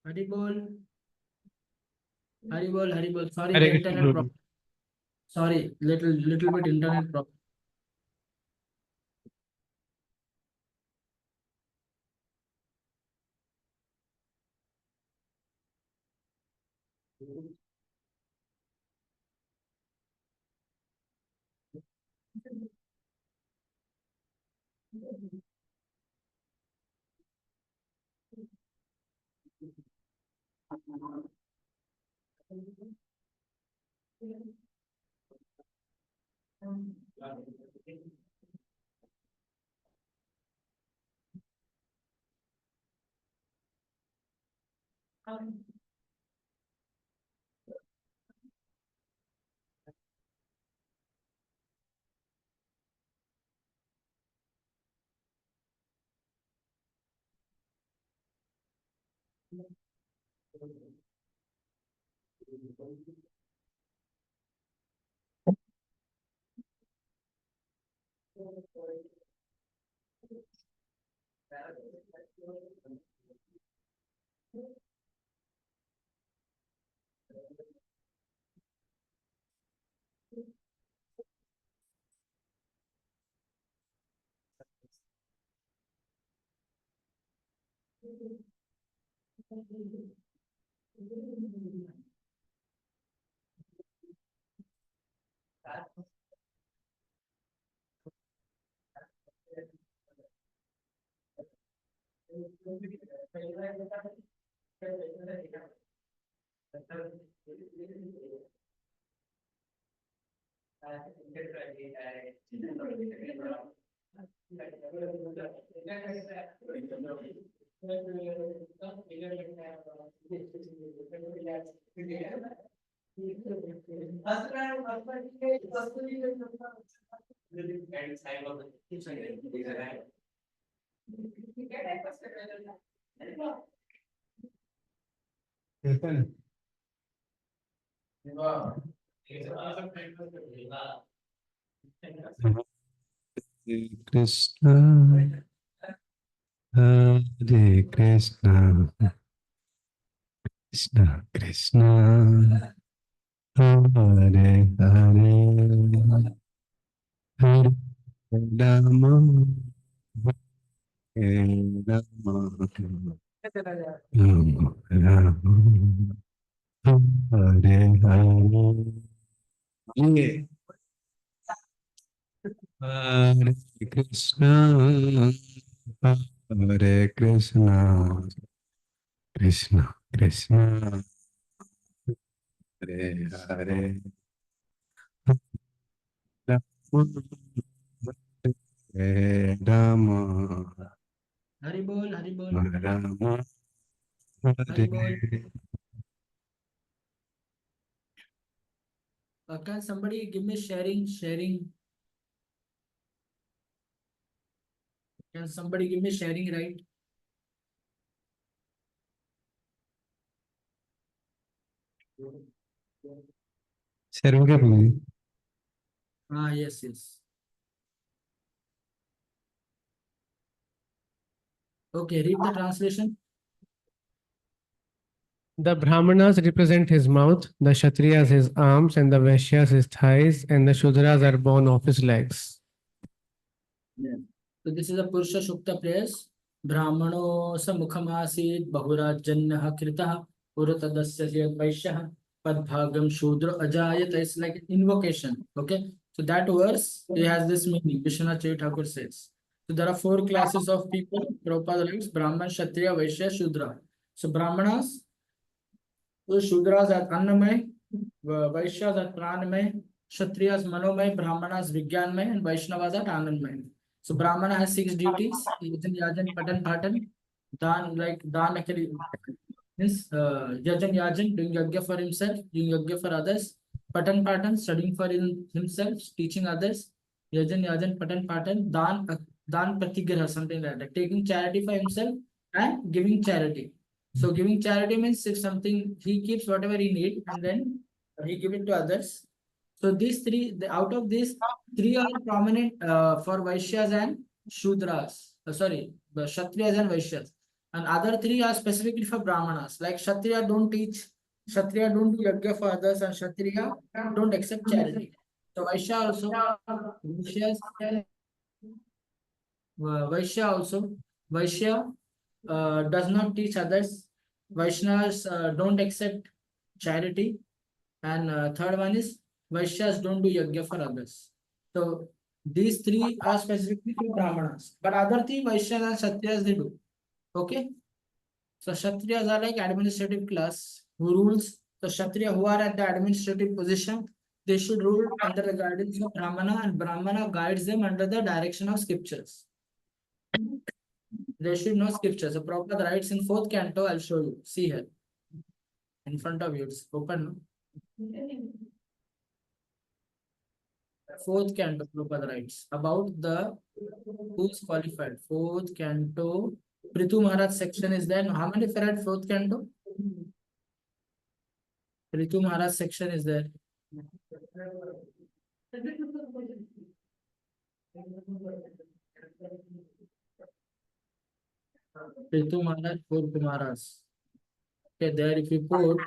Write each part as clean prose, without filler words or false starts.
Hari bol, Hari bol, Hari bol. Sorry, Hare the Krishna internet problem. Prabhu. Sorry, little bit internet problem. Hare Krishna, Hare Krishna, Krishna Krishna, Hare Hare, Hare Rama, Hare Rama, Rama Rama, Hare Hare, Hare Krishna, Hare Krishna, Krishna Krishna, Hare Hare, Hare Rama, Hari bol, Hari bol, Rama, Hari Hare. bol. Can somebody give me sharing? Can somebody give me sharing, right? Sir, हो गया पूरी? Ah, yes, yes. Okay, read the translation. The Brahmanas represent his mouth, the Kshatriyas his arms, and the Vaishyas his thighs, and the Shudras are born off his legs. Yeah. So this is a Purusha Shukta prayers. Brahmano samukhamāsīt bahurājanyah kritah puratadasya yad vaishyah padbhagam shudra ajayata. It's like an invocation. Okay. So that verse, it has this meaning. Vishwanath Chaitanya Thakur says. So there are four classes of people. Prabhupada writes Brahman, Kshatriya, Vaishya, Shudra. So Brahmanas, so Shudras are Annamay, Vaishyas are Pranamay, Kshatriyas Manomay, Brahmanas Vigyanmay, and Vaishnavas are Anandmay. So Brahmana has six duties: Yajan, Yajan, Patan, Patan. Dan, like Dan actually means Yajan, Yajan, doing yajna for himself, doing yajna for others. Patan, Patan, studying for himself, teaching others. Yajan, Yajan, Patan, Patan. Dan, Dan Pratigraha, something like that. Taking charity for himself and giving charity. So giving charity means if something he keeps whatever he need and then he give it to others. So these three, out of these, three are prominent for Vaishyas and Shudras. Sorry, the Kshatriyas and Vaishyas. And other three are specifically for Brahmanas. Like Kshatriya don't teach, Kshatriya don't do yajna for others, and Kshatriya don't accept charity. So Vaishya also, Vaishyas, Vaishya also, Vaishya does not teach others. Vaishnavas don't accept charity. And third one is Vaishyas don't do yajna for others. So these three are specifically for Brahmanas. But other three Vaishyas and Kshatriyas they do. Okay. So Kshatriyas are like administrative class who rules. So Kshatriya who are at the administrative position, they should rule under the guidance of Brahmana, and Brahmana guides them under the direction of scriptures. They should know scripture. So Prabhupada writes in fourth canto, I'll show you. See here. In front of you, it's open. Fourth canto, Prabhupada writes about the who's qualified. Fourth canto, Prithu Maharaj section is there. How many read fourth canto? Prithu Maharaj section is there. Prithu Maharaj, fourth Maharaj. Okay, there if you put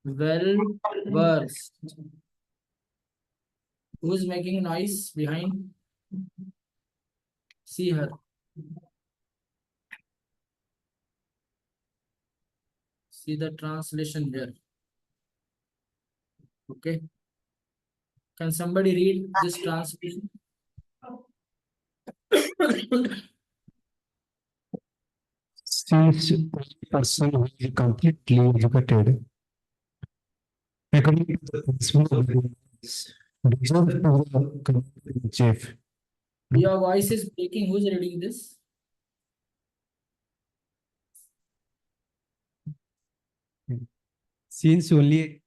well versed. Who's making noise behind? See her. See the translation here. Okay. Can somebody read this translation? Since a person who is completely educated, according to the principle of deserves to the chief. Your voice is breaking. Who's reading this? Since only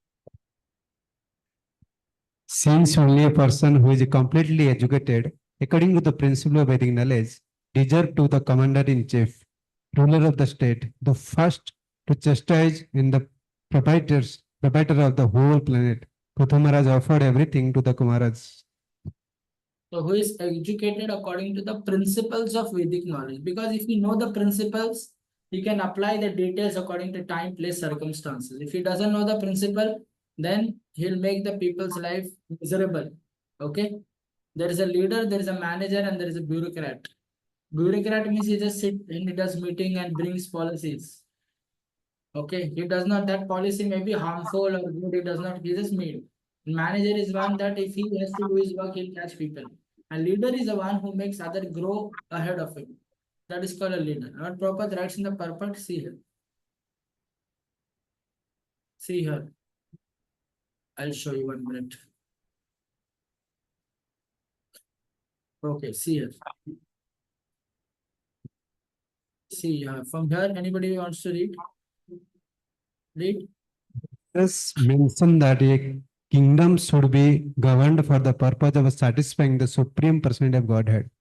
a person who is completely educated, according to the principle of Vedic knowledge, deserve to the commander-in-chief, ruler of the state, the first to chastise in the proprietor of the whole planet. Prithu Maharaj offered everything to the Kumaras. So who is educated according to the principles of Vedic knowledge? Because if you know the principles, he can apply the details according to time, place, circumstances. If he doesn't know the principle, then he'll make the people's life miserable. Okay? There is a leader, there is a manager, and there is a bureaucrat. Bureaucrat means he just sits and he does meeting and brings policies. Okay, he does not, that policy may be harmful or good, he does not, he just made. Manager is one that if he has to do his work, he'll catch people. And leader is the one who makes other grow ahead of him. That is called a leader. Not proper writes in the purport, see here. See here. I'll show you 1 minute. Okay, see here. See, from here, anybody wants to read? Read. Thus mention that a kingdom should be governed for the purpose of satisfying the supreme personality of Godhead,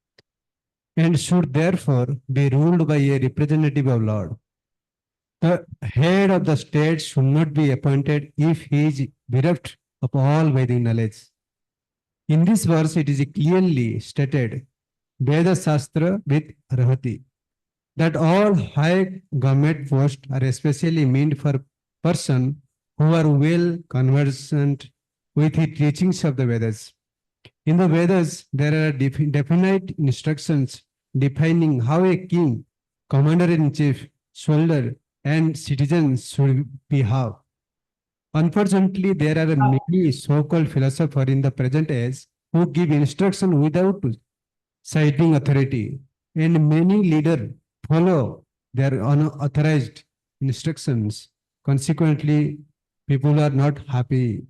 and should therefore be ruled by a representative of Lord. The head of the state should not be appointed if he is bereft of all Vedic knowledge. In this verse, it is clearly stated, Veda Shastra with Rahati. that all high government posts are especially meant for persons who are well conversant with the teachings of the Vedas. In the Vedas, there are definite instructions defining how a king, commander in chief, soldier, and citizens should behave. Unfortunately, there are many so-called philosophers in the present age who give instruction without citing authority, and many leaders follow their unauthorized instructions. Consequently, people are not happy.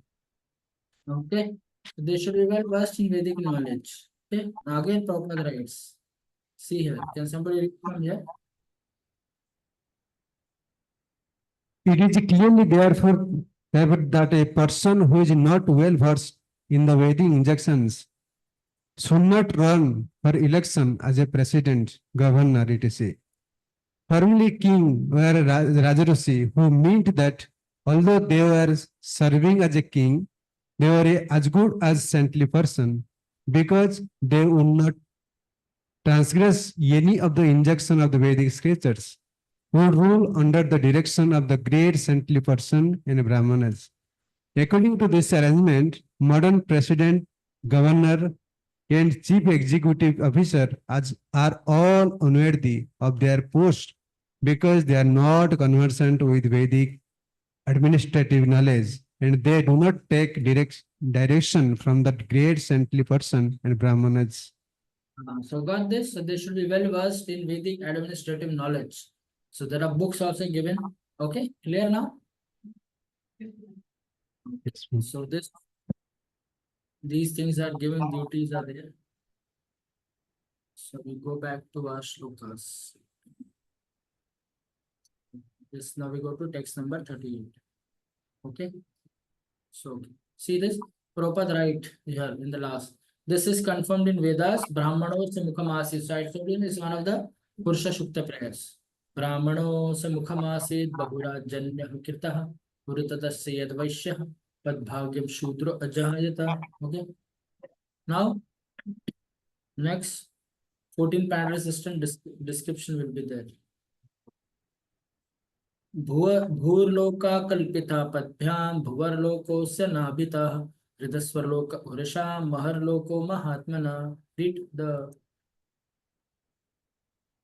Okay. So they should be well versed in Vedic knowledge. Okay. Now again, Prabhupada writes. See here. Can somebody read from here? It is clearly therefore that a person who is not well versed in the Vedic injunctions should not run for election as a president, governor, etc. Formerly king were Rajarshi, who meant that although they were serving as a king, they were as good as saintly person because they would not transgress any of the injunction of the Vedic scriptures, who rule under the direction of the great saintly person and Brahmanas. According to this arrangement, modern president, governor, and chief executive officer are all unworthy of their post because they are not conversant with Vedic administrative knowledge and they do not take direction from the great saintly person and Brahmanas. So got this. So they should be well versed in Vedic administrative knowledge. So there are books also given. Okay, clear now? So these things are given, duties are there. So we go back to our shlokas. This now we go to text number 38. Okay. So see this. Prabhupada right here in the last. This is confirmed in Vedas. Brahmano se mukhamasid. So I told you is one of the Purusha Shukta prayers. Brahmano se mukhamasid bahurajanya kirtah puritatasya yad vaishyah padbhagyam shudro ajahayata. Okay. Now next 14 parallel system description will be there. भूर्लोका कल्पिता पद्भ्याम भुवर्लोकोस्य नाभितः हृदस्वरलोक उरषा महर्लोको महात्मना. Read the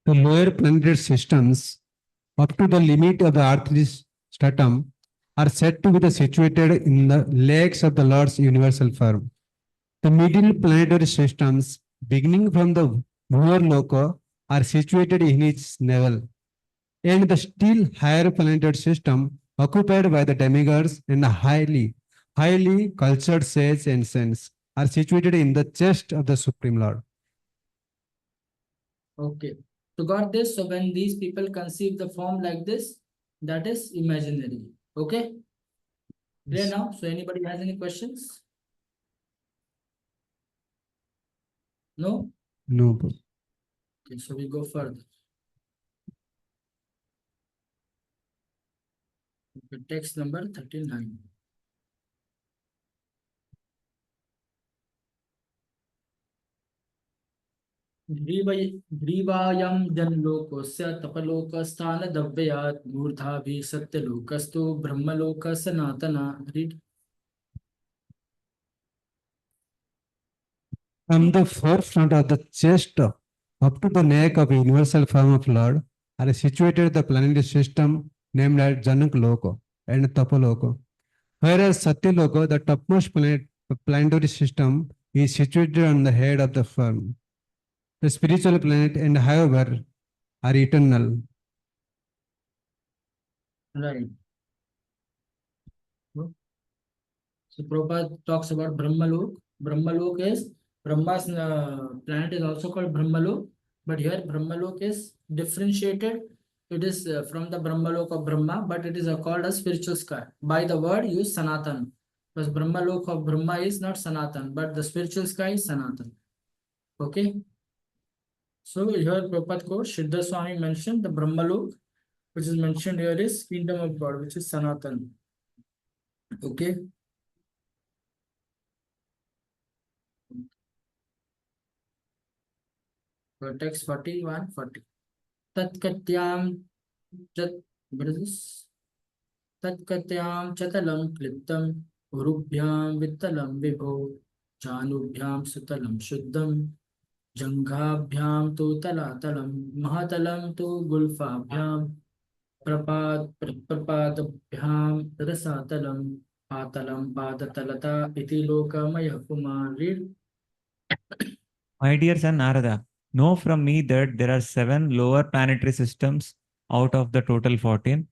lower planetary systems up to the limit of the earthly stratum are said to be situated in the legs of the Lord's universal form. The middle planetary systems, beginning from the Bhuvarloka, are situated in its navel, and the still higher planetary system, occupied by the demigods and the highly cultured sages and saints, are situated in the chest of the Supreme Lord. Okay. So got this. So when these people conceive the form like this, that is imaginary. Okay. Clear now? So anybody has any questions? No? No. Okay, so we go further. Okay, text number 39. ग्रीवायं जनलोकस्य तपलोकस्थानदव्ययात् मूर्धाभिः सत्यलोकस्तु Brahmalok सनातना. Read. From the forefront of the chest up to the neck of the universal form of Lord are situated the planetary system named as Janak Loka and Tapaloka. Whereas Satyaloka, the topmost planetary system, is situated on the head of the firm. The spiritual planet and however are eternal. Right. So Prabhupada talks about Brahmalok. Brahmalok is Brahma's planet is also called Brahmalok, but here Brahmalok is differentiated. It is from the Brahmalok of Brahma, but it is called a spiritual sky. By the word use Sanatan. Because Brahmalok of Brahma is not Sanatan, but the spiritual sky is Sanatan. Okay. So here Prabhupada quote Siddha Swami mentioned the Brahmalok, which is mentioned here is kingdom of God, which is Sanatan. Okay. Text 41, 40. Tatkatyam chat, what is this? Tatkatyam chatalam kliptam urubhyam vittalam vibho chanubhyam sutalam shuddham janghabhyam tu talatalam mahatalam tu gulfabhyam प्रपादभ्याम रसातलम पातलम पादतलता इति लोकमय कुमार read. My dear son Narada, know from me that there are 7 lower planetary systems out of the total 14.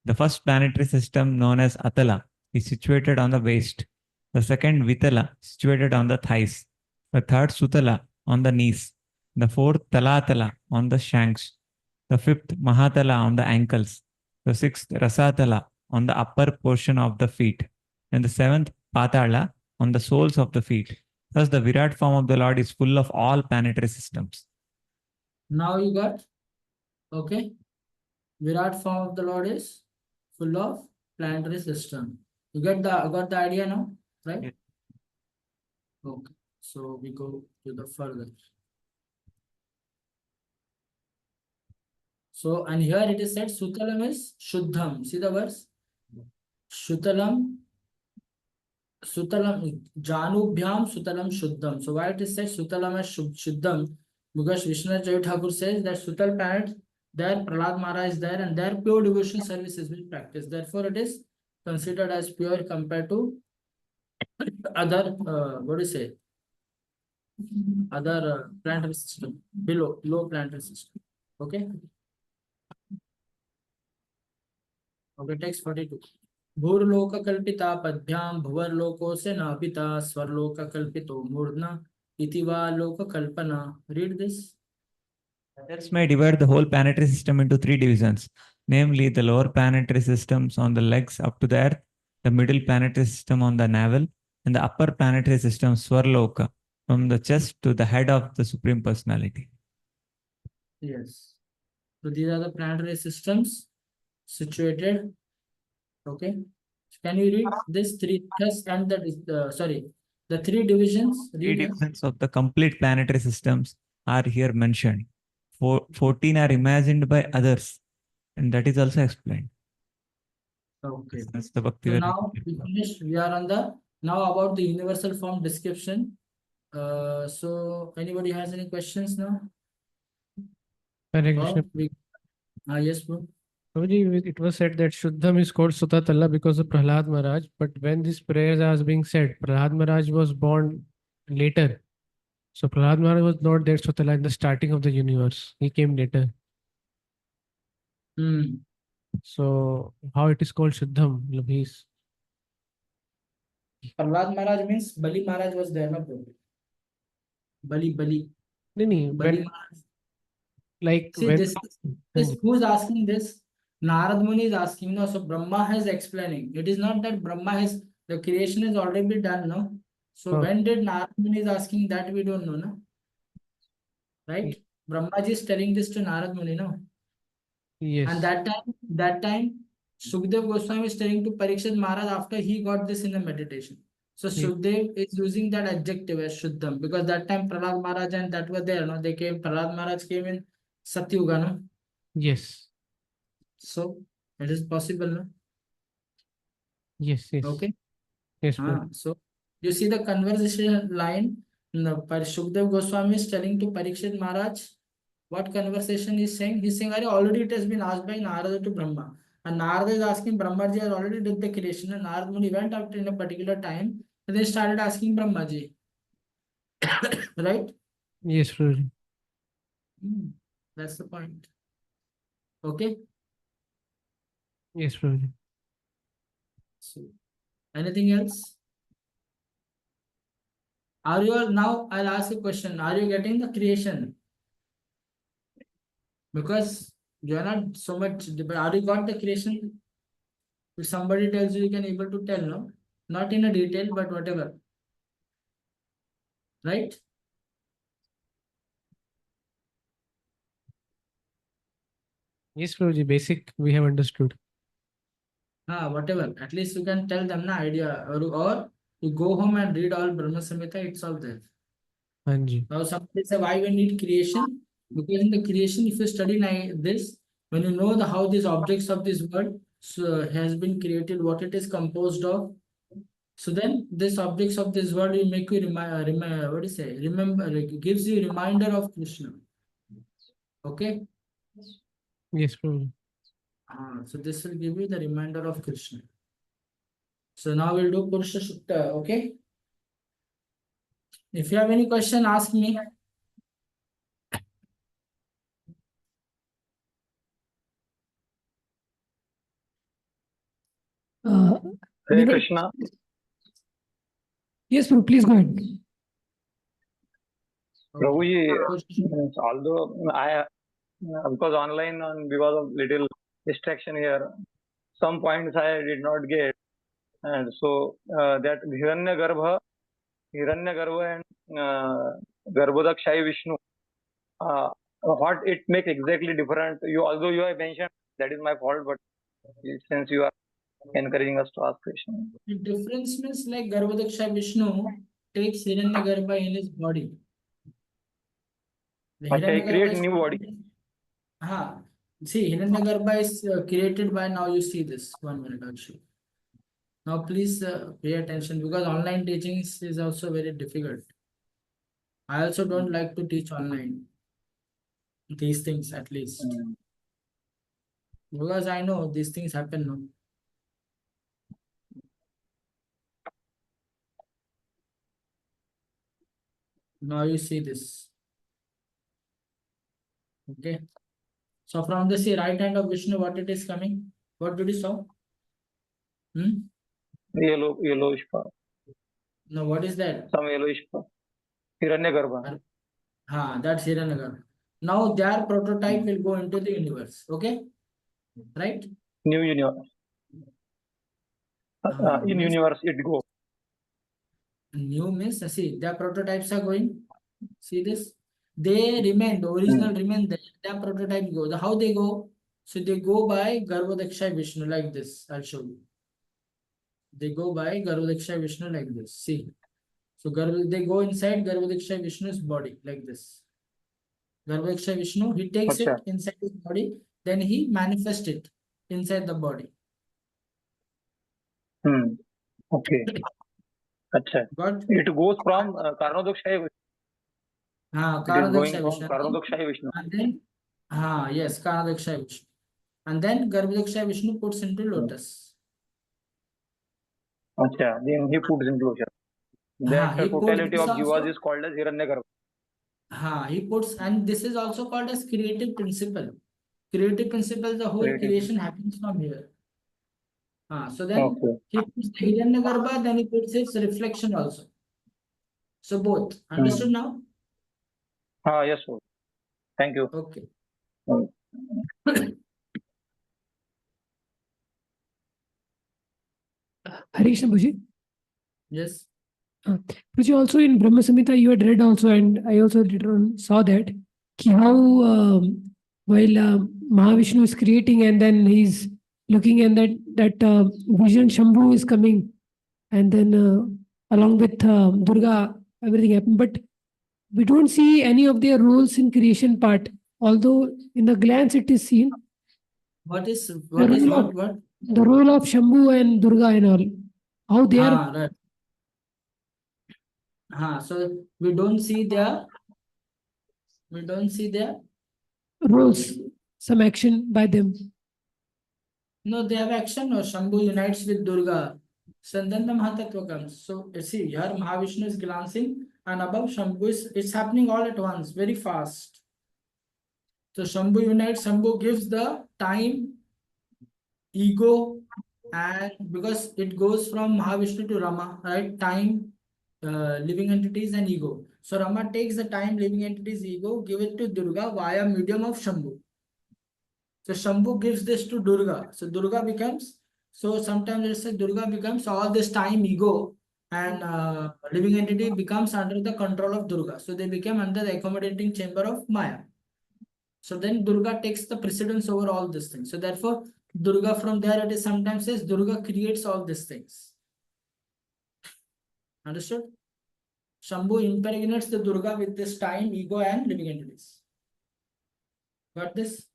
The first planetary system, known as Atala, is situated on the waist. The second, Vitala, situated on the thighs. The third, Sutala, on the knees. The fourth, Talatala, on the shanks. The fifth, Mahatala, on the ankles. The sixth, Rasatala, on the upper portion of the feet. And the seventh, Patala, on the soles of the feet. Thus, the Virat form of the Lord is full of all planetary systems. Now you got, okay, Virat form of the Lord is full of planetary system. You got the idea now, right? Yeah. Okay, so we go to the further. So, and here it is said Sutalam is Shuddham. See the verse? Sutalam, Janubhyam Sutalam Shuddham. So why it is said Sutalam as Shuddham? Because Vishnu Chavi Thakur says that Sutal planet, there Prahlad Maharaj is there, and there pure devotion service is being practiced. Therefore, it is considered as pure compared to other, what do you say? Other planetary system, below, low planetary system. Okay. Okay, text 42. भूर्लोक कल्पिता पद्भ्याम भुवर्लोको से नापिता स्वरलोक कल्पितो मूर्धना इति वा लोक कल्पना. Read this. Others may divide the whole planetary system into 3 divisions, namely the lower planetary systems on the legs up to the earth, the middle planetary system on the navel, and the upper planetary system Swarloka, from the chest to the head of the Supreme Personality. Yes. So these are the planetary systems situated. Okay. Can you read this three? Just and the 3 divisions. 3 Read here. divisions of the complete planetary systems are here mentioned. 14 are imagined by others, and that is also explained. Okay. That's the Bhakti. So now we finished. We are on the now about the universal form description. So anybody has any questions now? Hare Or Krishna. yes, bro. Prabhuji, it was said that Shuddham is called Sutatala because of Prahlad Maharaj, but when these prayers are being said, Prahlad Maharaj was born later. So Prahlad Maharaj was not there Sutala in the starting of the universe. He came later. So how it is called Shuddham? He's Prahlad Maharaj means Bali Maharaj was there, no problem. Bali. Bali Maharaj. like See, when this who's asking this? Narad Muni is asking, no? So Brahma is explaining. It is not that Brahma has, the creation is already done, no? So when did Narad Muni is asking that, we don't know, no? Right? Brahmaji is telling this to Narad Muni, no? yes. And that time, Sukhdev Goswami is telling to Parikshit Maharaj after he got this in the meditation. So Sukhdev is using that adjective as Shuddham because that time Prahlad Maharaj and that were there, no? They came, Prahlad Maharaj came in Satyuga, no? Yes. So it is possible, no? Yes. Okay. Yes. Prabhu. So you see the conversation line. Sukhdev Goswami is telling to Parikshit Maharaj what conversation is saying. He's saying, already it has been asked by Narada to Brahma. And Narada is asking Brahmaji has already did the creation. And Narada Muni went out in a particular time and they started asking Brahmaji. Right? Yes, Prabhuji. That's the point. Okay. Yes, Prabhuji. So anything else? Are you now? I'll ask a question. Are you getting the creation? Because you are not so much. Are you got the creation? If somebody tells you, you can able to tell, no? Not in a detail, but whatever. Right? Yes, Prabhuji. Basic we have understood. Whatever. At least you can tell them the idea. Or you go home and read all Brahma Samhita, it's all there. Anji. Now somebody say, why we need creation? Because in the creation, if you study this, when you know how these objects of this world has been created, what it is composed of, so then this objects of this world will make you remind, what do you say? Remember, it gives you reminder of Krishna. Okay. Yes, Prabhuji. So this will give you the reminder of Krishna. So now we'll do Purusha Sukta. Okay. If you have any question, ask me. Hare Krishna. Yes, Prabhu, please go ahead. Prabhuji, although because online and because of little distraction here, some points I did not get. And so that Hiranyagarbha and Garbhodakshayi Vishnu, what it makes exactly different. Although you have mentioned that is my fault, but since you are encouraging us to ask question. The difference means like Garbhodaksha Vishnu takes Hiranyagarbha in his body. The But I create is new body. See, Hiranyagarbha is created by, now you see this. 1 minute, I'll show. Now please pay attention, because online teaching is also very difficult. I also don't like to teach online. These things at least. Because I know these things happen now. Now you see this. Okay. So from the right hand of Vishnu, what it is coming? What did you saw? Yellowish part. No, what is that? Some yellowish part. Hiranyagarbha. That's Hiranyagarbha. Now their prototype will go into the universe. Okay? Right? New universe. In universe it go. New means, see, their prototypes are going. See this? They remain, the original remain there. Their prototype go. How they go? So they go by Garbhodaksha Vishnu like this. I'll show you. They go by Garbhodaksha Vishnu like this. See. So they go inside Garbhodaksha Vishnu's body like this. Garbhodaksha Vishnu, he takes it inside his body, then he manifests it inside the body. Okay. It goes from Karnodakshayi Vishnu. It is going from Karnodakshayi Vishnu. And then, yes, Karnodakshayi Vishnu. And then Garbhodaksha Vishnu puts into lotus. Then he puts into lotus. That totality of jivas is called as Hiranyagarbha. He puts, and this is also called as creative principle. Creative principle, the whole creation happens from here. So then he puts the Hiranyagarbha, then he puts its reflection also. So both. Understood now? Yes, sir. Thank you. Okay. Hare Krishna, Prabhuji. Yes. Prabhuji, also in Brahma Samhita you had read also, and I also later on saw that how while Mahavishnu is creating and then he's looking, and that vision Shambhu is coming, and then along with Durga, everything happened. But we don't see any of their roles in creation part, although in the glance it is seen. What? The role of Shambhu and Durga and all. How they are. Right. So we don't see their roles, some action by them. No, they have action. No, Shambhu unites with Durga. So then the Mahatattva comes. So see, here Mahavishnu is glancing, and above Shambhu it's happening all at once, very fast. So Shambhu unites, Shambhu gives the time, ego, and because it goes from Mahavishnu to Rama, right? Time, living entities and ego. So Rama takes the time, living entities, ego, give it to Durga via medium of Shambhu. So Shambhu gives this to Durga. So Durga becomes, so sometimes let's say Durga becomes all this time, ego, and living entity becomes under the control of Durga. So they become under the accommodating chamber of Maya. So then Durga takes the precedence over all these things. So therefore, Durga, from there it is sometimes says Durga creates all these things. Understood? Shambhu impregnates the Durga with this time, ego, and living entities. Got this?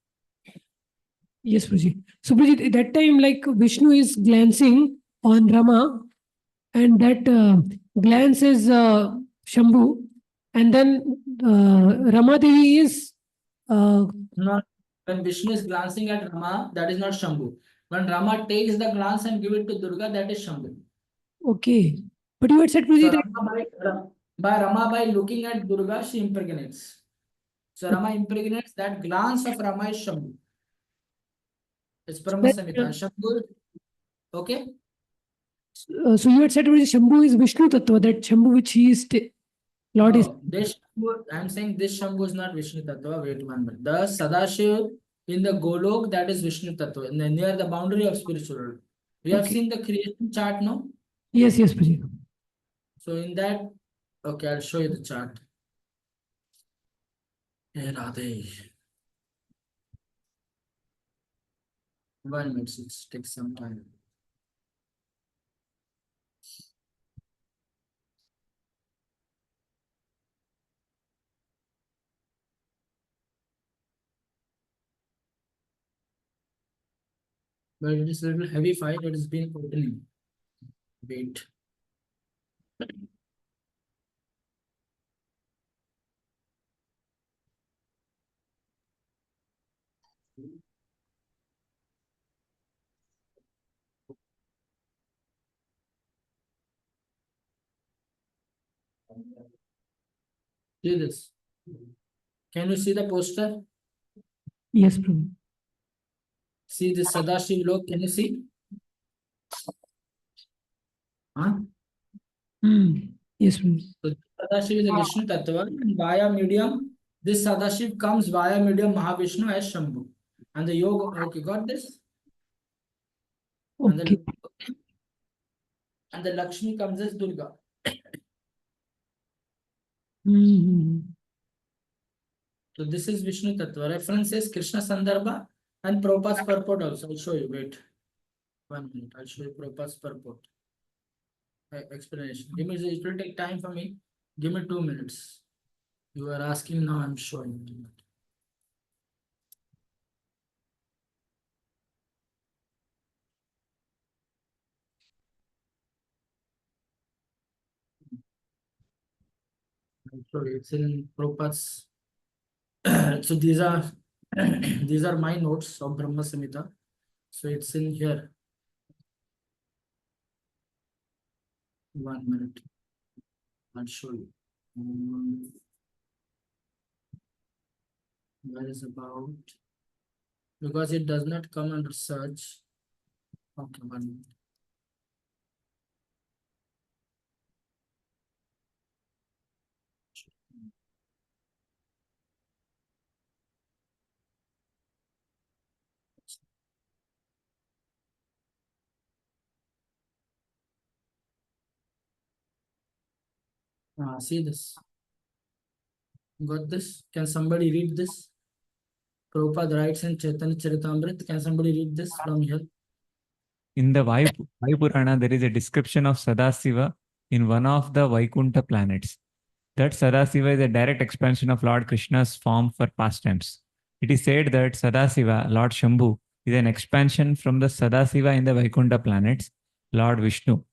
Yes, Prabhuji. So, Prabhuji, at that time, like Vishnu is glancing on Rama, and that glance is Shambhu, and then Rama Devi is Not when Vishnu is glancing at Rama, that is not Shambhu. When Rama takes the glance and give it to Durga, that is Shambhu. okay. But you had said, Prabhuji, So that Rama by looking at Durga, she impregnates. So Rama impregnates, that glance of Rama is Shambhu. It's Brahma Samhita. Shambhu, okay? so you had said, Prabhuji, Shambhu is Vishnu Tattva, that Shambhu which he is Lord is. No, this Shambhu, I'm saying this Shambhu is not Vishnu Tattva. Wait one minute. The Sadashiv in the Golok, that is Vishnu Tattva, near the boundary of spiritual world. We have Okay. seen the creation chart now. Yes, yes, Prabhuji. So in that, okay, I'll show you the chart. Hey, Radhe. 1 minute, it takes some time. But it is a little heavy file, it has been opening. Wait. See this. Can you see the poster? Yes, Prabhu. See this Sadashiv log, can you see? Huh? Yes, Prabhu. So Sadashiv is a Vishnu Tattva, and via medium, this Sadashiv comes via medium Mahavishnu as Shambhu. And the yoga, okay, got this? Okay. And the Lakshmi comes as Durga. So this is Vishnu Tattva. Reference is Krishna Sandarbha and Prabhupada's purport also. I'll show you. Wait. 1 minute. I'll show you Prabhupada's purport. Explanation. Give me, it will take time for me. Give me 2 minutes. You are asking now, I'm showing you. Sorry, it's in Prabhupada's. So these are these are my notes of Brahma Samhita. So it's in here. 1 minute. I'll show you. Where is about? Because it does not come under search. Okay, 1 minute. See this. Got this? Can somebody read this? Prabhupada writes in Chaitanya Charitamrita. Can somebody read this from here? In the Vayu Purana, there is a description of Sadasiva in one of the Vaikunta planets. That Sadasiva is a direct expansion of Lord Krishna's form for pastimes. It is said that Sadasiva, Lord Shambhu, is an expansion from the Sadasiva in the Vaikunta planets, Lord Vishnu,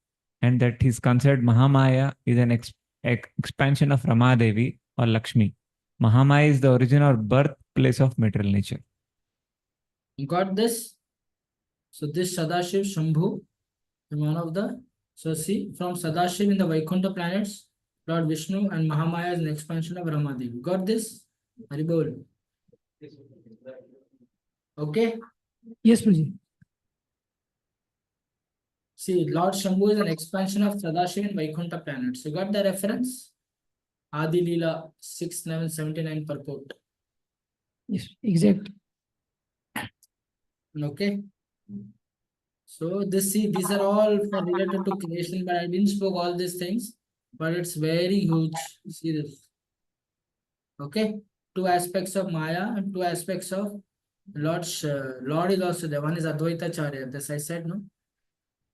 and that his considered Mahamaya is an expansion of Ramadevi or Lakshmi. Mahamaya is the origin or birthplace of material nature. You got this? So this Sadashiv Shambhu is one of the, so see, from Sadashiv in the Vaikunta planets, Lord Vishnu and Mahamaya is an expansion of Ramadevi. Got this? Haribol. Okay? Yes, Prabhuji. See, Lord Shambhu is an expansion of Sadashiv in Vaikunta planets. You got the reference? Adi Leela 679 purport. Yes, exact. Okay. So this, see, these are all for related to creation, but I didn't spoke all these things, but it's very huge. See this. Okay. 2 aspects of Maya and 2 aspects of Lord. Lord is also there. One is Advaita Charya. This I said, no?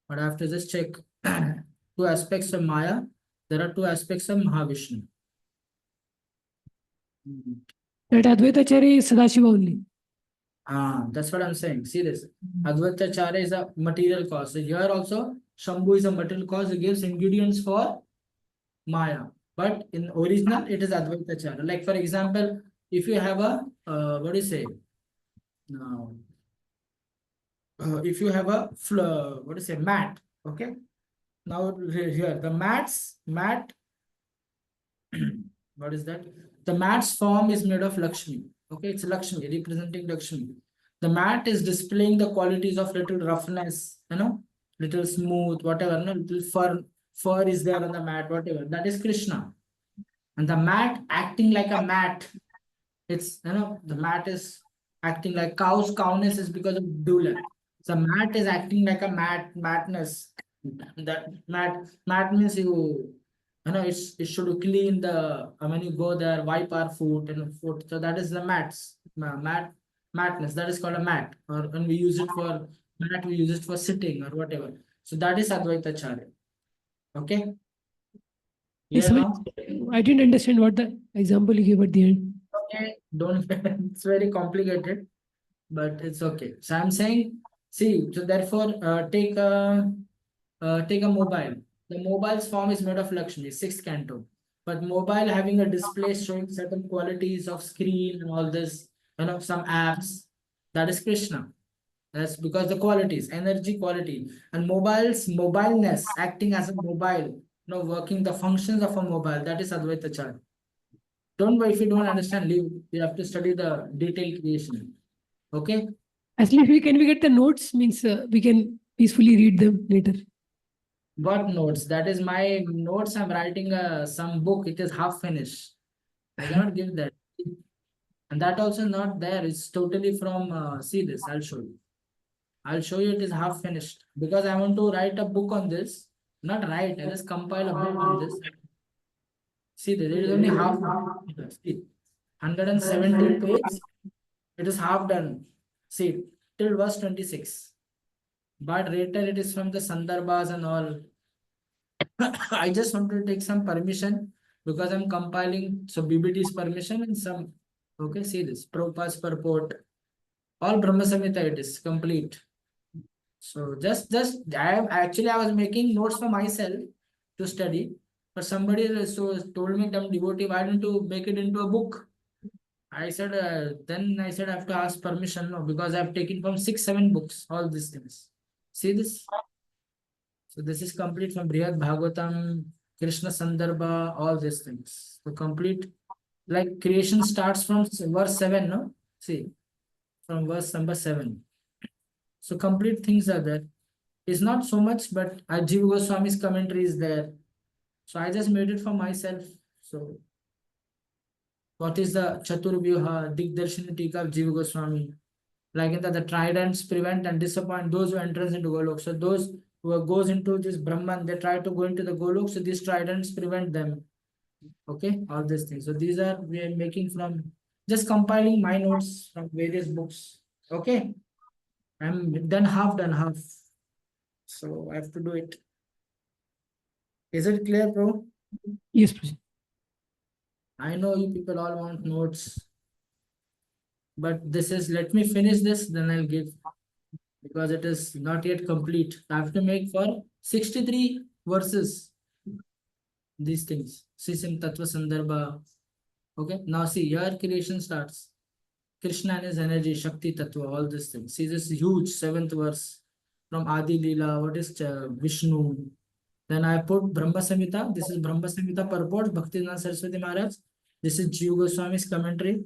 But I have to just check 2 aspects of Maya. There are 2 aspects of Mahavishnu. That Advaitacharya is Sadashiva only. That's what I'm saying. See this. Advaitacharya is a material cause. So here also, Shambhu is a material cause. It gives ingredients for Maya. But in original, it is Advaitacharya. Like for example, if you have a, what do you say? If you have a, what do you say, mat. Okay. Now here, the mat, what is that? The mat's form is made of Lakshmi. Okay, it's Lakshmi, representing Lakshmi. The mat is displaying the qualities of little roughness, little smooth, whatever, little fur is there on the mat, whatever. That is Krishna. And the mat acting like a mat. It's, the mat is acting like cowness is because of Dula. So mat is acting like a matness. That mat means it should clean when you go there, wipe our foot and foot. So that is the matness. That is called a mat. Or when we use it for mat, we use it for sitting or whatever. So that is Advaitacharya. Okay. Yes, Clear now? I didn't understand what the example you gave at the end. Okay, don't. It's very complicated, but it's okay. So I'm saying, see. So therefore, take a mobile. The mobile's form is made of Lakshmi, sixth canto. But mobile having a display showing certain qualities of screen and all this, some apps, that is Krishna. That's because the qualities, energy quality, and mobileness acting as a mobile, working the functions of a mobile, that is Advaitacharya. Don't worry if you don't understand, leave. You have to study the detailed creation. Okay? Actually, if we get the notes, means we can peacefully read them later. What notes? That is my notes. I'm writing some book. It is half finished. I cannot give that. And that also not there. It's totally from, see this, I'll show you. I'll show you it is half finished. Because I want to write a book on this. Not write, I just compile a book on this. See this, it is only half. See, 117 pages. It is half done. See, till verse 26. But later it is from the Sandarbhas and all. I just want to take some permission because I'm compiling. So BBT's permission and some. Okay, see this. Prabhupada's purport. All Brahma Samhita it is complete. So just I was making notes for myself to study. But somebody told me, "Damn devotee, why don't you make it into a book?" I said, then I said I have to ask permission, no, because I've taken from 6-7 books, all these things. See this? So this is complete from Brihad Bhagavatam, Krishna Sandarbha, all these things. So complete, like creation starts from verse 7, no? See, from verse number 7. So complete things are there. It's not so much, but Jiva Goswami's commentary is there. So I just made it for myself. So what is the Chaturvyuha, Digdarshini Tika of Jiva Goswami? Like in the tridents prevent and disappoint those who enter into Golok. So those who goes into this Brahman, they try to go into the Golok. So these tridents prevent them. Okay, all these things. So these are we are making from just compiling my notes from various books. Okay, I'm done half. So I have to do it. Is it clear, bro? Yes, Prabhuji. I know you people all want notes. But this is, let me finish this, then I'll give, because it is not yet complete. I have to make for 63 verses these things. Sisim Tattva Sandarbha. Okay, now see, your creation starts. Krishna and his energy, Shakti Tattva, all these things. See this huge 7th verse from Adi Leela. What is Vishnu? Then I put Brahma Samhita. This is Brahma Samhita purport, Bhakti Saraswati Maharaj. This is Jiva Goswami's commentary.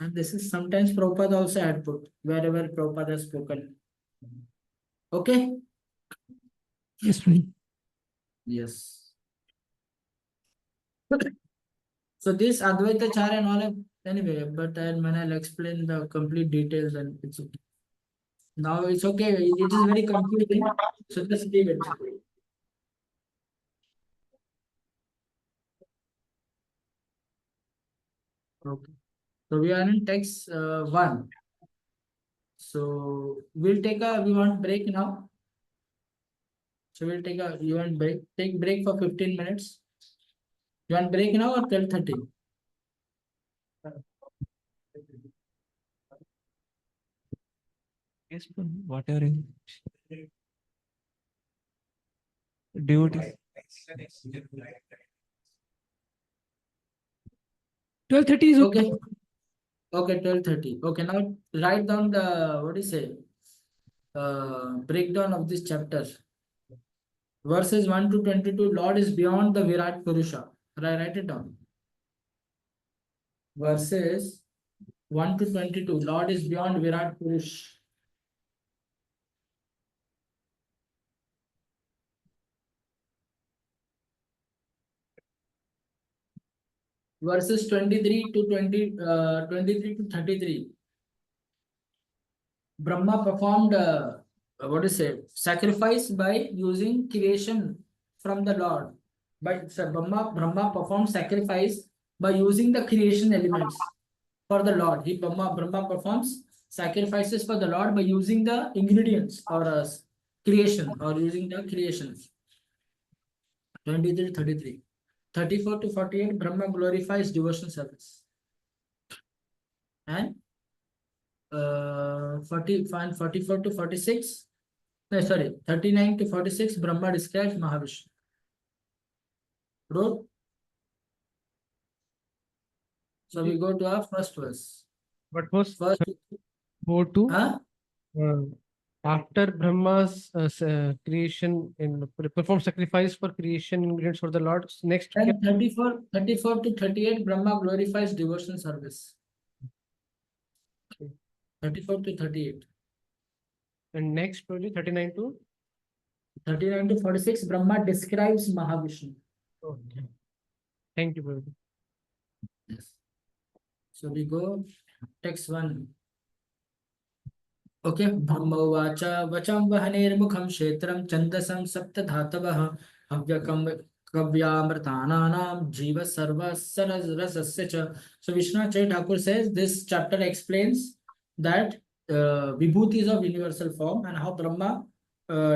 And this is sometimes Prabhupada also had put, wherever Prabhupada has spoken. Okay? Yes, Prabhuji. Yes. So this Advaitacharya and all, anyway, but when I'll explain the complete details, and it's okay. Now it's okay. It is very confusing. So just leave it. Okay. So we are in text 1. So we want break now. So we'll take you want break? Take break for 15 minutes. You want break now or 12:30? Yes, whatever is duty. 12:30 is okay. Okay. Okay, 12:30. Okay, now write down the, what do you say, breakdown of this chapter. Verses 1 to 22, Lord is beyond the Virat Purusha. Write it down. Verses 1 to 22, Lord is beyond Virat Purush. Verses 23 to 23 to 33, Brahma performed, what is it, sacrifice by using creation from the Lord. But so Brahma performed sacrifice by using the creation elements for the Lord. Brahma performs sacrifices for the Lord by using the ingredients or creation or using the creations. 23, 33. 34 to 48, Brahma glorifies devotion service. And 44 to 46, no, sorry, 39 to 46, Brahma describes Mahavishnu. Wrote. So we go to our first verse. What was First, 4:2? huh? After Brahma's creation and perform sacrifice for creation ingredients for the Lord. Next, And 34 to 38, Brahma glorifies devotion service. 34 to 38. and next probably 39 to 39 to 46, Brahma describes Mahavishnu. okay. Thank you, Prabhuji. Yes. So we go text 1. Okay. Brahma vacha vacham vahanirmukham kshetram chandasam sapta dhatavah avyakam kavyamritananam jiva sarva rasasya cha. So Vishnu Chay Thakur says this chapter explains that vibhutis of universal form and how Brahma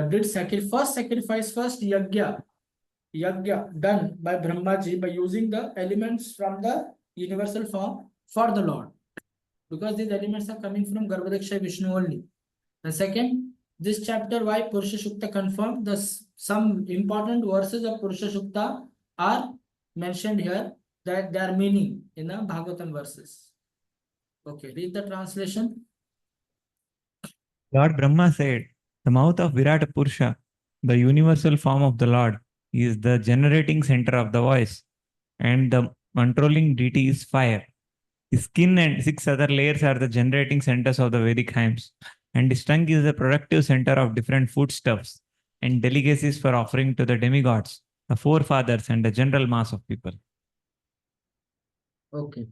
did sacrifice first yagya done by Brahmaji by using the elements from the universal form for the Lord, because these elements are coming from Garbhodakshay Vishnu only. And second, this chapter why Purusha Sukta confirmed some important verses of Purusha Sukta are mentioned here, that their meaning in the Bhagavatam verses. Okay, read the translation. Lord Brahma said, the mouth of Virat Purusha, the universal form of the Lord, is the generating center of the voice, and the controlling deity is fire. His skin and 6 other layers are the generating centers of the Vedic hymns, and his tongue is the productive center of different foodstuffs and delicacies for offering to the demigods, the forefathers, and the general mass of people. Okay.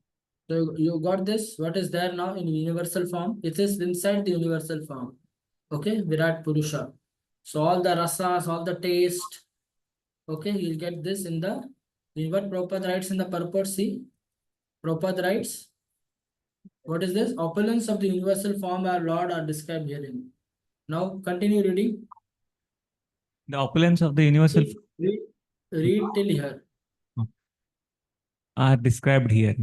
So you got this. What is there now in universal form? It is inside the universal form. Okay, Virat Purusha. So all the rasas, all the taste. Okay, you'll get this in the, what Prabhupada writes in the purport. See, Prabhupada writes, what is this? Opulence of the universal form our Lord are described herein. Now continue reading. The opulence of the universal Read till here. are described here.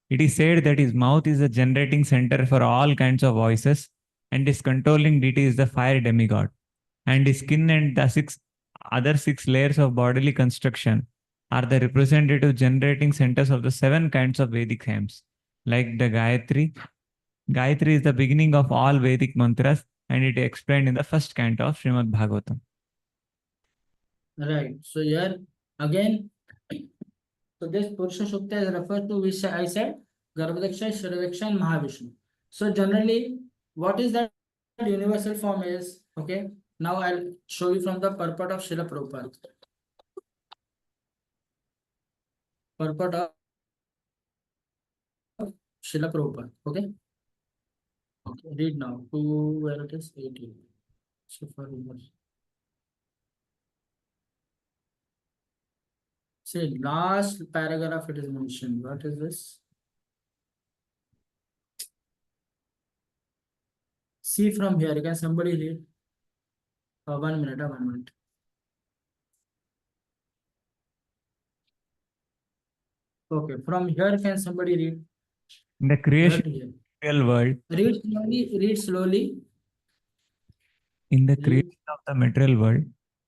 It is said that his mouth is the generating center for all kinds of voices, and his controlling deity is the fire demigod, and his skin and the other 6 layers of bodily construction are the representative generating centers of the 7 kinds of Vedic hymns, like the Gayatri. Gayatri is the beginning of all Vedic mantras, and it is explained in the first canto of Srimad Bhagavatam. Right. So here again, so this Purusha Sukta is referred to, which I said, Garbhodakshay, Shridaksha, and Mahavishnu. So generally, what is that universal form is? Okay. Now I'll show you from the purport of Srila Prabhupada. Purport of Srila Prabhupada. Okay. Okay. Read now. Where it is 18. So far, say last paragraph it is mentioned. What is this? See from here. Can somebody read? 1 minute. 1 minute. Okay. From here, can somebody read? In the Here to creation here. of the real world, Read slowly. Read slowly. In the Live- creation of the material world,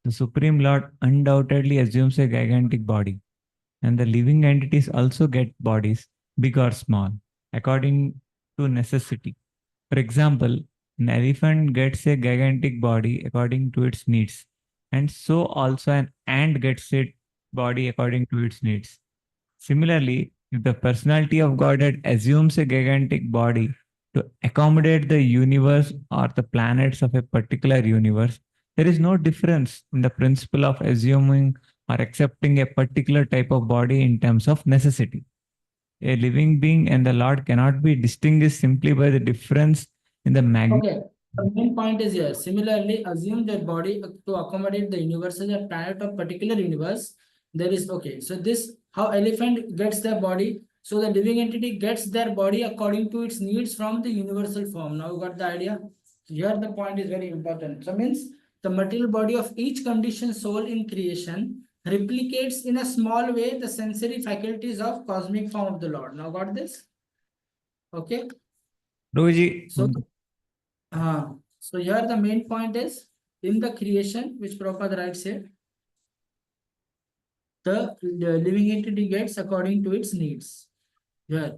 the Supreme Lord undoubtedly assumes a gigantic body, and the living entities also get bodies, big or small, according to necessity. For example, an elephant gets a gigantic body according to its needs, and so also an ant gets a body according to its needs. Similarly, if the personality of Godhead assumes a gigantic body to accommodate the universe or the planets of a particular universe, there is no difference in the principle of assuming or accepting a particular type of body in terms of necessity. A living being and the Lord cannot be distinguished simply by the difference in the magnitude. Okay. The main point is here. Similarly, assume their body to accommodate the universe as a planet of particular universe. There is okay. So this how elephant gets their body. So the living entity gets their body according to its needs from the universal form. Now you got the idea? Here the point is very important. So means the material body of each conditioned soul in creation replicates in a small way the sensory faculties of cosmic form of the Lord. Now got this? Okay. Prabhuji, So so here the main point is in the creation, which Prabhupada writes here, the living entity gets according to its needs. Here,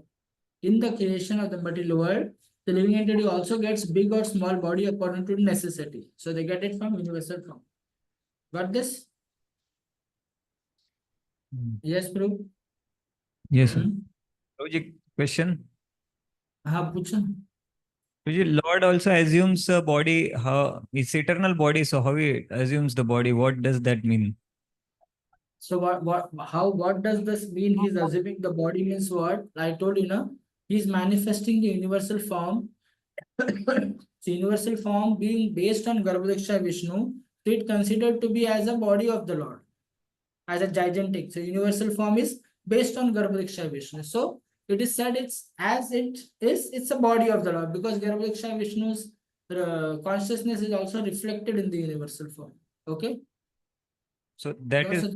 in the creation of the material world, the living entity also gets big or small body according to necessity. So they get it from universal form. Got this? Yes, Prabhu? yes, sir. Prabhuji, question. हाँ पूछो. Prabhuji, Lord also assumes a body, how it's eternal body, so how he assumes the body? What does that mean? So what does this mean? He's assuming the body means what? I told you, no? He's manifesting the universal form. So universal form being based on Garbhodaksha Vishnu, it considered to be as a body of the Lord, as a gigantic. So universal form is based on Garbhodaksha Vishnu. So it is said it's as it is, it's a body of the Lord because Garbhodaksha Vishnu's consciousness is also reflected in the universal form. Okay. So that is So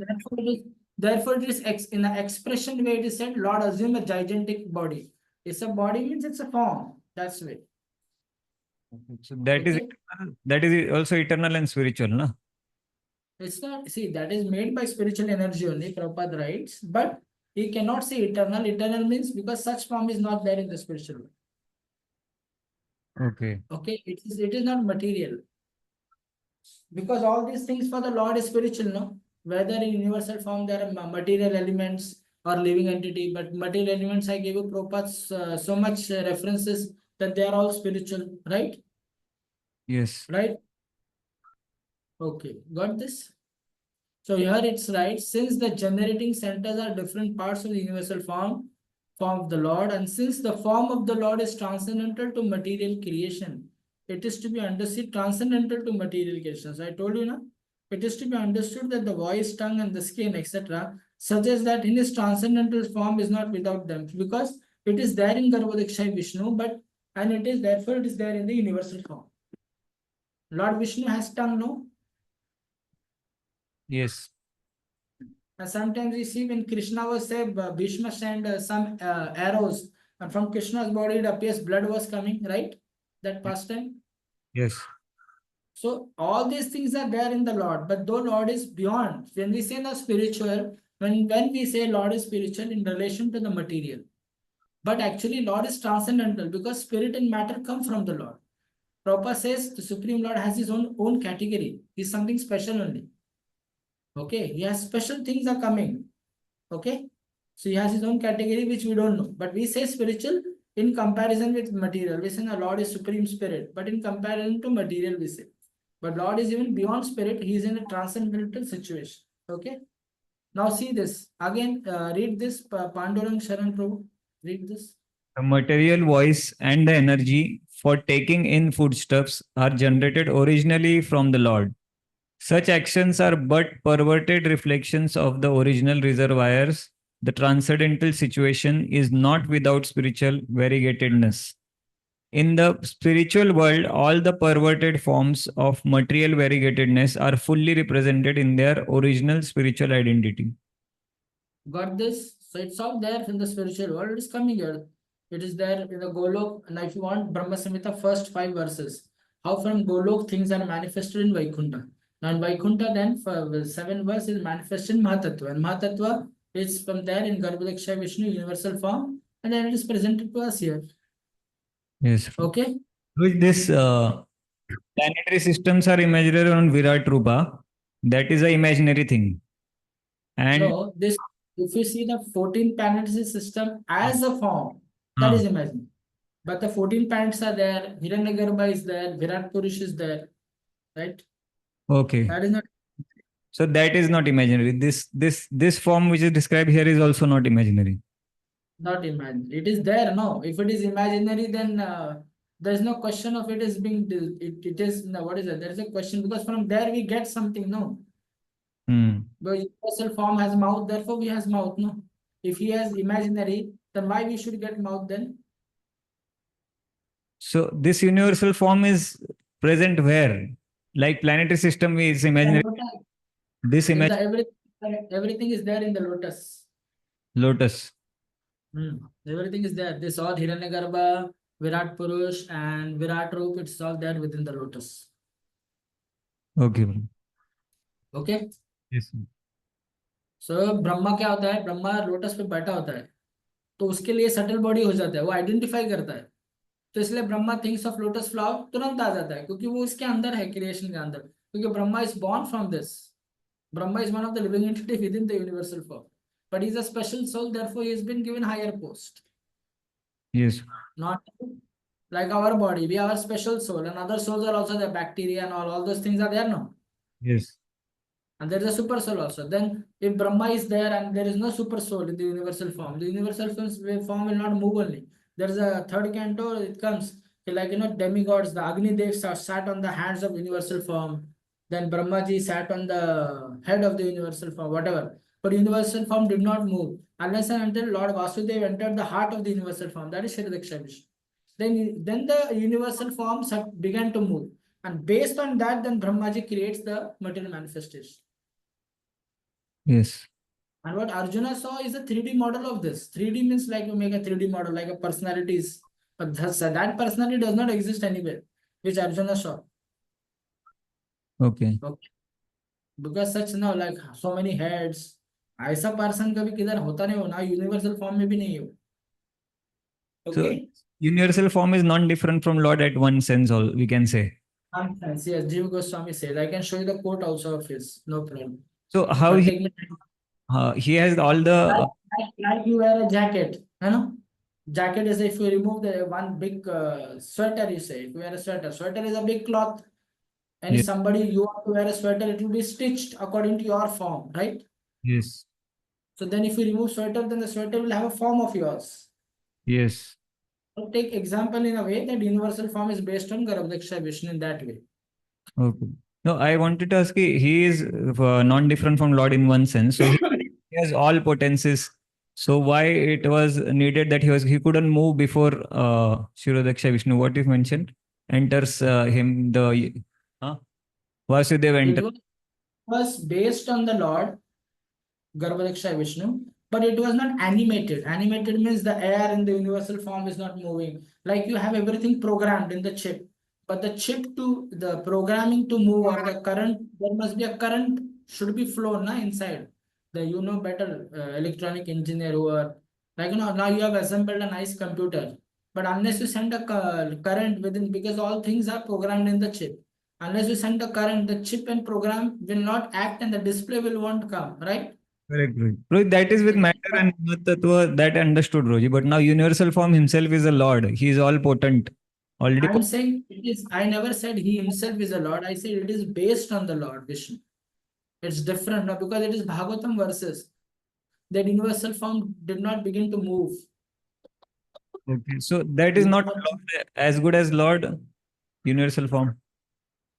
therefore it is in the expression way it is said, Lord assume a gigantic body. It's a body means it's a form. That's way. so that is Okay. eternal, that is also eternal and spiritual, no? It's not, see, that is made by spiritual energy only, Prabhupada writes, but he cannot say eternal. Eternal means because such form is not there in the spiritual world. Okay. Okay, it is not material. Because all these things for the Lord is spiritual, no? Whether in universal form there are material elements or living entity, but material elements I gave you Prabhupada's so much references that they are all spiritual, right? Yes. Right? Okay, got this? So here it's right, since the generating centers are different parts of the universal form of the Lord, and since the form of the Lord is transcendental to material creation, it is to be understood transcendental to material creation. So I told you, no? It is to be understood that the voice, tongue, and the skin, etc., suggest that in his transcendental form is not without them, because it is there in Garbhodaksha Vishnu, but and it is therefore it is there in the universal form. Lord Vishnu has tongue, no? Yes. And sometimes we see when Krishna was say Bhishma sent some arrows, and from Krishna's body it appears blood was coming, right? That pastime. Yes. So all these things are there in the Lord, but though Lord is beyond, when we say the spiritual, when we say Lord is spiritual in relation to the material, but actually Lord is transcendental because spirit and matter come from the Lord. Prabhupada says the Supreme Lord has his own category. He's something special only. Okay, he has special things are coming. Okay, so he has his own category which we don't know, but we say spiritual in comparison with material. We say the Lord is supreme spirit, but in comparison to material we say, but Lord is even beyond spirit. He is in a transcendental situation. Okay, now see this again. Read this Pandurang Sharan Prabhu. Read this. The material voice and the energy for taking in foodstuffs are generated originally from the Lord. Such actions are but perverted reflections of the original reservoirs. The transcendental situation is not without spiritual variegatedness. In the spiritual world, all the perverted forms of material variegatedness are fully represented in their original spiritual identity. Got this? So it's all there in the spiritual world. It is coming here. It is there in the Golok. And if you want Brahma Samhita, first 5 verses. how from Golok things are manifested in Vaikuntha. Now in Vaikuntha, then for 7 verse is manifested in Mahatattva, and Mahatattva is from there in Garbhodaksha Vishnu universal form, and then it is presented to us here. Yes. Okay. With this planetary systems are imaginary on Virat Rupa. That is an imaginary thing. And No, this, if you see the 14 planetary system as a form, that is imaginary. But the 14 planets are there, Hiranyagarbha is there, Virat Purush is there, right? okay. That is not So that is not imaginary. This form which is described here is also not imaginary. imaginary. It is there, no. If it is imaginary, then there is no question of it is being, it is, no, what is it? There is a question because from there we get something, no. The universal form has mouth, therefore we has mouth, no. If he has imaginary, then why we should get mouth then? So this universal form is present where? Like planetary system is imaginary. This image Everything is there in the lotus. lotus. Everything is there. This all Hiranyagarbha, Virat Purush, and Virat Roop, it's all there within the lotus. Okay. Okay. Yes. So Brahma क्या होता है? Brahma lotus पे बैठा होता है, तो उसके लिए सटल बॉडी हो जाता है, वो आइडेंटिफाई करता है, तो इसलिए Brahma things of lotus flower तुरंत आ जाता है, क्योंकि वो इसके अंदर है, क्रिएशन के अंदर, क्योंकि Brahma is born from this. Brahma is one of the living entity within the universal form, but he is a special soul, therefore he has been given higher post. Yes. Not like our body, we are a special soul, and other souls are also there, bacteria and all those things are there, no? Yes. And there is a super soul also. Then if Brahma is there and there is no super soul in the universal form, the universal form will not move only. There is a third canto, it comes like, demigods, the Agni Devs are sat on the hands of universal form. Then Brahmaji sat on the head of the universal form, whatever. But universal form did not move unless and until Lord Vasudeva entered the heart of the universal form. That is Shridaksha Vishnu. Then the universal form began to move. And based on that, then Brahmaji creates the material manifestation. Yes. And what Arjuna saw is a 3D model of this. 3D means like you make a 3D model, like a personalities. But that personality does not exist anywhere, which Arjuna saw. Okay. Because such now like so many heads, ऐसा person कभी किधर होता नहीं हो ना, universal form में भी नहीं हो. Okay. So universal form is non-different from Lord at one sense, all we can say. Yes, Jiva Goswami said. I can show you the quote also of his, no problem. So how But he has all the like you wear a jacket, you know. Jacket is if you remove the one big sweater, you say. If you wear a sweater, sweater is a big cloth. And if Yes. somebody you want to wear a sweater, it will be stitched according to your form, right? Yes. So then if you remove sweater, then the sweater will have a form of yours. Yes. So take example in a way that universal form is based on Garbhodaksha Vishnu in that way. Okay. No, I wanted to ask you, he is non-different from Lord in one sense. So he has all potencies. So why it was needed that he couldn't move before Shirodaksha Vishnu? What you mentioned enters him the Vasudeva It enters. was based on the Lord Garbhodaksha Vishnu, but it was not animated. Animated means the air in the universal form is not moving. Like you have everything programmed in the chip, but the chip to the programming to move or the current, there must be a current should be flown inside. The better electronic engineer who are like now you have assembled a nice computer, but unless you send a current within, because all things are programmed in the chip. Unless you send the current, the chip and program will not act and the display will won't come, right? Correct, Roji. Roji, that is with matter and Tattva, that understood, Roji. But now universal form himself is a Lord. He is all potent. Already. I'm saying it is. I never said he himself is a Lord. I said it is based on the Lord Vishnu. It's different now because it is Bhagavatam verses. That universal form did not begin to move. Okay. So that is not Lord as good as Lord, universal form.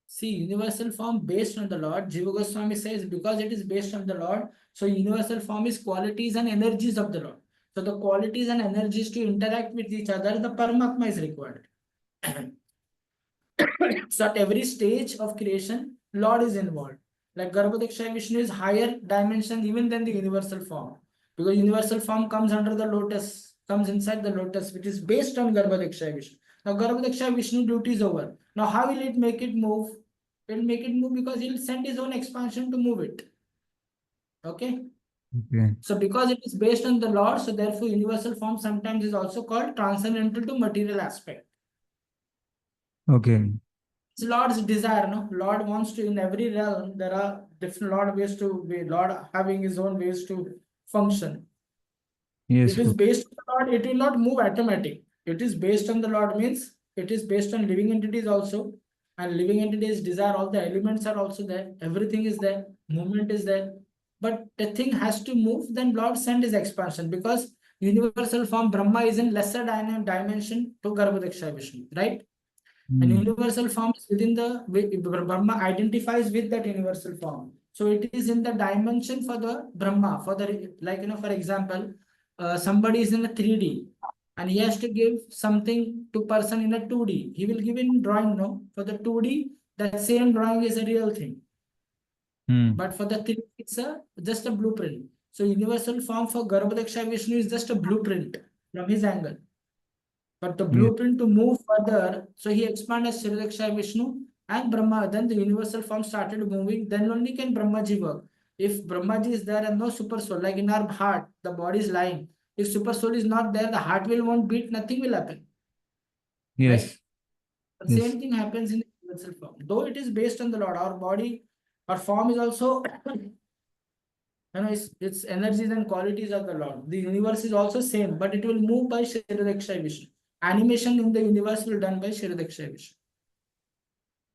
See, universal form based on the Lord. Jiva Goswami says because it is based on the Lord, so universal form is qualities and energies of the Lord. So the qualities and energies to interact with each other, the Paramatma is required. So at every stage of creation, Lord is involved. Like Garbhodaksha Vishnu is higher dimension even than the universal form. Because universal form comes under the lotus, comes inside the lotus, which is based on Garbhodaksha Vishnu. Now Garbhodaksha Vishnu duty is over. Now, how will it make it move? It will make it move because he'll send his own expansion to move it. Okay. Okay. So because it is based on the Lord, so therefore universal form sometimes is also called transcendental to material aspect. Okay. It's Lord's desire, no? Lord wants to, in every realm, there are different Lord ways to be, Lord having his own ways to function. Yes, It is Prabhu. based on the Lord, it will not move automatic. It is based on the Lord means it is based on living entities also. And living entities desire, all the elements are also there. Everything is there. Movement is there. But the thing has to move, then Lord send his expansion because universal form Brahma is in lesser dimension to Garbhodaksha Vishnu, right? And universal form is within the Brahma identifies with that universal form. So it is in the dimension for the Brahma, for the for example, somebody is in a 3D and he has to give something to person in a 2D. He will give in drawing, no? For the 2D, that same drawing is a real thing. But for the 3D, it's just a blueprint. So universal form for Garbhodaksha Vishnu is just a blueprint from his angle. But the blueprint to move further, so he expanded Sridaksha Vishnu and Brahma. Then the universal form started moving. Then only can Brahmaji work. If Brahmaji is there and no super soul, like in our heart, the body is lying. If super soul is not there, the heart won't beat. Nothing will happen. Yes. Right? The Yes. same thing happens in the universal form. Though it is based on the Lord, our body, our form is also. Its energies and qualities of the Lord. The universe is also same, but it will move by Shridaksha Vishnu. Animation in the universe will done by Shridaksha Vishnu.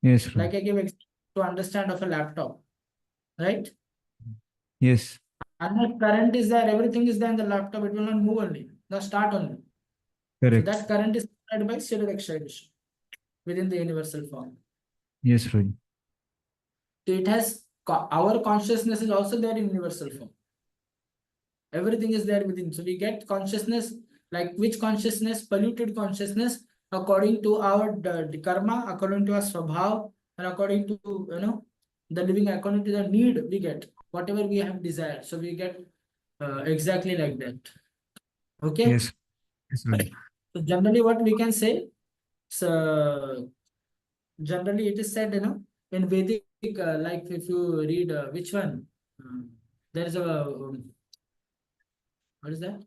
Yes, Prabhu. Like I gave example to understand of a laptop, right? Yes. Unless current is there, everything is there in the laptop, it will not move only, not start only. So Correct. that current is supplied by Shridaksha Vishnu within the universal form. Yes, Prabhu. So it has our consciousness is also there in universal form. Everything is there within. So we get consciousness, like which consciousness? Polluted consciousness, according to our the karma, according to our swabhav, and according to the living, according to the need we get whatever we have desired. So we get exactly like that. Okay. Yes. Yes, Prabhu. So generally, what we can say. So generally, it is said in Vedic, like if you read which one, there is a what is that?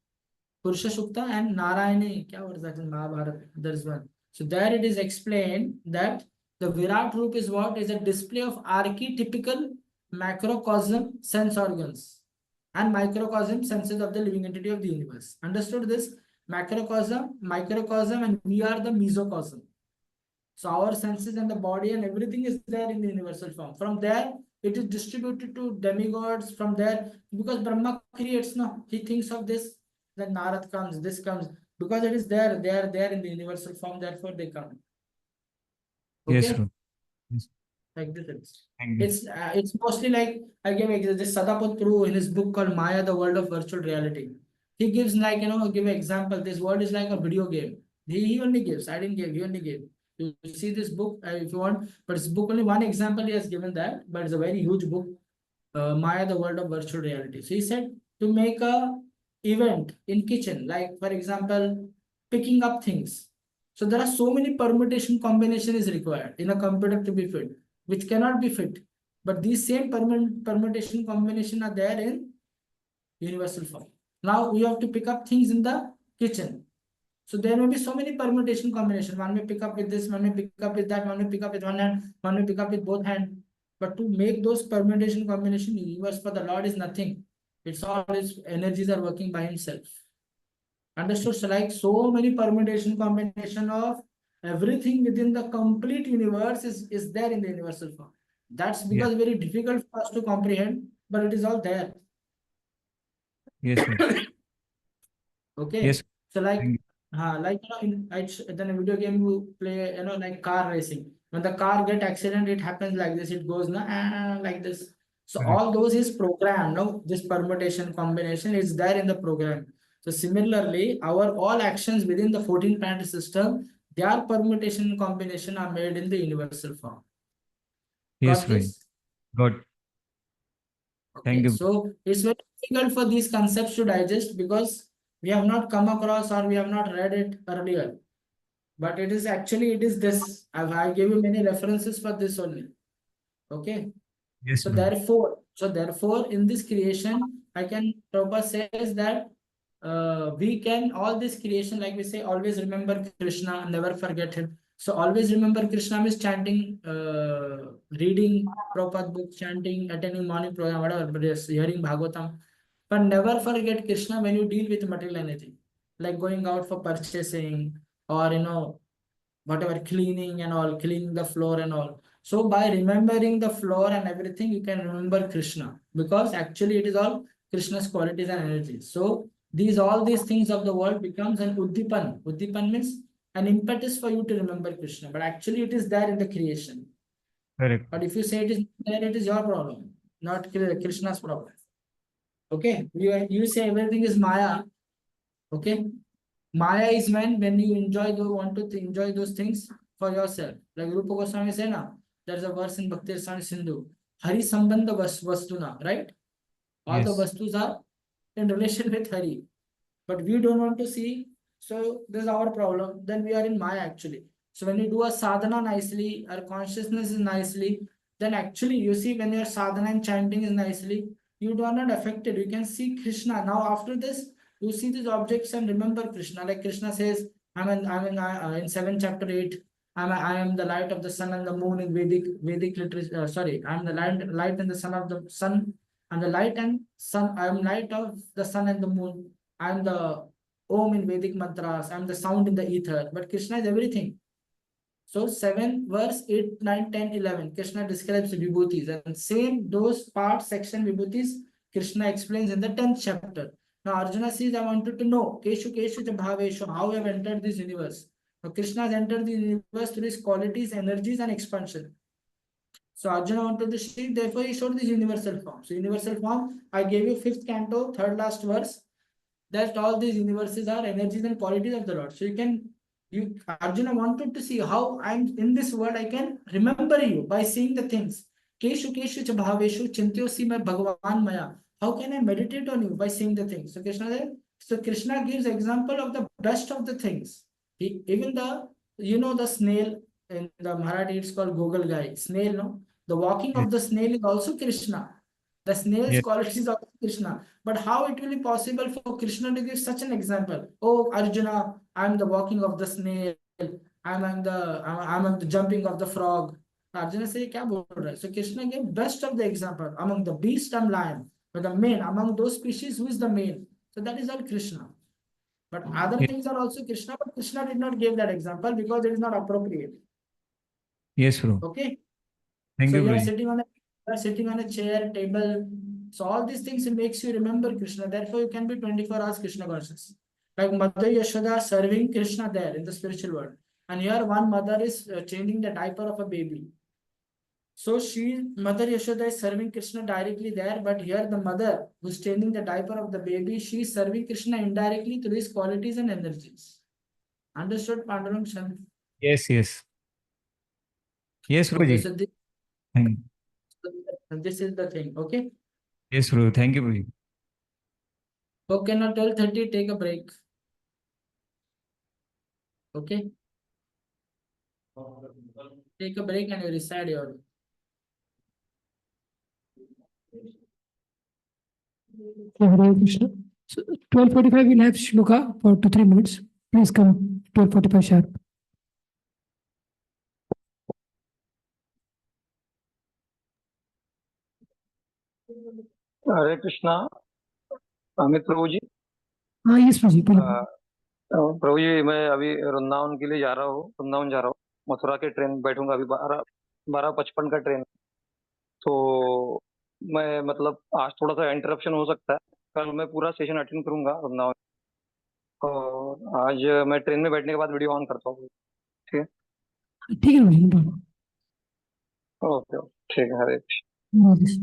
Purusha Sukta and Narayani, kya was that in Mahabharata? There is one. So there it is explained that the Virat Roop is what? Is a display of archetypical macrocosm sense organs and microcosm senses of the living entity of the universe. Understood this? Macrocosm, microcosm, and we are the mesocosm. So our senses and the body and everything is there in the universal form. From there, it is distributed to demigods. From there, because Brahma creates, no, he thinks of this, then Narad comes, this comes, because it is there, they are there in the universal form, therefore they come. Yes, Okay? Prabhu. Yes. Like this. Thank you. It's mostly like I gave this Sadaput Prabhu in his book called Maya, the World of Virtual Reality. He gives like give an example. This world is like a video game. He only gives. I didn't give. He only gave. You see this book if you want, but it's book only one example he has given that, but it's a very huge book. Maya, the World of Virtual Reality. So he said to make a event in kitchen, like for example, picking up things. So there are so many permutation combination is required in a computer to be fit, which cannot be fit. But these same permutation combination are there in universal form. Now you have to pick up things in the kitchen. So there may be so many permutation combination. One may pick up with this, one may pick up with that, one may pick up with one hand, one may pick up with both hands. But to make those permutation combination, universe for the Lord is nothing. It's all his energies are working by himself. Understood? So like so many permutation combination of everything within the complete universe is there in the universal form. That's because very difficult for us to comprehend, but it is all there. Yes, Prabhu. Okay. Yes. So like, Thank in then a video game you play, like car racing. When the car get accident, it happens like this. It goes like this. So Correct. all those is programmed. No, this permutation combination is there in the program. So similarly, our all actions within the 14 planet system, their permutation combination are made in the universal form. Yes, Got Prabhu. this? Good. Thank Okay, you. so it's very difficult for these concepts to digest because we have not come across or we have not read it earlier. but it is actually it is this. I gave you many references for this only. Okay. Yes, So Prabhuji. therefore, in this creation, I can Prabhupada says that we can all this creation, like we say, always remember Krishna, never forget him. So always remember Krishna means chanting, reading Prabhupada book, chanting, attending morning program, whatever, but yes, hearing Bhagavatam. But never forget Krishna when you deal with material anything, like going out for purchasing or whatever cleaning and all, cleaning the floor and all. So by remembering the floor and everything, you can remember Krishna because actually it is all Krishna's qualities and energies. So all these things of the world becomes an uddipan. Uddipan means an impetus for you to remember Krishna, but actually it is there in the creation. Correct. But if you say it is there, it is your problem, not Krishna's problem. Okay, you say everything is Maya. Okay, Maya is when you enjoy those want to enjoy those things for yourself. Like Rupa Goswami say na, there's a verse in Bhakti Rasamrita Sindhu. Hari Sambandha Vastuna, right? All the Yes. vastus are in relation with Hari. But we don't want to see, so this is our problem. Then we are in Maya actually. So when you do a sadhana nicely, our consciousness is nicely, then actually you see when your sadhana and chanting is nicely, you are not affected. You can see Krishna. Now after this, you see these objects and remember Krishna. Like Krishna says, in 7 chapter 8. I am the light of the sun and the moon in Vedic literature. Sorry, I am the light and the sun of the sun and the light and sun. I am light of the sun and the moon. I'm the Om in Vedic mantras. I'm the sound in the ether. But Krishna is everything. So 7 verse 8, 9, 10, 11. Krishna describes vibhutis. And same those parts, section vibhutis, Krishna explains in the 10th chapter. Now Arjuna says, I wanted to know, Keshu Keshu cha bhaveshu, how I have entered this universe. Now Krishna has entered the universe through his qualities, energies, and expansion. So Arjuna wanted to see, therefore he showed this universal form. So universal form, I gave you 5th canto, third last verse, that all these universes are energies and qualities of the Lord. So Arjuna wanted to see how I'm in this world, I can remember you by seeing the things. Keshu Keshu cha bhaveshu chintyosi me bhagavan maya. How can I meditate on you by seeing the things? So Krishna gives example of the best of the things. Even the snail in the Marathi, it's called Google guy. Snail, no? The walking Yes. of the snail is also Krishna. The snail's Yes. qualities of Krishna. But how it will be possible for Krishna to give such an example? Oh, Arjuna, I'm the walking of the snail. I'm the jumping of the frog. Arjuna say, "Kya bol raha hai?" So Krishna gave best of the example. Among the beast and lion, but the main, among those species, who is the main? So that is all Krishna. But other Yes. things are also Krishna, but Krishna did not give that example because it is not appropriate. Yes, bro. Okay. Thank So you, you are Guruji. sitting on a chair, table. So all these things it makes you remember Krishna. Therefore, you can be 24 hours Krishna conscious. Like Mother Yashoda serving Krishna there in the spiritual world. And here one mother is changing the diaper of a baby. So Mother Yashoda is serving Krishna directly there, but here the mother who's changing the diaper of the baby, she is serving Krishna indirectly through his qualities and energies. Understood, Pandurang Chan? Yes, yes. Yes, Okay, Guruji. so Thank this is the thing. Okay. Yes, Guru. Thank you, Guruji. Okay, now 12:30, take a break. Okay. Take a break and you recite your. Hare Krishna. So 12:45 we'll have shloka for 2-3 minutes. Please come 12:45 sharp. Hare Krishna, Amit प्रभु जी। हाँ yes प्रभु जी प्रभु जी मैं अभी वृंदावन के लिए जा रहा हूँ, वृंदावन जा रहा हूँ, मथुरा के ट्रेन में बैठूंगा अभी 12:55 का ट्रेन। तो मैं मतलब आज थोड़ा सा इंटरप्शन हो सकता है, कल मैं पूरा सेशन अटेंड करूंगा वृंदावन। और आज मैं ट्रेन में बैठने के बाद वीडियो ऑन करता हूँ। ठीक है? ठीक है प्रभु जी, no problem. ओके ओके, ठीक है, हरे कृष्ण। No worries.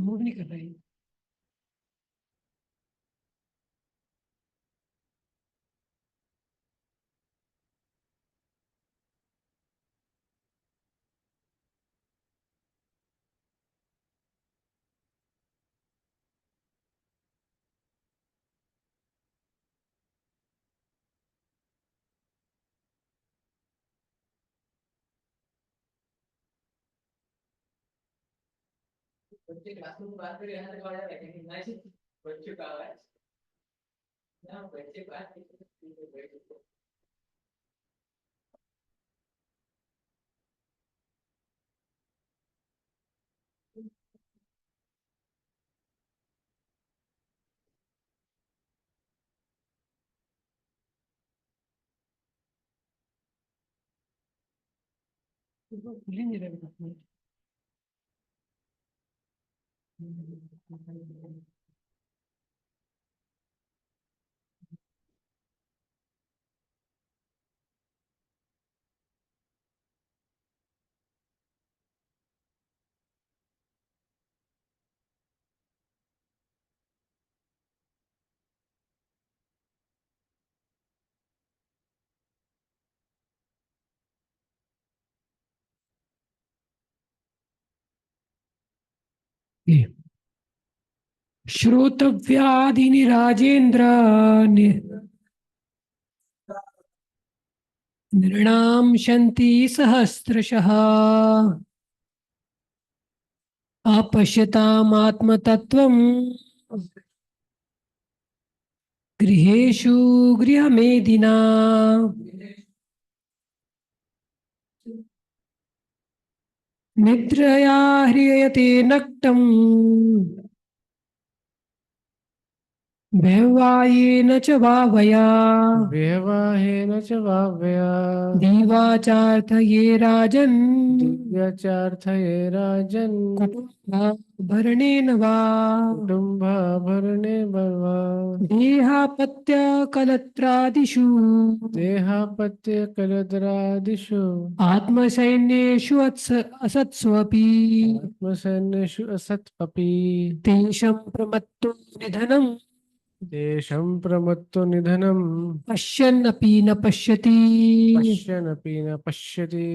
मूव नहीं कर रहा है। खुल ही नहीं रहा। श्रोतव्याधिनि राजेन्द्र नृणां शन्ति सहस्रशः अपश्यतामात्मतत्त्वम् गृहेषु गृहमेदिना निद्रया ह्रियते नक्तम् व्यवायेन च भावया व्यवहेन च भाव्या दीवाचार्थये राजन् दिव्याचार्थये राजन् भरणेन वा कुटुम्बाभरणे बर्वा देहापत्यकलत्रादिषु देहापत्यकलदरादिषु आत्मसैन्येषु असत्स्वपि आत्मसैन्येषु असत्पपि तेषां प्रमत्तो निधनम् तेषां प्रमत्तो निधनम् पश्यन्नपि न पश्यति पश्यन्नपि न पश्यति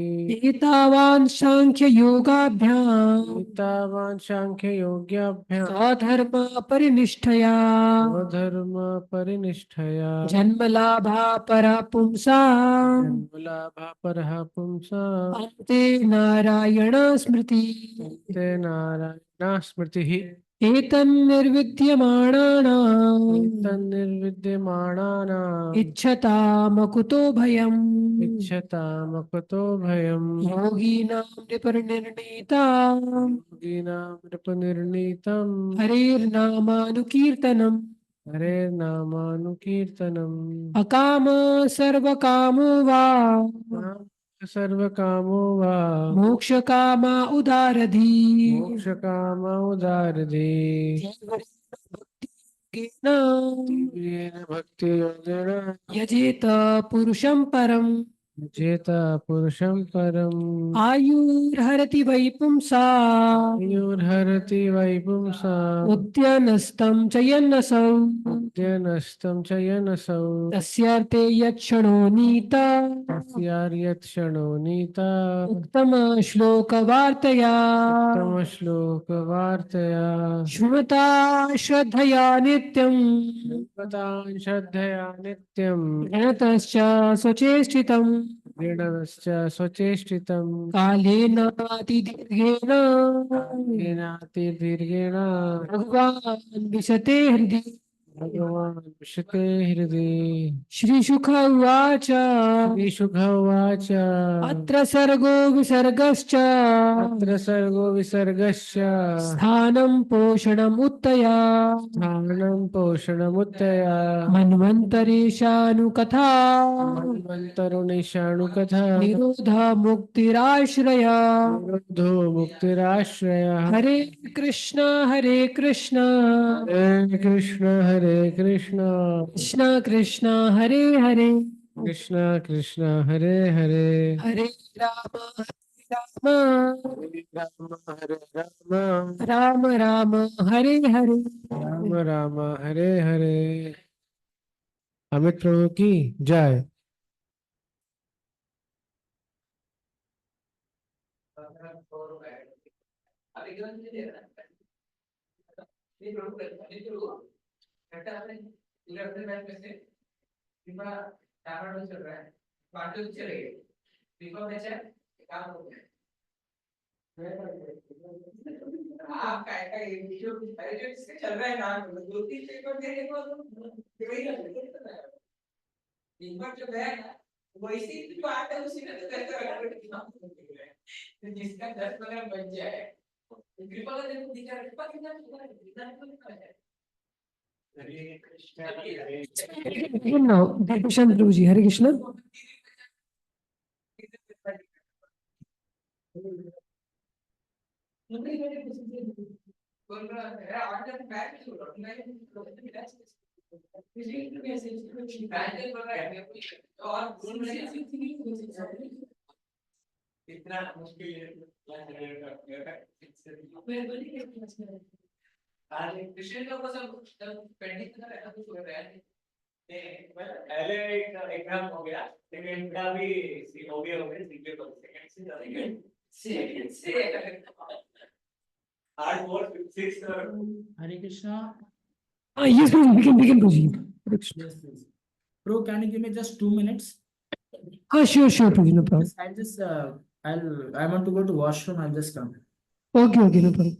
एतावान् साङ्ख्ययोगाभ्याम् एतावान् साङ्ख्ययोग्याभ्याम् स्वधर्म परिनिष्ठया स्वधर्मपरिनिष्ठया जन्मलाभा परा पुंसा जन्मलाभः पुंसाम् अन्ते नारायण स्मृति ते नारायणा स्मृतिः एतन्निर्विद्यमाणानाम् तन्निर्विद्यमानानाम् इच्छतामकुतो भयम् इच्छतामकुतो भयम् योगिनां नृपरिनिर्णीता योगिनां नृपनिर्णीतम् हरेर्नामानुकीर्तनम् हरेर्नामानुकीर्तनम् अकाम सर्वकामो वा सर्वकामो वा मोक्षकामा उदारधी मोक्षकाम उदारधि तीव्रेण भक्तियोगेन यजेत पुरुषं परम् चेत पुरुषं परम् आयुर्हरति वै पुंसा आयुर्हरति वै पुंसा उद्यनस्तं च यन्नसौ उद्यनस्तं च यनसौ तस्यार्थे यक्षणो नीत तस्यार्यत्क्षणो नीता उत्तमश्लोकवार्तया उत्तमश्लोकवार्तया श्रुता श्रद्धया नित्यम् श्रुतां श्रद्धया नित्यम् गणतश्च स्वचेष्टितम् क्रीडनश्च स्वचेष्टितम् कालेनातिदीर्घेन येनातिदीर्घेण भगवान् विशते हृदि भगवान् विशते हृदि श्रीशुक उवाच श्रीशुक उवाच अत्र सर्गो विसर्गश्च अत्र सर्गो विसर्गश्च स्थानं पोषणम् उत्तया स्थानं पोषणमुत्तया मन्वन्तरेशानुकथा मन्वन्तरुणिषाणुकथा निरोध मुक्तिराश्रया निरुद्धो मुक्तिराश्रयः हरे कृष्ण हरे कृष्ण हरे Hare Krishna, Krishna Krishna Hare Hare, Krishna Krishna Hare Hare, Hare Rama Rama, Hare Rama, Rama Rama Hare Hare. Rama Rama Hare Hare. Amit प्रभु की जय. Begin now, Krishna Prabhuji, Hare Krishna. पहले एक एग्जाम हो गया लेकिन इनका भी हो गया सीपीए को सेकंड से hard work 6 Hare Krishna. Yes, Prabhuji, begin Prabhuji. Hare Krishna. Yes, please. Bro, can you give me just 2 minutes? Sure, Prabhuji, no problem. I'll just I want to go to washroom. I'll just come. Okay, no problem.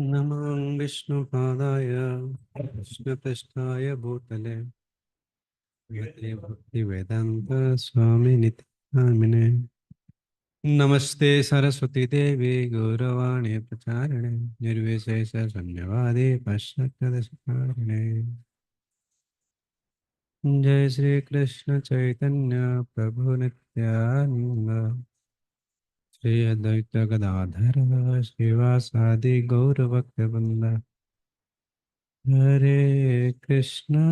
नमः विष्णुपादाय कृष्णपृष्ठाय भूतले श्रीमते भक्तिवेदान्त स्वामिनिति नामिने नमस्ते सरस्वती देवी गौरवाणी प्रचारिणे निर्विशेष शून्यवादी पाश्चात्यदेशतारिणे जय श्री कृष्ण चैतन्य प्रभु नित्यानंद श्री अद्वैत गदाधर श्रीवासादि गौर भक्तवृंद हरे Krishna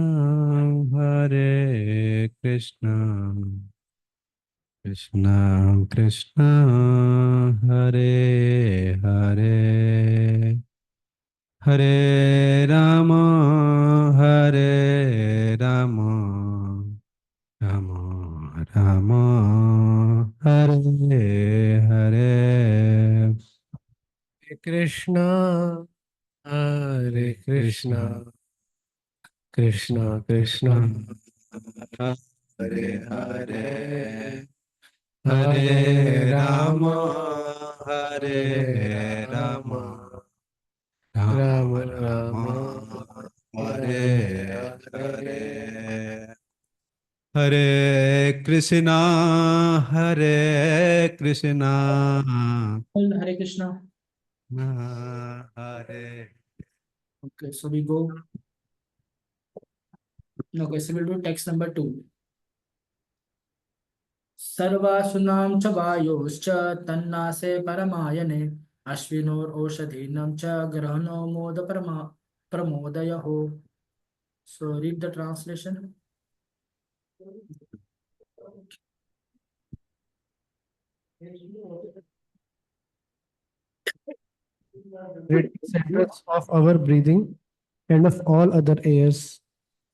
Krishna Krishna Hare Hare Hare Ram Ram Ram Hare Hare Krishna, Hare Krishna, Krishna Krishna, Hare Hare Hare Ram Ram Rama Rama, Hare Hare Hare Krishna Hare Krishna. Hare Okay, so we go. Okay, so we'll do text number 2. सर्वासुनां च वायोश्च तन्नासे परमायने अश्विनोषधीनां च ग्रहणो मोद प्रमोदयः. So read the translation. centers of our breathing and of all other airs.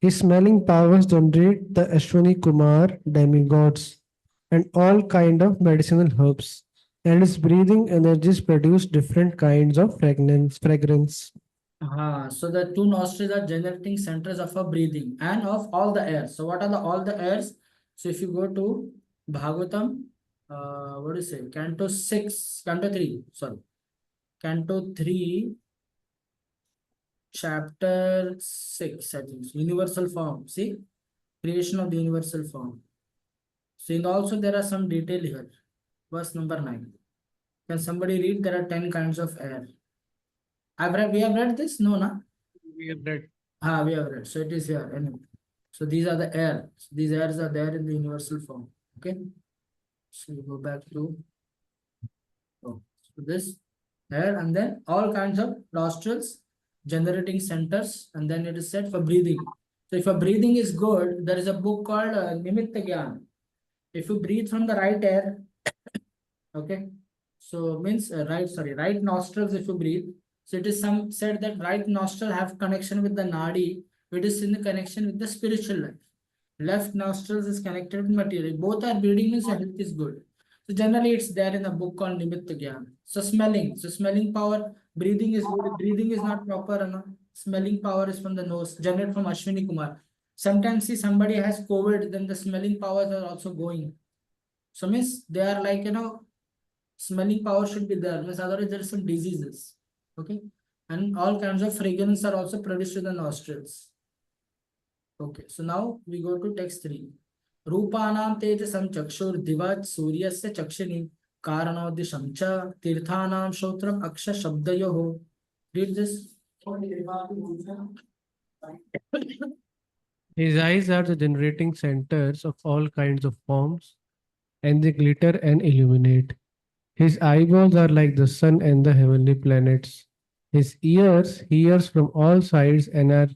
His smelling powers generate the Ashwani Kumar demigods and all kind of medicinal herbs, and his breathing energies produce different kinds of fragrance. So the 2 nostrils are generating centers of our breathing and of all the air. So what are all the airs? So if you go to Bhagavatam what do you say? Canto 6, Canto 3, sorry. Canto 3, chapter 6, I think. Universal form. See? Creation of the universal form. So and also there are some detail here. Verse number 9. Can somebody read? There are 10 kinds of air. We have read this? No, na? We have read. We have read. So it is here. Anyway. So these are the air. So these airs are there in the universal form. Okay. So we go back to so this air, and then all kinds of nostrils, generating centers, and then it is said for breathing. So if a breathing is good, there is a book called Nimitta Gyan. If you breathe from the right air, okay, so means right nostrils if you breathe. So it is some said that right nostril have connection with the nadi. It is in the connection with the spiritual life. Left nostrils is connected with material. Both are breathing means your health is good. So generally it's there in a book called Nimitta Gyan. So smelling power, breathing is good. Breathing is not proper, no? Smelling power is from the nose, generated from Ashwini Kumar. Sometimes see somebody has COVID, then the smelling powers are also going. So means they are like, smelling power should be there, means otherwise there are some diseases. Okay. And all kinds of fragrance are also produced with the nostrils. Okay, so now we go to text 3. Rupanam tejasam chakshur divat suryasya chakshini karanodisham cha tirthanam shotram aksha shabdayoho. Read this. His eyes are the generating centers of all kinds of forms, and they glitter and illuminate. His eyeballs are like the sun and the heavenly planets. His ears hears from all sides and are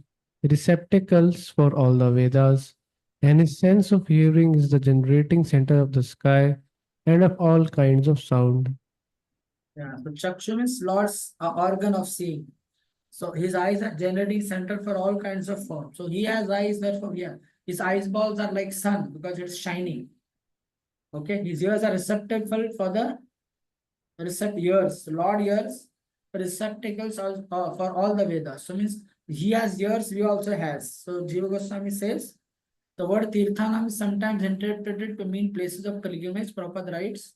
receptacles for all the Vedas. And his sense of hearing is the generating center of the sky and of all kinds of sound. Yeah, so chakshu means Lord's organ of seeing. So his eyes are generating center for all kinds of forms. So he has eyes, therefore his eyeballs are like sun because it's shining. Okay, his ears are receptacle for the ears, Lord ears, receptacles for all the Vedas. So means he has ears, we also has. So Jiva Goswami says the word Tirthanam is sometimes interpreted to mean places of pilgrimage, Prabhupada writes.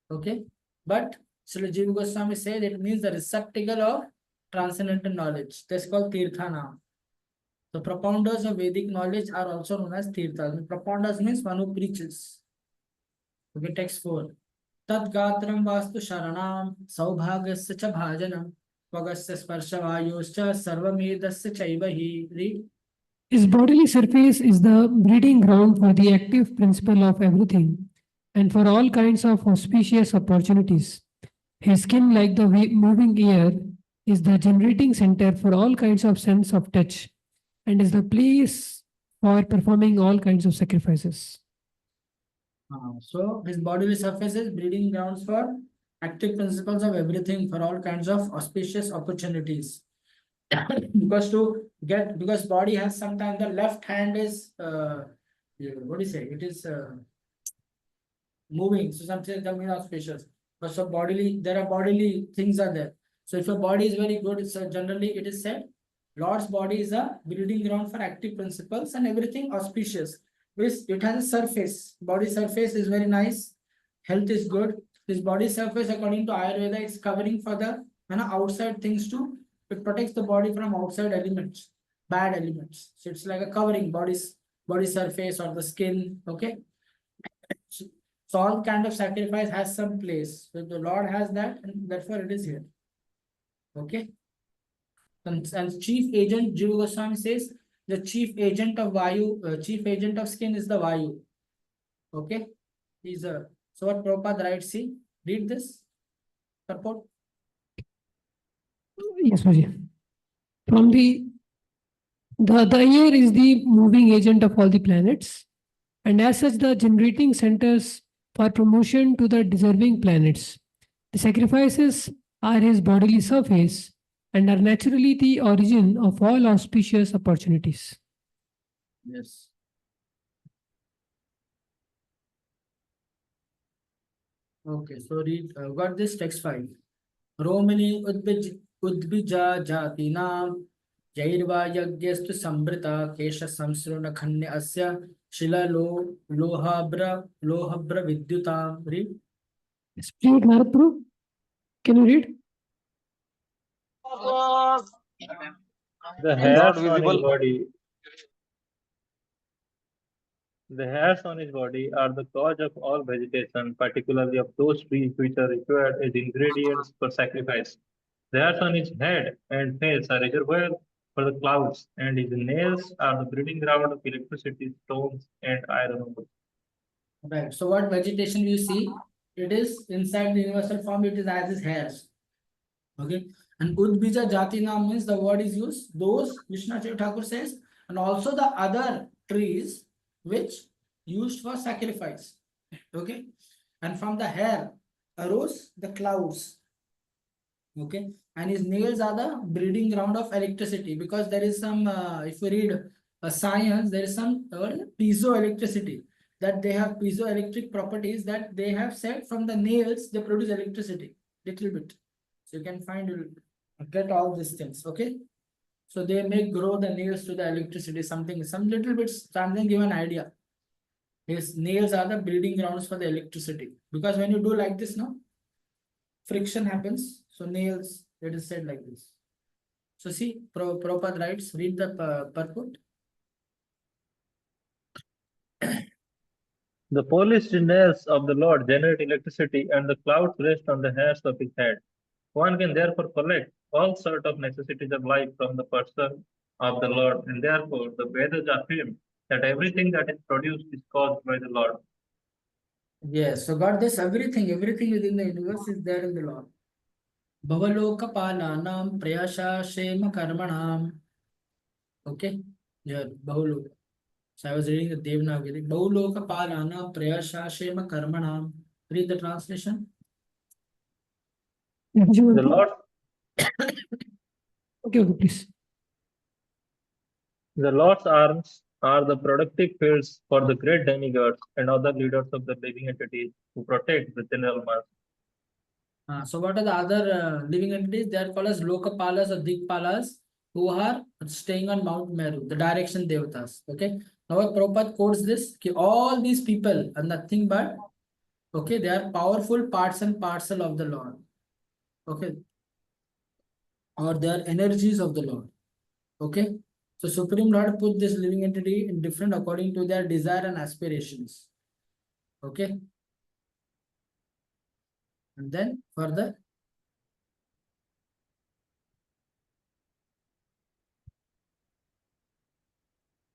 Okay, but Srila Jiva Goswami says it means the receptacle of transcendental knowledge. That's called Tirthanam. The propounders of Vedic knowledge are also known as Tirthas. Propounders means one who preaches. Okay, text 4. Tadgatram vastu sharanam saubhagasya cha bhajanam vagasya sparshavayoscha sarvamedasya chaivahi. Read. His bodily surface is the breeding ground for the active principle of everything and for all kinds of auspicious opportunities. His skin, like the moving air, is the generating center for all kinds of sense of touch and is the place for performing all kinds of sacrifices. So his bodily surface is breeding grounds for active principles of everything for all kinds of auspicious opportunities. because body has sometimes the left hand is what do you say? It is moving. So sometimes that means auspicious. But so there are bodily things are there. So if your body is very good, it's generally it is said Lord's body is a breeding ground for active principles and everything auspicious. It has a surface. Body surface is very nice. Health is good. This body surface, according to Ayurveda, it's covering for the outside things too. It protects the body from outside elements, bad elements. So it's like a covering body surface or the skin. Okay. So all kind of sacrifice has some place. So the Lord has that, and therefore it is here. Okay. And chief agent, Jiva Goswami says, the chief agent of Vayu, chief agent of skin is the Vayu. Okay. So what Prabhupada writes, see, read this. Support. Yes, Maji. From the air is the moving agent of all the planets, and as such, the generating centers for promotion to the deserving planets. The sacrifices are his bodily surface and are naturally the origin of all auspicious opportunities. Yes. Okay, so read, got this text 5. Romani udbija jatinam jairva yagyastu sambrita kesha samsruna khanya asya Shila Lohabra Vidyutam. Read. Please, Bharat Prabhu, can you read? The hairs on his body, the hairs on his body are the cause of all vegetation, particularly of those trees which are required as ingredients for sacrifice. The hairs on his head and face are reservoir for the clouds, and his nails are the breeding ground of electricity, stones, and iron ore. Right. So what vegetation you see? It is inside the universal form. It is as his hairs. Okay. And Udbija Jati Nam means the word is used. Those Vishnacharya Thakur says, and also the other trees which used for sacrifice. Okay. And from the hair arose the clouds. Okay. And his nails are the breeding ground of electricity, because there is some, if we read science, there is some piezoelectricity, that they have piezoelectric properties, that they have said from the nails they produce electricity little bit. So you can find, get all these things. Okay. So they may grow the nails to the electricity, something, some little bit, something, give an idea. His nails are the breeding grounds for the electricity, because when you do like this, no, friction happens. So nails, it is said like this. So see, Prabhupada writes, read the purport. The polished nails of the Lord generate electricity, and the clouds rest on the hairs of his head. One can therefore collect all sort of necessities of life from the person of the Lord, and therefore the Vedas affirm that everything that is produced is caused by the Lord. Yes, so God, this everything within the universe is there in the Lord. Bhavaloka Palanam Prayasha Shema Karmanam. Okay, yeah, Bhavaloka. So I was reading the Devanagari. Bhavaloka Palanam Prayasha Shema Karmanam. Read the translation. The Lord, Okay, please. the Lord's arms are the productive fields for the great demigods and other leaders of the living entities who protect the general mass. So what are the other living entities? They are called as Lokapalas or Dikpalas, who are staying on Mount Meru, the direction devatas. Okay. Now what Prabhupada quotes this, all these people are nothing but, okay, they are powerful parts and parcel of the Lord. Okay. Or they are energies of the Lord. Okay. So Supreme Lord put this living entity in different according to their desire and aspirations. Okay. And then further.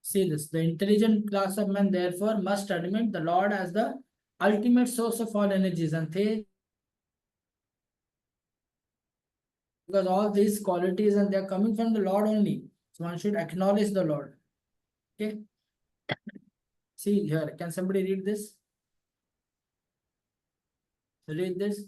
See this, the intelligent class of men therefore must admit the Lord as the ultimate source of all energies, and they, because all these qualities and they are coming from the Lord only. So one should acknowledge the Lord. Okay. See here, can somebody read this? Read this.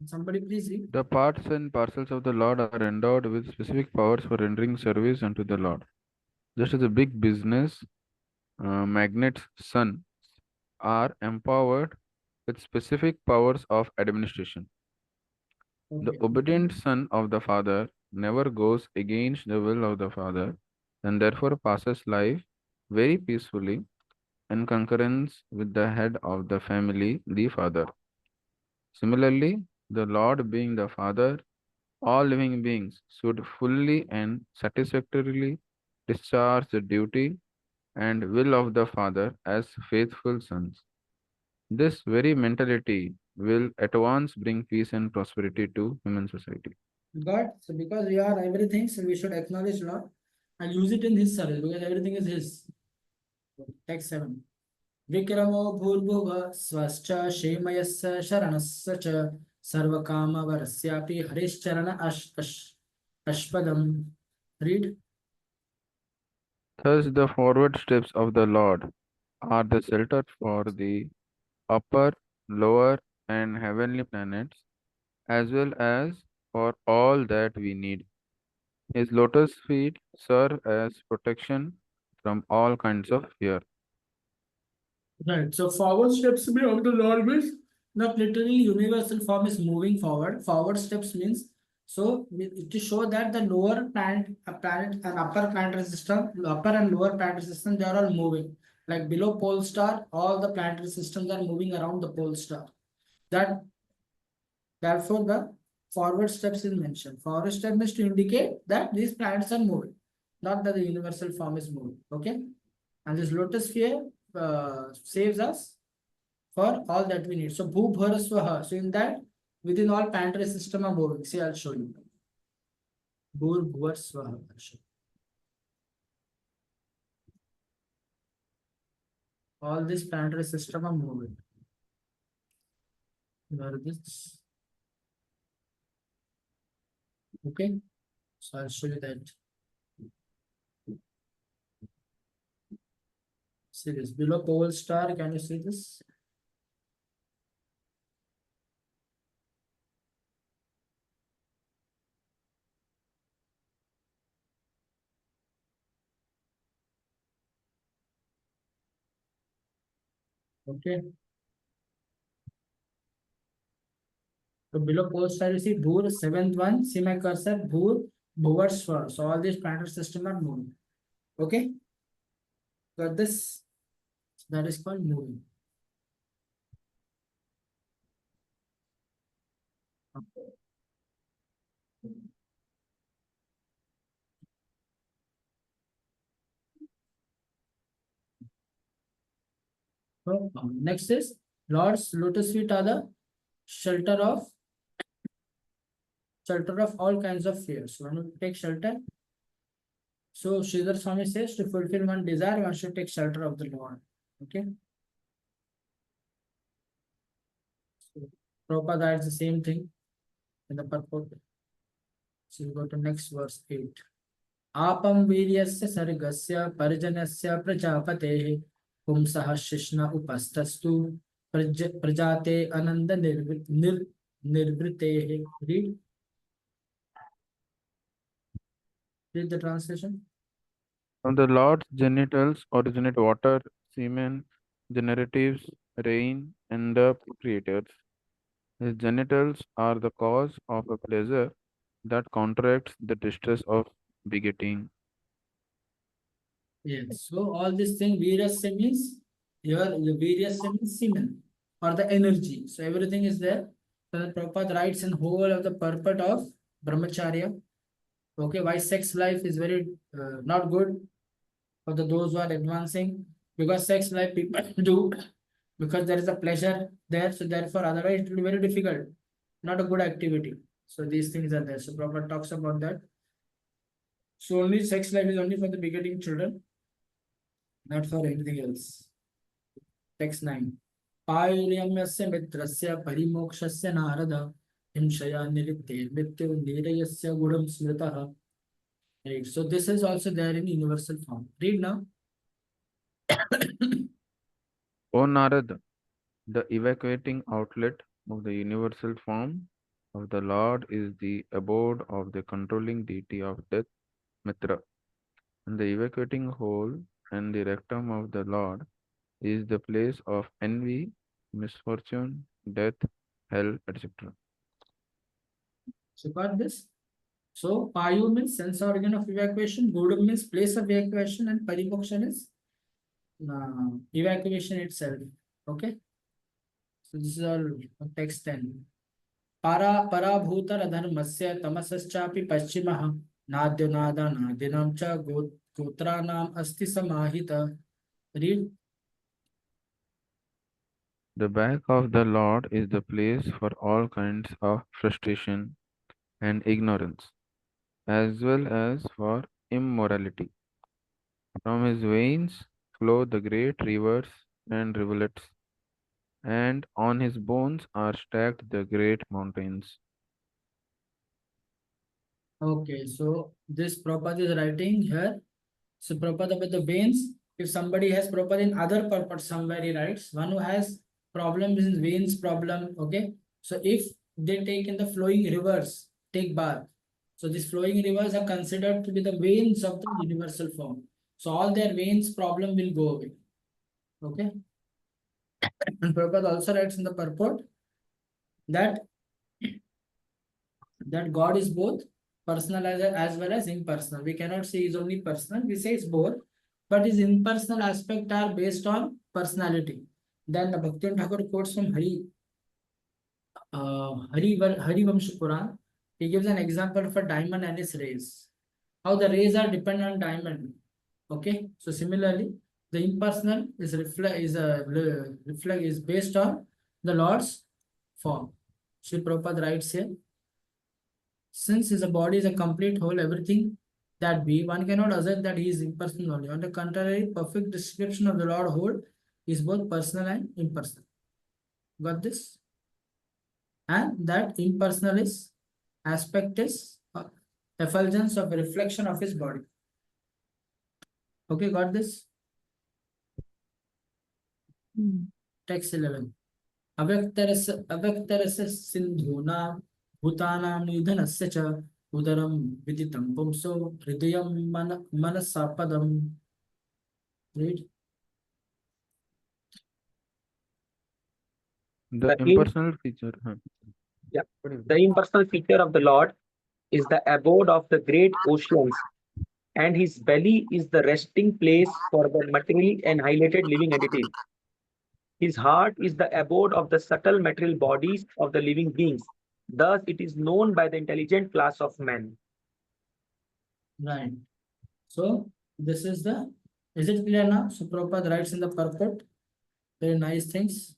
Somebody please read. The parts and parcels of the Lord are endowed with specific powers for rendering service unto the Lord. Just as a big business magnate's sons are empowered with specific powers of administration. The Okay. obedient son of the father never goes against the will of the father, and therefore passes life very peacefully in concurrence with the head of the family, the father. Similarly, the Lord being the Father, all living beings should fully and satisfactorily discharge the duty and will of the Father as faithful sons. This very mentality will at once bring peace and prosperity to human society. God, so because we are everything, so we should acknowledge Lord and use it in His service, because everything is His. Text 7. Vikramo Bhurbuva Swascha Shemayasya Sharanasya Cha Sarvakama Varasyapi Harishcharana Ashpadam. Read. Thus, the forward steps of the Lord are the shelter for the upper, lower, and heavenly planets, as well as for all that we need. His lotus feet serve as protection from all kinds of fear. Right. So forward steps of the Lord means not literally universal form is moving forward. Forward steps means So to show that the lower planet, and upper planetary system, upper and lower planetary system, they are all moving. Like below pole star, all the planetary systems are moving around the pole star. That therefore the forward steps is mentioned. Forward step is to indicate that these planets are moving, not that the universal form is moving. Okay, and this lotus sphere saves us for all that we need. So Bhu Bhara Swaha. So in that, within all planetary system are moving. See, I'll show you. Bhur Bhuvar Swaha. All this planetary system are moving. Where is this? Okay, so I'll show you that. See this below pole star. Can you see this? Okay. So below pole star, you see Bhur, seventh one. See my cursor, Bhur, Bhuvar Swaha. So all these planetary system are moving. Okay. Got this? That is called moving. So next is Lord's lotus feet are the shelter of all kinds of fears. So when you take shelter, so Sridhar Swami says to fulfill one desire, one should take shelter of the Lord. Okay. So Prabhupada adds the same thing in the purport. So you go to next verse 8. Apam viryasya sargasya parijanasya prajapatehi pumsah shishna upastastu prajate ananda nirvritehi. Read the translation. From the Lord's genitals originate water, semen, generatives, rain, and the procreators. His genitals are the cause of a pleasure that counteracts the distress of begetting. Yes. So all this thing, virasya means your virasya means semen or the energy. So everything is there. So the Prabhupada writes in whole of the purport of brahmacharya. Okay, why sex life is very not good for those who are advancing, because sex life people do because there is a pleasure there. So therefore, otherwise it will be very difficult, not a good activity. So these things are there. So Prabhupada talks about that. So only sex life is only for the begetting children, not for anything else. Text 9. Payuryamyasya mitrasya parimokshasya narada himshaya niritte mrityu nirayasya gudam smritaha. Right. So this is also there in universal form. Read now. O Narad, the evacuating outlet of the universal form of the Lord is the abode of the controlling deity of death, Mitra, and the evacuating hole and the rectum of the Lord is the place of envy, misfortune, death, hell, etc. So got this. So Payu means sense organ of evacuation, Gudam means place of evacuation, and Parimokshan is evacuation itself. Okay. So this is all text 10. Parabhutar adharmasya tamasaschapi paschimah nadya nada nadyanam cha gotranam asti samahita. Read. The back of the Lord is the place for all kinds of frustration and ignorance, as well as for immorality. From his veins flow the great rivers and rivulets, and on his bones are stacked the great mountains. Okay, so this Prabhupada is writing here. So Prabhupada with the veins, if somebody has Prabhupada in other purpose somewhere he writes, one who has problem is in veins problem, okay. So if they take in the flowing rivers, take bath. So these flowing rivers are considered to be the veins of the universal form. So all their veins problem will go away. Okay. And Prabhupada also writes in the purport that that God is both personal as well as impersonal. We cannot say he's only personal, we say it's both, but his impersonal aspect are based on personality. Then the Bhakti Thakur quotes from Harivamsha Puran. He gives an example of a diamond and its rays. How the rays are dependent on diamond. Okay, so similarly, the impersonal is is based on the Lord's form. Sri Prabhupada writes here, since his body is a complete whole, everything that be, one cannot assert that he is impersonal only. On the contrary, perfect description of the Lord whole is both personal and impersonal. Got this? And that impersonal is aspect is effulgence of reflection of his body. Okay, got this? Text 11. अव्यक्तरस्य सिन्धूनां भूतानां निधनस्य च उदरं विदितं पुंसो हृदयं मनसा पदम्. Read. The impersonal feature. Yeah. The impersonal feature of the Lord is the abode of the great oceans, and his belly is the resting place for the materially annihilated living entities. His heart is the abode of the subtle material bodies of the living beings. Thus, it is known by the intelligent class of men. Right. So this is the. Is it clear now? So Prabhupada writes in the purport. Very nice things.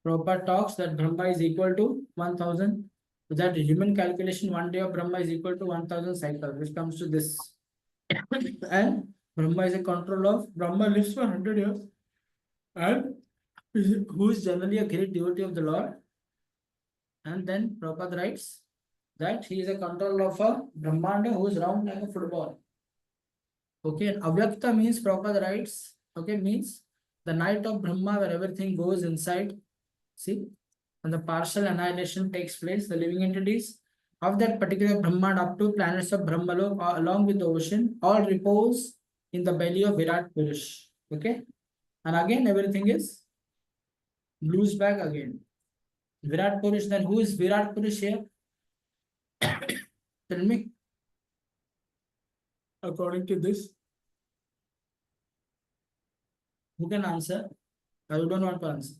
Prabhupada talks that Brahma is equal to 1000. So that human calculation, 1 day of Brahma is equal to 1000 cycles, which comes to this. And Brahma is a control of. Brahma lives for 100 years. And who is generally a great devotee of the Lord. And then Prabhupada writes that he is a control of a Brahmanda who is round like a football. Okay, and Avyakta means Prabhupada writes, okay, means the night of Brahma where everything goes inside. See, when the partial annihilation takes place, the living entities of that particular Brahmand up to planets of Brahmalok along with the ocean all repose in the belly of Virat Purush. Okay, and again everything is blues back again. Virat Purush, then who is Virat Purush here? Tell me. According to this, who can answer? I don't want to answer.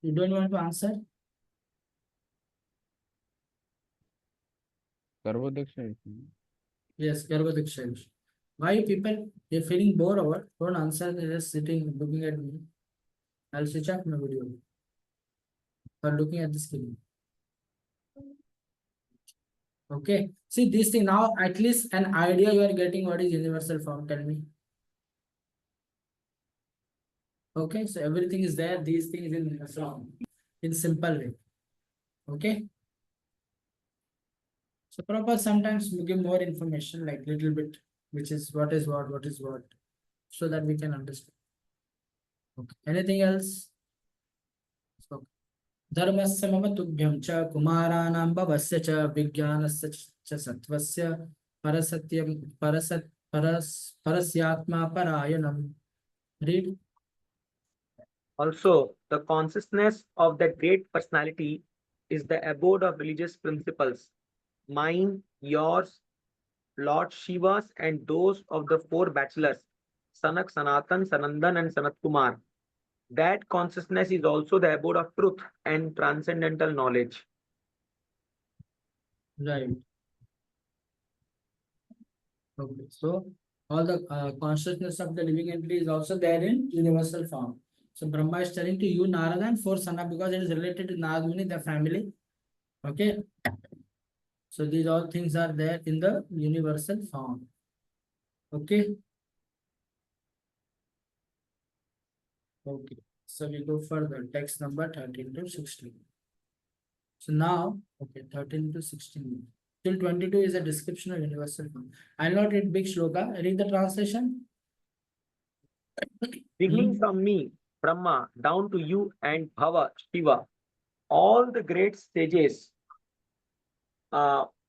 You don't want to answer? Sarvadaksha. Yes, Garbhadaksha. Why people, they're feeling bored or don't answer, they're just sitting looking at me. I'll switch off my video. Or looking at the screen. Okay. See this thing now, at least an idea you are getting what is universal form. Tell me. Okay, so everything is there, these things in form, in simple way. Okay. So proper sometimes we give more information, like little bit, which is what, so that we can understand. Okay. Anything else? So, Dharmasya mama tubhyam cha kumaranam bhavasya cha vijnanasya cha sattvasya parasatyam parasyatma parayanam. Read. Also, the consciousness of that great personality is the abode of religious principles, mine, yours, Lord Shiva's, and those of the four bachelors, Sanak, Sanatan, Sanandan, and Sanat Kumar. That consciousness is also the abode of truth and transcendental knowledge. Right. Okay. So all the consciousness of the living entity is also there in universal form. So Brahma is telling to you Narada and four Sana because it is related to Narada Muni, the family. Okay. So these all things are there in the universal form. Okay. Okay. So we go further. Text number 13 to 16. So now, okay, 13 to 16. Till 22 is a description of universal form. I'll not read big shloka. Read the translation. Beginning from me, Brahma, down to you and Bhava, Shiva, all the great sages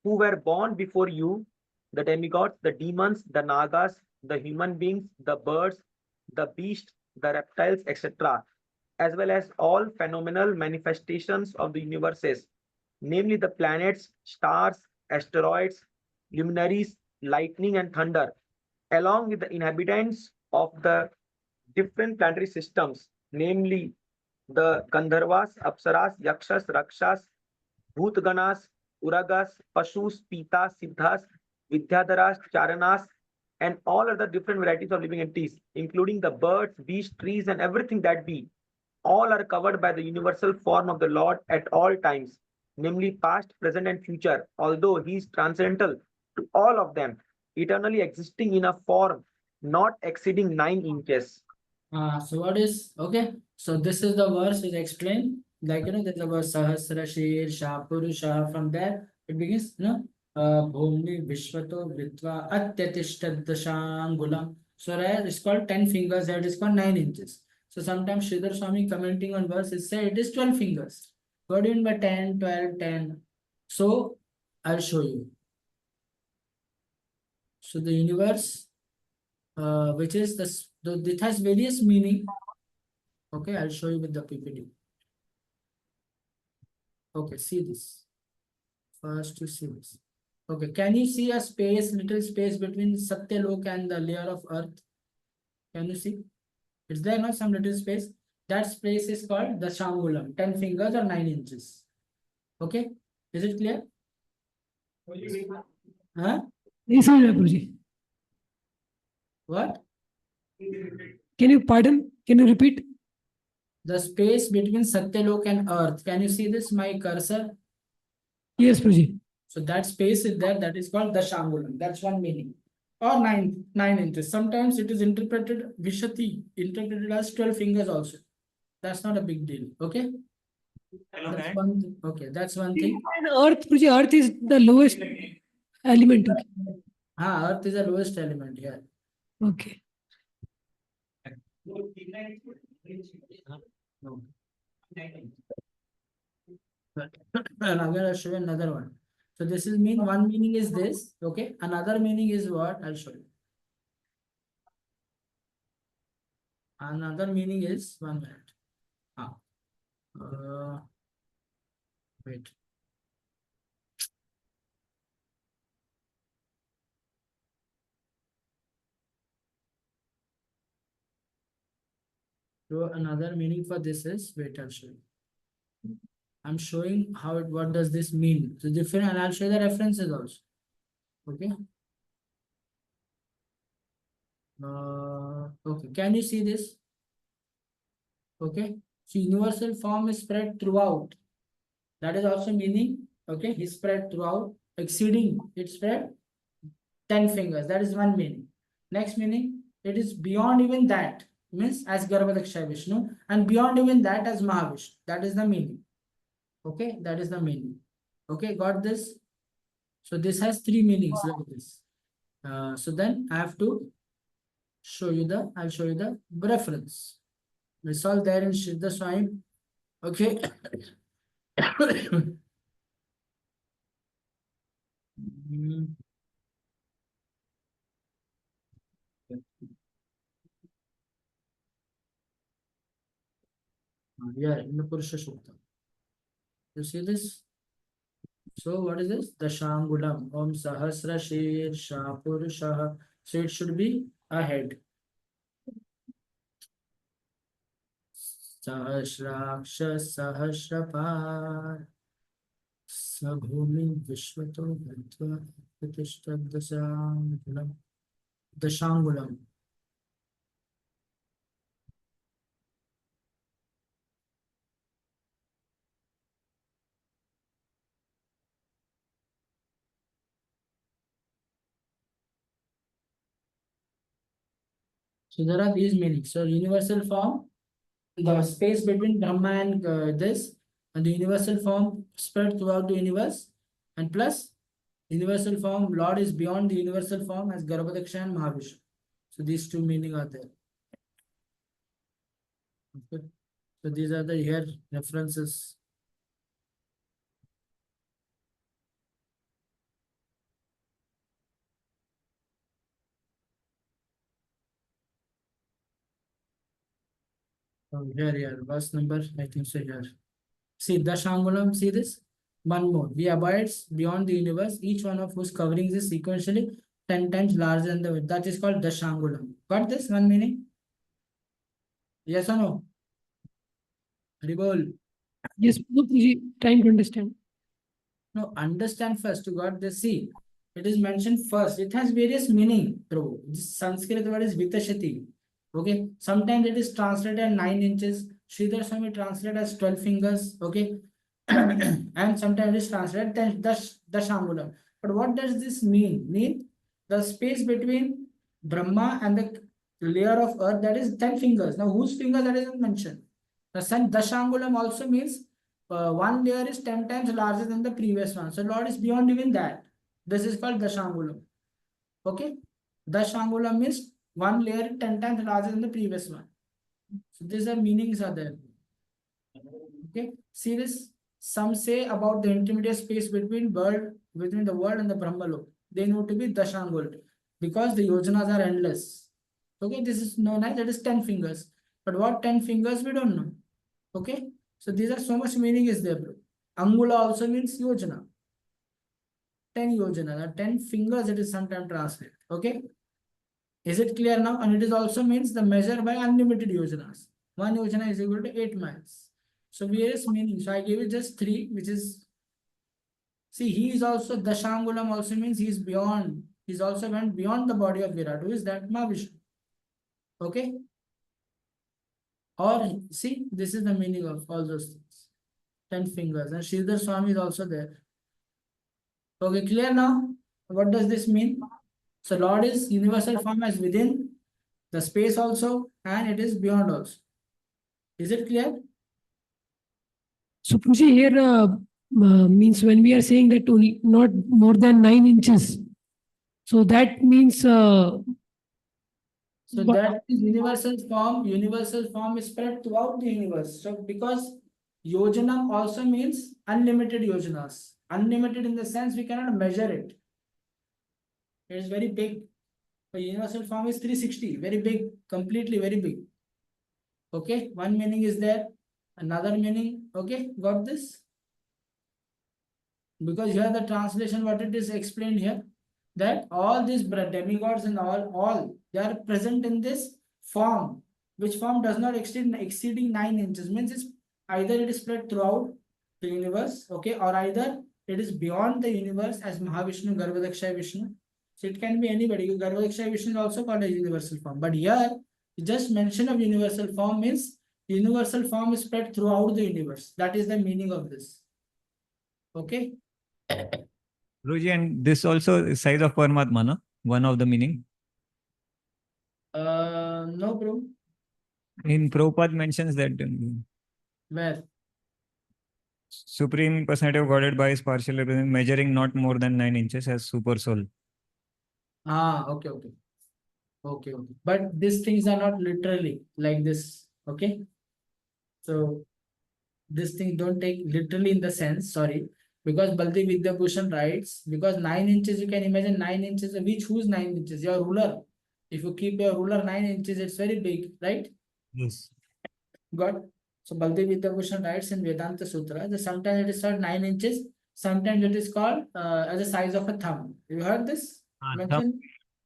who were born before you, the demigods, the demons, the nagas, the human beings, the birds, the beasts, the reptiles, etc., as well as all phenomenal manifestations of the universes, namely the planets, stars, asteroids, luminaries, lightning, and thunder, along with the inhabitants of the different planetary systems, namely the Gandharvas, Apsaras, Yakshas, Rakshas, Bhutganas, Uragas, Pashus, Pitas, Siddhas, Vidyadharas, Charanas, and all other different varieties of living entities, including the birds, beasts, trees, and everything that be. All are covered by the universal form of the Lord at all times, namely past, present, and future, although he is transcendental to all of them, eternally existing in a form not exceeding 9 inches. So what is okay? So this is the verse is explained. Like there's a verse Sahasra Shir Shapurusha. From there it begins. Bhumni Vishwato Vitva Atyatishtaddashangulam. So right, it's called 10 fingers. That is called 9 inches. So sometimes Sridhar Swami commenting on verse is say it is 12 fingers. What do you mean by 10, 12, 10? So I'll show you. So the universe, which is it has various meaning. Okay, I'll show you with the PPT. Okay, see this. First you see this. Okay, can you see a space, little space between Satyalok and the layer of earth? Can you see? Is there not some little space? That space is called the Shangulam, 10 fingers or 9 inches. Okay, is it clear? Huh? Yes, sir, Guruji. What? Can you pardon? Can you repeat? The space between Satyalok and earth. Can you see this, my cursor? Yes, Guruji. So that space is there, that is called the Shangulam. That's one meaning. Or 9 inches. Sometimes it is interpreted Vishati, interpreted as 12 fingers also. That's not a big deal. Okay. That's one thing. Okay, that's one thing. And earth, Guruji, earth is the lowest element. Okay. Earth is the lowest element here. Okay. No. And I'm gonna show you another one. So this is one meaning is this. Okay. Another meaning is what? I'll show you. Another meaning is 1 minute. Wait. So another meaning for this is, wait, I'll show you. I'm showing what does this mean. So different, and I'll show the references also. Okay. Okay, can you see this? Okay, so universal form is spread throughout. That is also meaning. Okay, he spread throughout, exceeding, it spread 10 fingers. That is one meaning. Next meaning, it is beyond even that, means as Garbhadaksha Vishnu, and beyond even that as Mahavishnu. That is the meaning. Okay, that is the meaning. Okay, got this? So this has 3 meanings like this. So then I have to show you I'll show you the reference. It's all there in Sridhar Swami. Okay. Yeah, in the Purusha Sukta. You see this? So what is this? The Shangulam. Om Sahasra Shir Shapurusha. So it should be a head. Sahasraksha Sahasrapar. Sabhumi Vishwato Bhutva Pratishtad Dasangulam. The Shangulam. So there are these meanings. So universal form, the space between Brahma and this, and the universal form spread throughout the universe, and plus universal form, Lord is beyond the universal form as Garbhadaksha and Mahavishnu. So these 2 meanings are there. Okay. So these are the here references. Oh, here, verse number, I think so here. See, Dashangulam, see this? One more. We abides beyond the universe, each one of whose coverings is sequentially 10 times larger than the width. That is called Dashangulam. Got this one meaning? Yes or no? Ribol. Yes, no, Guruji, trying to understand. No, understand first. You got this. See, it is mentioned first. It has various meaning, Prabhu. This Sanskrit word is Vitashati. Okay. Sometimes it is translated as 9 inches. Sridhar Swami translated as 12 fingers. Okay. And sometimes it is translated as Dashangulam. But what does this mean? Mean the space between Brahma and the layer of earth, that is 10 fingers. Now, whose finger that is mentioned? The sun Dashangulam also means one layer is 10 times larger than the previous one. So Lord is beyond even that. This is called Dashangulam. Okay. Dashangulam means one layer 10 times larger than the previous one. So these are meanings are there. Okay. See this. Some say about the intermediate space between the world and the Brahmalok. They know to be Dashangul because the yojanas are endless. Okay. This is known as, that is 10 fingers. But what 10 fingers we don't know. Okay. So these are so much meaning is there, bro. Angula also means yojana. 10 yojana, 10 fingers it is sometimes translated. Okay. Is it clear now? And it is also means the measure by unlimited yojanas. One yojana is equal to 8 miles. So various meaning. So I gave you just 3, which is, see, he is also, Dashangulam also means he is beyond. He's also went beyond the body of Virat. Who is that? Mahavishnu. Okay. Or see, this is the meaning of all those things. 10 fingers. And Sridhar Swami is also there. Okay, clear now? What does this mean? So Lord is universal form as within the space also, and it is beyond also. Is it clear? So Guruji, here means when we are saying that only not more than 9 inches. So that means So But- that is universal form. Universal form is spread throughout the universe. So because yojanam also means unlimited yojanas. Unlimited in the sense we cannot measure it. It is very big. The universal form is 360, very big, completely very big. Okay, one meaning is there. Another meaning, okay, got this? Because here the translation, what it is explained here, that all these demigods and all they are present in this form, which form does not exceeding 9 inches. Means it's either it is spread throughout the universe, okay, or either it is beyond the universe as Mahavishnu, Garbhadakshay Vishnu. So it can be anybody. Garbhadakshay Vishnu is also called a universal form. But here, just mention of universal form means universal form is spread throughout the universe. That is the meaning of this. Okay. Guruji, and this also is size of Paramatma, no? One of the meaning. No, bro. In Prabhupada mentions that Where? Supreme Personality of Godhead by his partial representation measuring not more than 9 inches as super soul. Okay. But these things are not literally like this. Okay. So this thing don't take literally in the sense, sorry, because Baldev Vidyabhushan writes, because 9 inches, you can imagine 9 inches, whose 9 inches? Your ruler. If you keep your ruler 9 inches, it's very big, right? Yes. Got. So Baldev Vidyabhushan writes in Vedanta Sutra that sometimes it is called 9 inches, sometimes it is called as the size of a thumb. You heard this mentioned?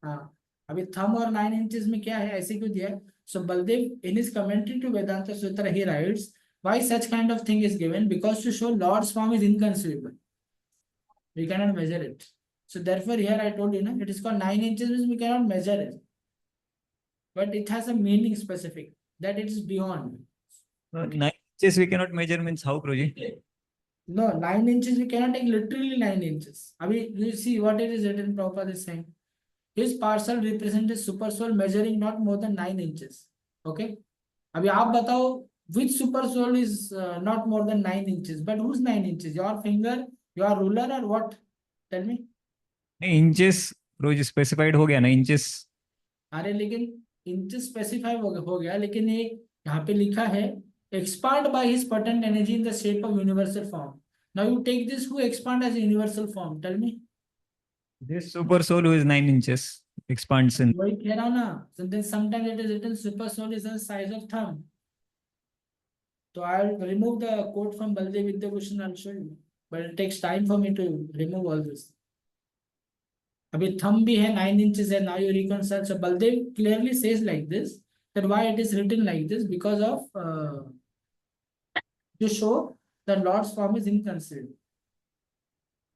अभी thumb और 9 inches में क्या है ऐसे क्यों दिया? So Baldev in his commentary to Vedanta Sutra he writes why such kind of thing is given, because to show Lord's form is inconceivable. We cannot measure it. So therefore here I told you, no, it is called 9 inches means we cannot measure it. But it has a meaning specific that it is beyond. 9 inches we cannot measure means how, Guruji? No, 9 inches we cannot take literally 9 inches. I mean, you see what it is written Prabhupada is saying. His parcel represented super soul measuring not more than 9 inches. Okay. अभी आप बताओ which super soul is not more than 9 inches, but whose 9 inches? Your finger, your ruler, or what? Tell me. Inches, Guruji specified हो गया ना inches. अरे लेकिन inches specify हो गया, लेकिन ये यहाँ पे लिखा है expand by his potent energy in the shape of universal form. Now you take this, who expand as a universal form? Tell me. This super soul who is 9 inches expands in. वही कह रहा हूँ ना. So then sometimes it is written super soul is the size of thumb. So I'll remove the quote from Baldev Vidyabhushan, I'll show you. But it takes time for me to remove all this. अभी thumb भी है 9 inches है. Now you reconcile. So Baldev clearly says like this, that why it is written like this, because of to show the Lord's form is inconceivable.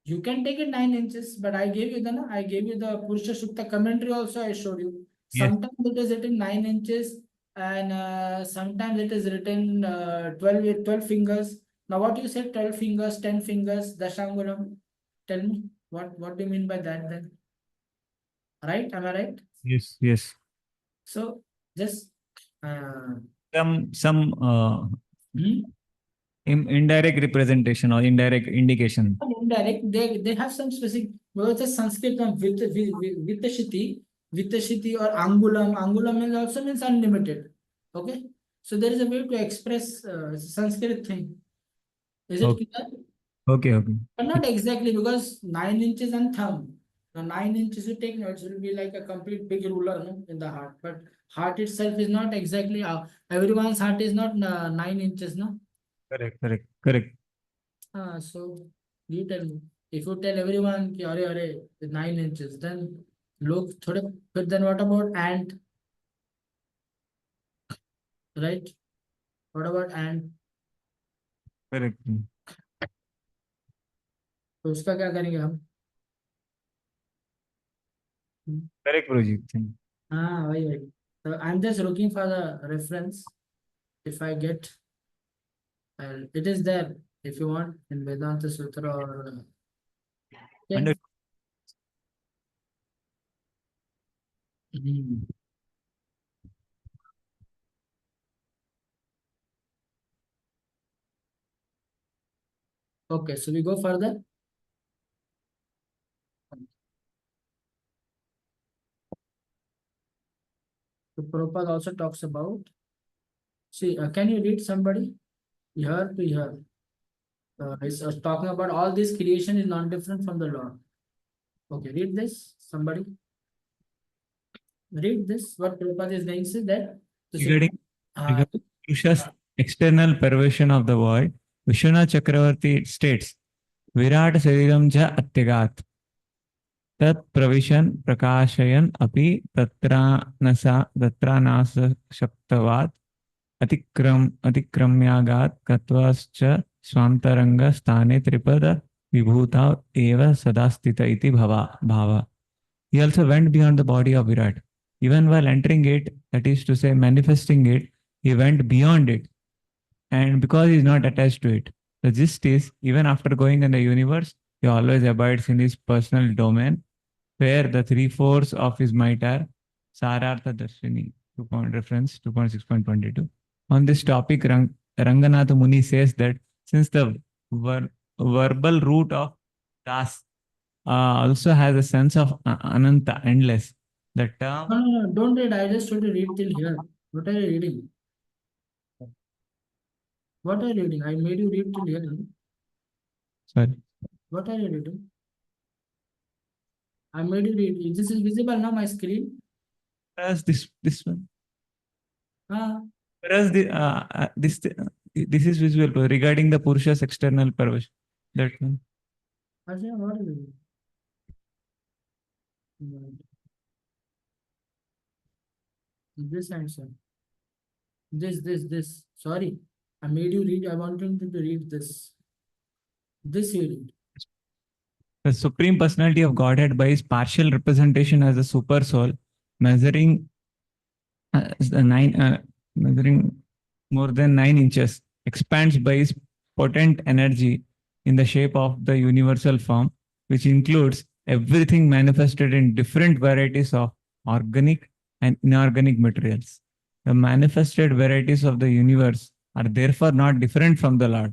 You can take it 9 inches, but I gave you the Purusha Sukta commentary also. I showed you. Yes. Sometimes it is written 9 inches, and sometimes it is written 12 fingers. Now what you said, 12 fingers, 10 fingers, Dashangulam. Tell me what do you mean by that then? Right? Am I right? Yes, yes. So just Some indirect representation or indirect indication. indirect, they have some specific, whether it's a Sanskrit term, Vittashiti or Angulam. Angulam is also means unlimited. Okay. So there is a way to express Sanskrit thing. Is it Okay. clear? Okay, okay. But not exactly, because 9 inches and thumb. Now 9 inches you take notes, it will be like a complete big ruler, no, in the heart. But heart itself is not exactly, everyone's heart is not 9 inches, no. Correct, correct, correct. So you tell me. If you tell everyone कि अरे 9 inches, then लोग थोड़े, but then what about ant? Right? What about ant? Correct. तो उसका क्या करेंगे हम? Correct, Guruji. Thank you. हाँ वही. So I'm just looking for the reference. If I get, it is there if you want in Vedanta Sutra or. Yeah. Under- Hmm. Okay, so we go further. So Prabhupada also talks about. See, can you read somebody? Here to here. It's talking about all this creation is not different from the Lord. Okay, read this. Somebody. Read this. What Prabhupada is saying is that. Regarding Purusha's external perversion of the world, Vishwanath Chakravarti states, Virat Sariram Ja Atyagat. Tat Pravishan Prakashayan Api Tatranasa Shaktavat Atikramyagat Katvascha Swantaranga Stane Tripada Vibhuta Eva Sadastita iti Bhava. He also went beyond the body of Virat. Even while entering it, that is to say, manifesting it, he went beyond it. And because he is not attached to it, the gist is, even after going in the universe, he always abides in his personal domain, where the 3/4 of his might are Sarartha Darshini. 2 point reference 2.6.22. On this topic, Ranganatha Muni says that since the verbal root of Das also has a sense of Ananta, endless, the term. No, don't read. I just told you read till here. What are you reading? What are you reading? I made you read till here. Sorry. What are you reading? I made you read. This is visible now, my screen. Whereas this one. Ah. Whereas this is visible regarding the Purusha's external perversion. That one. What are you reading? This answer. This. Sorry. I made you read. I wanted you to read this. This you read. The Supreme Personality of Godhead, by his partial representation as a super soul, measuring measuring more than 9 inches, expands by his potent energy in the shape of the universal form, which includes everything manifested in different varieties of organic and inorganic materials. The manifested varieties of the universe are therefore not different from the Lord,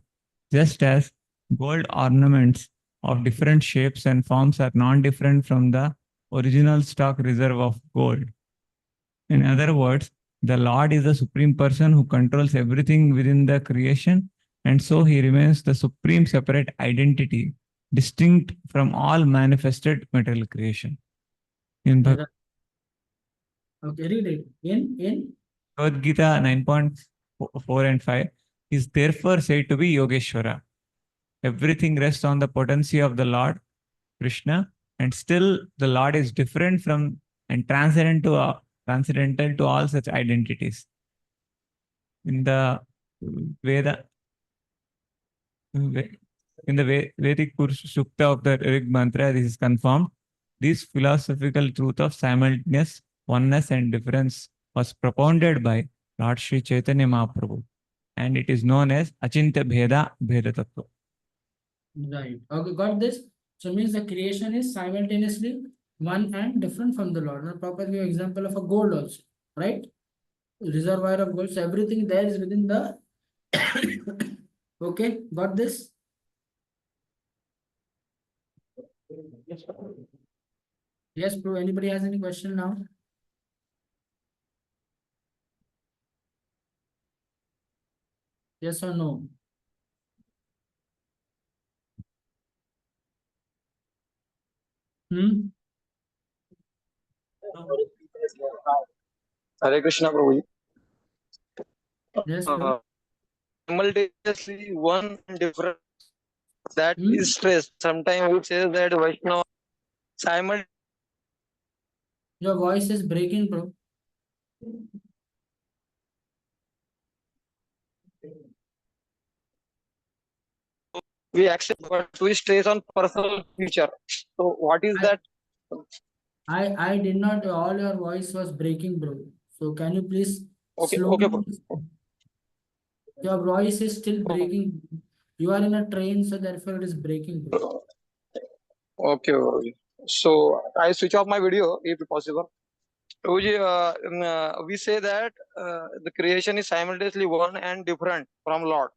just as gold ornaments of different shapes and forms are non-different from the original stock reserve of gold. In other words, the Lord is the supreme person who controls everything within the creation, and so he remains the supreme separate identity, distinct from all manifested material creation. In Okay, read it. In Bhagavad Gita 9.4 and 5, is therefore said to be Yogeshwara. Everything rests on the potency of the Lord Krishna, and still the Lord is different from and transcendental to all such identities. In the Veda, in the Vedic Purusha Sukta of the Rig Mantra, this is confirmed. This philosophical truth of simultaneous oneness and difference was propounded by Lord Sri Chaitanya Mahaprabhu, and it is known as Achintya Bheda Bheda Tattva. Right. Okay, got this. So means the creation is simultaneously one and different from the Lord. Now, proper give example of a gold also, right? Reservoir of gold. So everything there is within the. Okay, got this. Yes, bro. Anybody has any question now? Yes or no? Hmm. Hare Krishna, Prabhuji. Yes, bro. Simultaneously one and different. That Hmm? is stress. Sometimes we say that Vaishnava simultaneously Your voice is breaking, bro. we accept, but we stress on personal future. So what is I, that? I did not. All your voice was breaking, bro. So can you please Okay, slowly? Your voice is still okay, breaking. You are in a train, so therefore it is breaking, bro. okay. So I switch off my video if possible. Prabhuji, we say that the creation is simultaneously one and different from Lord.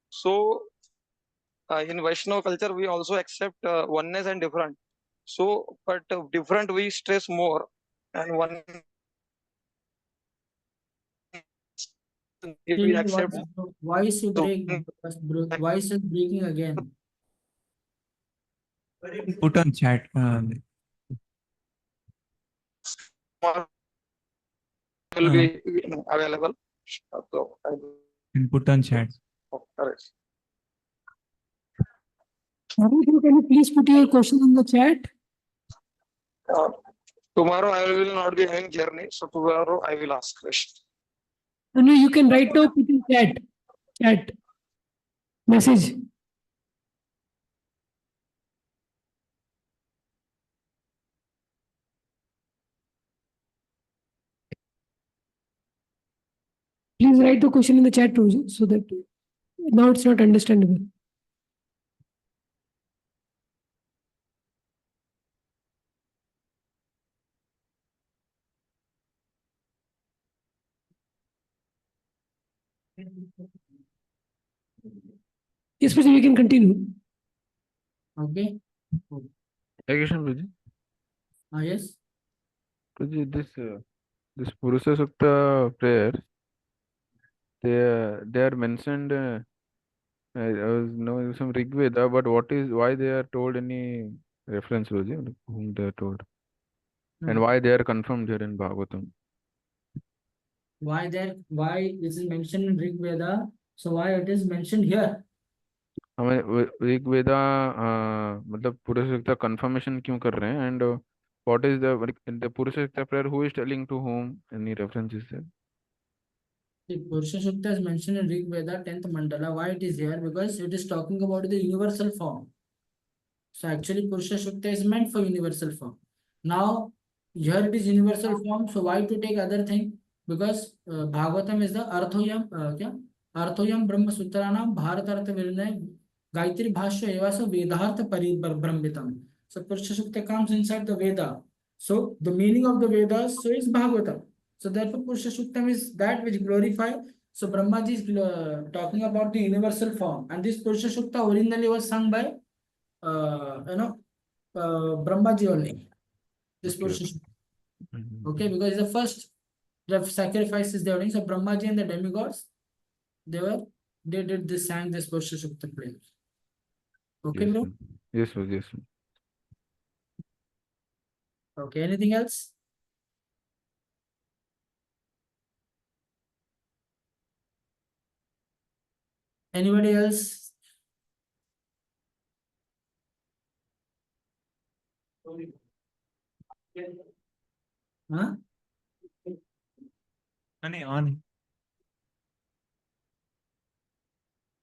So in Vaishnava culture, we also accept oneness and different. So, but different we stress more, and one Still we your accept. voice you the break, bro. Voice is breaking again. Put on chat. will be available. So, Put on chat. correct. Can you please put your question in the chat? Tomorrow I will not be having journey, so tomorrow I will ask question. No, you can right now put in chat message. Please write the question in the chat, Roji, so that now it's not understandable. Yes, Prabhuji, we can continue. Okay. Hare Krishna, Prabhuji. Yes. Prabhuji, this Purusha Sukta prayer, they are mentioned. I was knowing some Rig Veda, but why they are told any reference, Prabhuji, like whom they are told, and why they are confirmed here in Bhagavatam? Why this is mentioned in Rig Veda? So why it is mentioned here? हमें ऋग वेदा मतलब पुरुष सूक्त confirmation क्यों कर रहे हैं and what is the Purusha Sukta prayer who is telling to whom any references there? The Purusha Sukta is mentioned in Rig Veda 10th mandala. Why it is here? Because it is talking about the universal form. So actually Purusha Sukta is meant for universal form. Now here it is universal form. So why to take other thing? Because Bhagavatam is the Arthoyam Brahma Sutranam Bharatartha Virnay Gayatri Bhashya Evasa Vedartha Brahmitam. So Purusha Sukta comes inside the Veda. So the meaning of the Vedas so is Bhagavatam. So therefore Purusha Suktam is that which glorify. So Brahmaji is talking about the universal form, and this Purusha Sukta originally was sung by Brahmaji only. This Okay, Purusha okay. Sukta. Okay, because the first the sacrifices they were doing. So Brahmaji and the demigods, they did this, sang this Purusha Sukta prayer. Okay, Yes, bro. sir. Yes, sir. Yes, sir. Okay, anything else? Anybody else? Huh? On.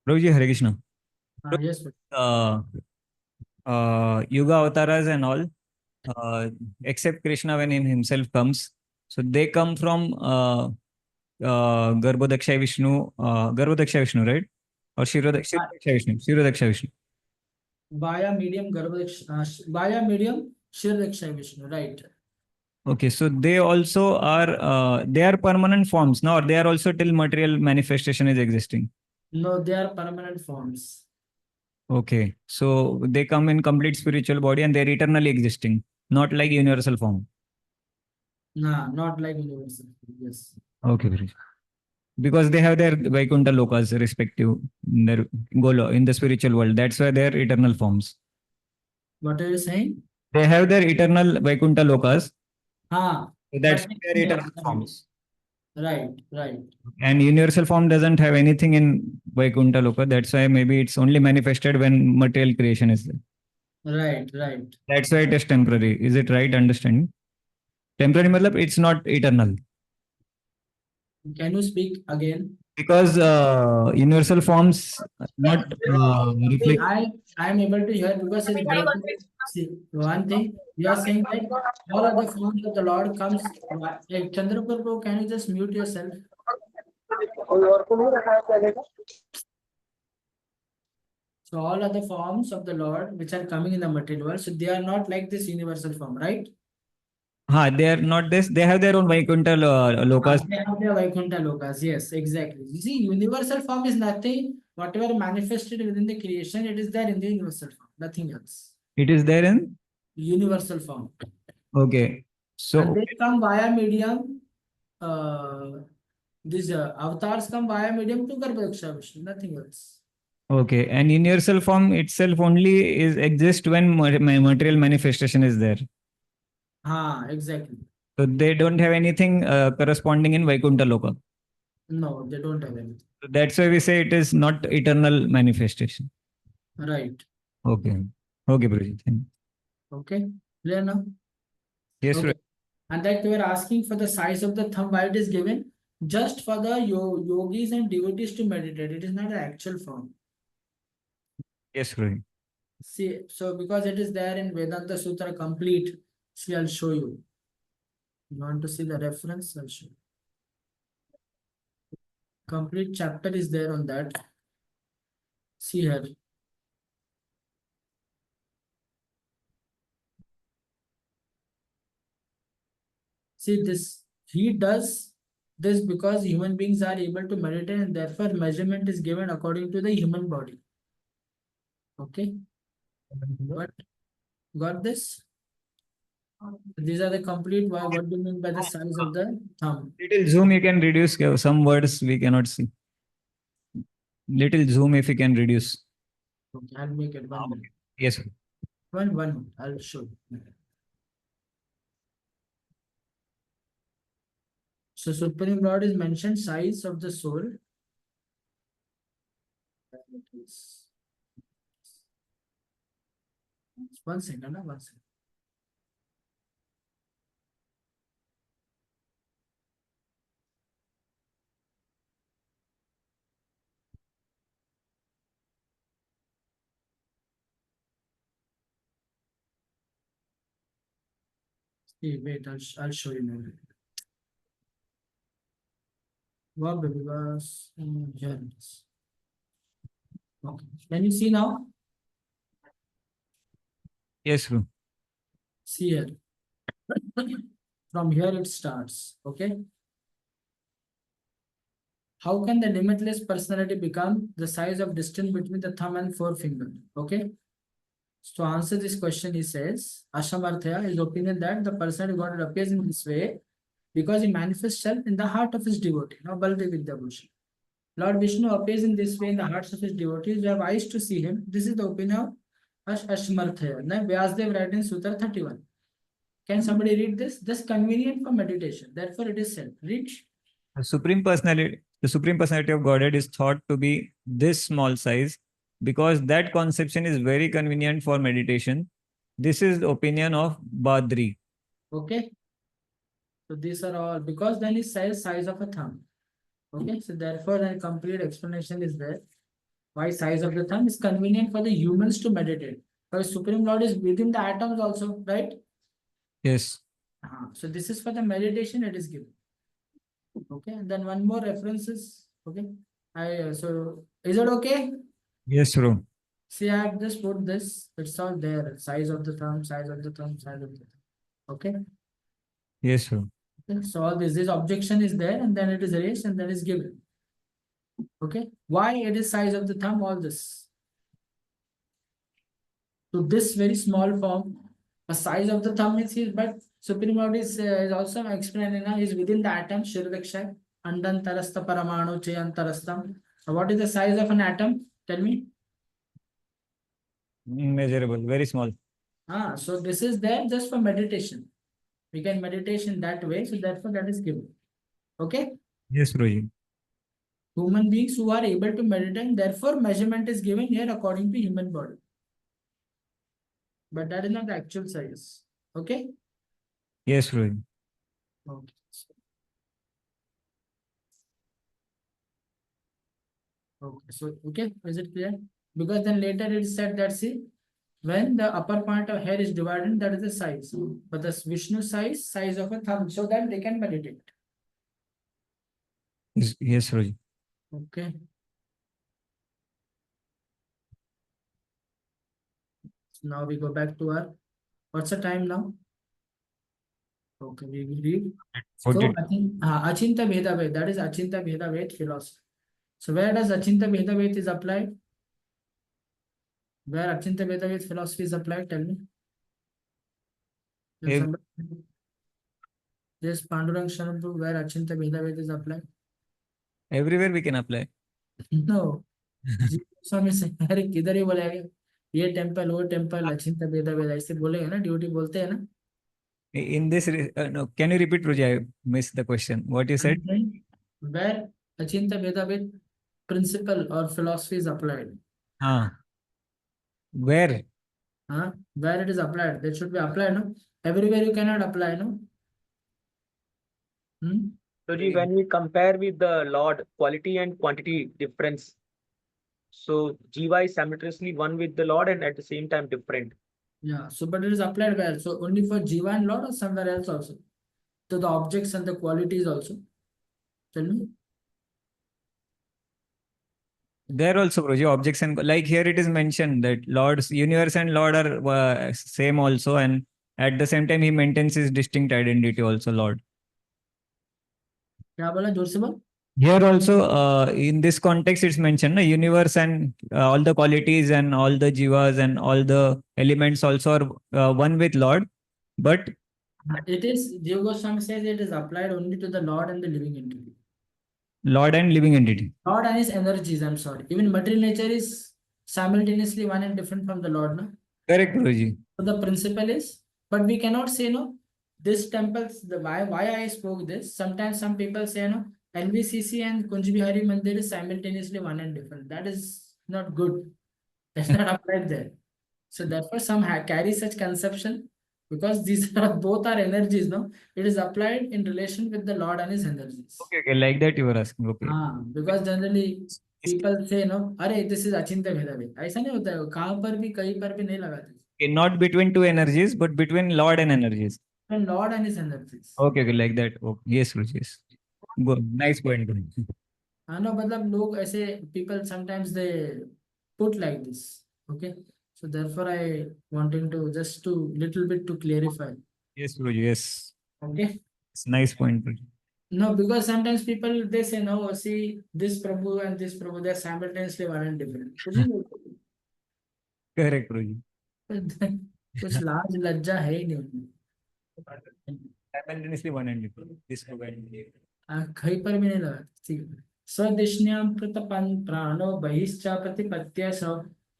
Prabhuji, Hare Krishna. Yes. Yuga avatars and all, except Krishna when in himself comes. So they come from Garbhodaksha Vishnu, right? Or Shirodaksha Vishnu. Via medium via medium Shirdaksha Vishnu, right? Okay, so they also are they are permanent forms, no? Or they are also till material manifestation is existing. No, they are permanent forms. Okay, so they come in complete spiritual body and they're eternally existing, not like universal form. Nah, not like universal. Yes. Okay, Guruji. Because they have their Vaikuntha lokas respective in their Golo in the spiritual world. That's why they're eternal forms. What are you saying? They have their eternal Vaikuntha lokas. Ah, So that's but- their eternal forms. right. And universal form doesn't have anything in Vaikuntha loka. That's why maybe it's only manifested when material creation is there. Right. That's why it is temporary. Is it right understanding? Temporary matlab it's not eternal. Can you speak again? Because universal forms not reflect. I am able to hear because it's breaking. See, one thing you are saying that all other forms of the Lord comes. Like Chandrapur Prabhu, can you just mute yourself? So all other forms of the Lord which are coming in the material world, so they are not like this universal form, right? They are not this. They have their own Vaikuntha lokas. They have their Vaikuntha lokas. Yes, exactly. You see, universal form is nothing. Whatever manifested within the creation, it is there in the universal form. Nothing else. It is there in. Universal form. Okay. So And they come via medium. These avatars come via medium to Garbhodaksha Vishnu. Nothing else. okay, and universal form itself only is exist when material manifestation is there. Exactly. So they don't have anything corresponding in Vaikuntha loka. No, they don't have anything. So that's why we say it is not eternal manifestation. Right. Okay. Okay, Guruji. Thank you. Okay. Clear now? Yes, Okay. Guruji. And that we were asking for the size of the thumb, why it is given? Just for the yogis and devotees to meditate. It is not an actual form. Yes, Guruji. See, so because it is there in Vedanta Sutra complete, see, I'll show you. You want to see the reference? I'll show you. Complete chapter is there on that. See here. See this, he does this because human beings are able to meditate and therefore measurement is given according to the human body. Okay. But got this? These are the complete. What do you mean by the size of the thumb? Little zoom you can reduce. Some words we cannot see. Little zoom if you can reduce. Okay, I'll make it 1 minute. Yes, sir. One minute. I'll show you. So Supreme Lord is mentioned size of the soul. 1 second. 1 second. See, wait, I'll show you now. Wow, because here it is. Okay. Can you see now? Yes, sir. See here. From here it starts. Okay. How can the limitless personality become the size of distance between the thumb and forefinger? Okay. So to answer this question, he says, Ashamarthya, his opinion that the personality God appears in this way because he manifests self in the heart of his devotee. Now, Baldev Vidyabhushan. Lord Vishnu appears in this way in the hearts of his devotees who have eyes to see him. This is the opinion of Ashmarthya. Now, Vyasdev writes in Sutra 31. Can somebody read this? This convenient for meditation. Therefore, it is said. Read. The Supreme Personality. the Supreme Personality of Godhead is thought to be this small size because that conception is very convenient for meditation. This is the opinion of Badri. Okay. So these are all because then is size of a thumb. Okay. So therefore, a complete explanation is there. Why size of the thumb is convenient for the humans to meditate. Because Supreme Lord is within the atoms also, right? Yes. So this is for the meditation it is given. Okay. And then one more references. Okay. So is it okay? Yes, bro. See, I have just put this. It's all there. Size of the thumb, size of the thumb, size of the thumb. Okay. Yes, bro. Okay. So all this objection is there, and then it is erased, and then is given. Okay. Why it is size of the thumb? All this. To this very small form, a size of the thumb means he, but Supreme Lord is also explaining now. Is within the atom. Shirdaksha, Andantarastha Paramanu Chayantarastham. What is the size of an atom? Tell me. Measurable, very small. So this is there just for meditation. We can meditation that way, so therefore that is given. Okay. Yes, Guruji. Human beings who are able to meditate, therefore measurement is given here according to human body. But that is not the actual size. Okay. Yes, Guruji. Okay. Okay. So okay, is it clear? Because then later it is said that see, when the upper part of hair is divided, that is the size. But the Vishnu size of a thumb, so that they can meditate. Yes, Guruji. Okay. So now we go back to our, what's the time now? Okay, we will read. So I think Achinta Bheda Ved, that is Achinta Bheda Ved philosophy. So where does Achinta Bheda Ved is applied? Where Achinta Bheda Ved philosophy is applied? Tell me. Yes, Pandurang Sharanpur, where Achinta Bheda Ved is applied? Everywhere we can apply. No. स्वामी से अरे किधर ही बोलेगा ये temple वो temple अचिंता भेदा भेद ऐसे बोलेगा ना ड्यूटी बोलते हैं ना. In this, no, can you repeat, Ruji? I missed the question. What you said? Where Achinta Bheda Ved principle or philosophy is applied. Where? Where it is applied, that should be applied, no? Everywhere you cannot apply, no? So, when we compare with the Lord, quality and quantity difference, so Jiva is simultaneously one with the Lord and at the same time different. Yeah, so but it is applied where? So only for Jiva and Lord or somewhere else also? So the objects and the qualities also? Tell me. There also, Guruji, objects and like here it is mentioned that Lord's universe and Lord are same also, and at the same time he maintains his distinct identity also, Lord. क्या बोला जोर से बोल? Here also, in this context, it's mentioned the universe and all the qualities and all the jivas and all the elements also are one with Lord, but it is Jiva Goswami says it is applied only to the Lord and the living entity. Lord and living entity. Lord and his energies, I'm sorry. Even material nature is simultaneously one and different from the Lord, no? Correct, Guruji. So the principle is, but we cannot say, no, this temples, the why I spoke this. Sometimes some people say, no, LVCC and Kunj Bihari Mandir is simultaneously one and different. That is not good. That's not applied there. So therefore, some carry such conception because these are both are energies, no? It is applied in relation with the Lord and his energies. Okay, like that you were asking. Okay. Because generally people say, no, अरे this is Achinta Bheda Ved. ऐसा नहीं होता है, कहाँ पर भी कहीं पर भी नहीं लगाते. Okay, not between two energies, but between Lord and energies. And Lord and his energies. Okay, like that. Okay. Yes, Guruji. Yes. Good. Nice point. No, मतलब लोग ऐसे people sometimes they put like this. Okay. So therefore I wanting to just to little bit to clarify. Yes, Guruji. Yes. Okay. It's nice point, Guruji. No, because sometimes people they say no, see this Prabhu and this Prabhu they are simultaneously one and different. Correct, Guruji. कुछ लाज लज्जा है ही नहीं. Simultaneously one and different. This कहीं पर भी नहीं लगा. ठीक है. स्वदिष्ण्याम प्रतपन प्राणो बहिश्चा प्रतिपत्य स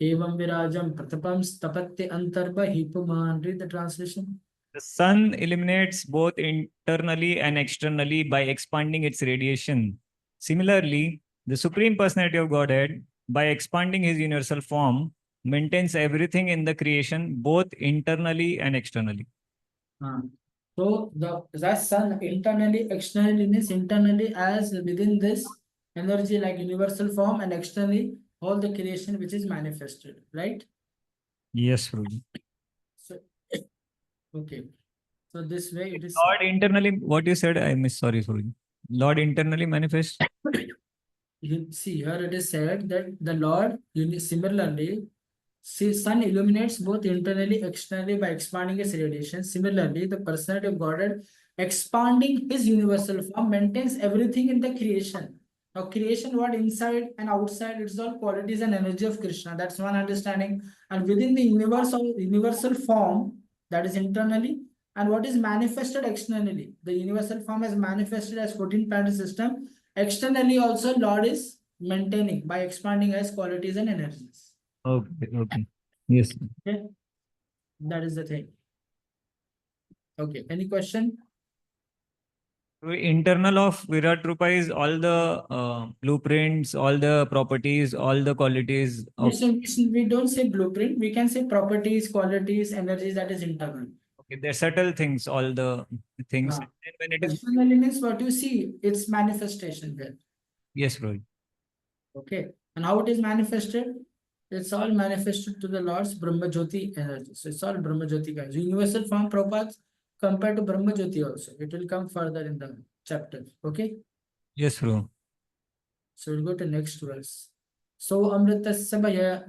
एवं विराजम प्रतपम तपत्य अंतर्बहि पुमान. Read the translation. The sun illuminates both internally and externally by expanding its radiation. Similarly, the Supreme Personality of Godhead, by expanding his universal form, maintains everything in the creation, both internally and externally. So the sun internally, externally means internally as within this energy like universal form, and externally all the creation which is manifested, right? Yes, Guruji. So okay. So this way it is. Lord internally, what you said, I miss. Sorry, Guruji. Lord internally manifests. You see here it is said that the Lord similarly, see, sun illuminates both internally, externally by expanding its radiation. Similarly, the personality of Godhead, expanding his universal form, maintains everything in the creation. Now, creation, what inside and outside, it's all qualities and energy of Krishna. That's one understanding. And within the universal form, that is internally, and what is manifested externally. The universal form is manifested as 14 planet system. Externally, also, Lord is maintaining by expanding as qualities and energies. Okay, okay. Yes. Okay, that is the thing. Okay, any question? Internal of Virat Rupa is all the blueprints, all the properties, all the qualities of. We don't say blueprint, we can say properties, qualities, energies, that is internal. Okay, they're subtle things, all the things. Ah. And when it is. Externally means what you see, it's manifestation there. Yes, Rohit. Okay, and how it is manifested? It's all manifested to the Lord's Brahma Jyoti energy. So it's all Brahma Jyoti guys. Universal form Prabhupada compared to Brahma Jyoti also. It will come further in the chapter. Okay. Yes, Rohit. So we'll go to next verse. So amritasya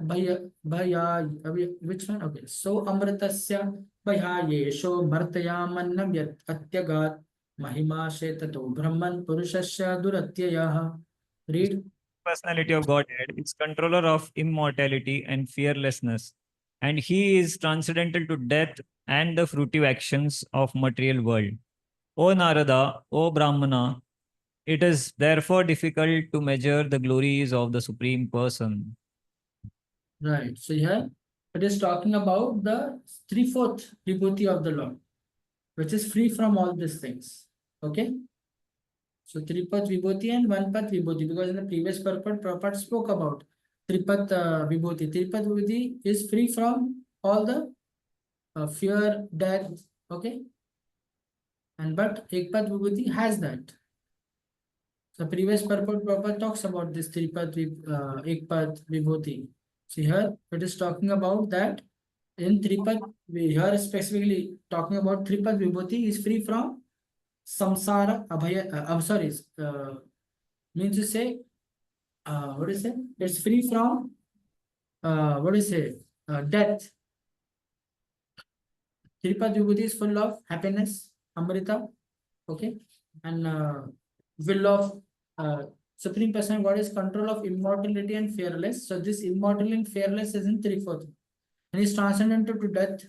which one? Okay. So amritasya bhayayesho martayamannam yat atyagat mahima shetato brahman purushasya duratyayaha. Read. Personality of Godhead is controller of immortality and fearlessness, and he is transcendental to death and the fruitive actions of material world. O Narada, O Brahmana, it is therefore difficult to measure the glories of the Supreme Person. Right. So here it is talking about the 3/4 vibhuti of the Lord, which is free from all these things. Okay. So Tripat Vibhuti and Vanpat Vibhuti, because in the previous purport, Prabhupada spoke about Tripat Vibhuti. Tripat Vibhuti is free from all the fear, death, okay? And but Ekpat Vibhuti has that. So previous purport, Prabhupada talks about this Tripat Ekpat Vibhuti. See here, it is talking about that in Tripat, we here specifically talking about Tripat Vibhuti is free from samsara abhaya, I'm sorry, means to say, what is it? It's free from, what is it? Death. Tirupati Vibhuti is full of happiness, Amrita, okay? And will of Supreme Person God is control of immortality and fearless. So this immortal and fearless is in 3/4. And is transcendental to death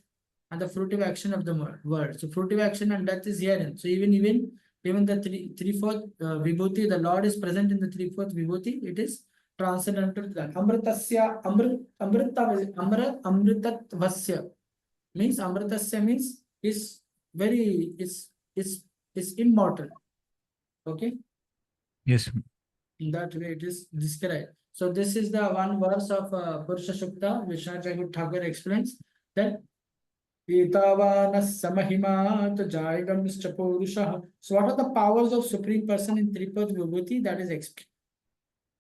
and the fruitive action of the world. So fruitive action and death is herein. So even the 3/4 vibhuti, the Lord is present in the 3/4 vibhuti. It is transcendental to that. Amritatvasya means amritasya means is very is immortal. Okay. Yes. In that way it is described. So this is the one verse of Purusha Sukta, Vishwanath Thakur explains that Etavanasya mahima jayagamscha purusha. So what are the powers of Supreme Person in Tripat Vibhuti? That is explained.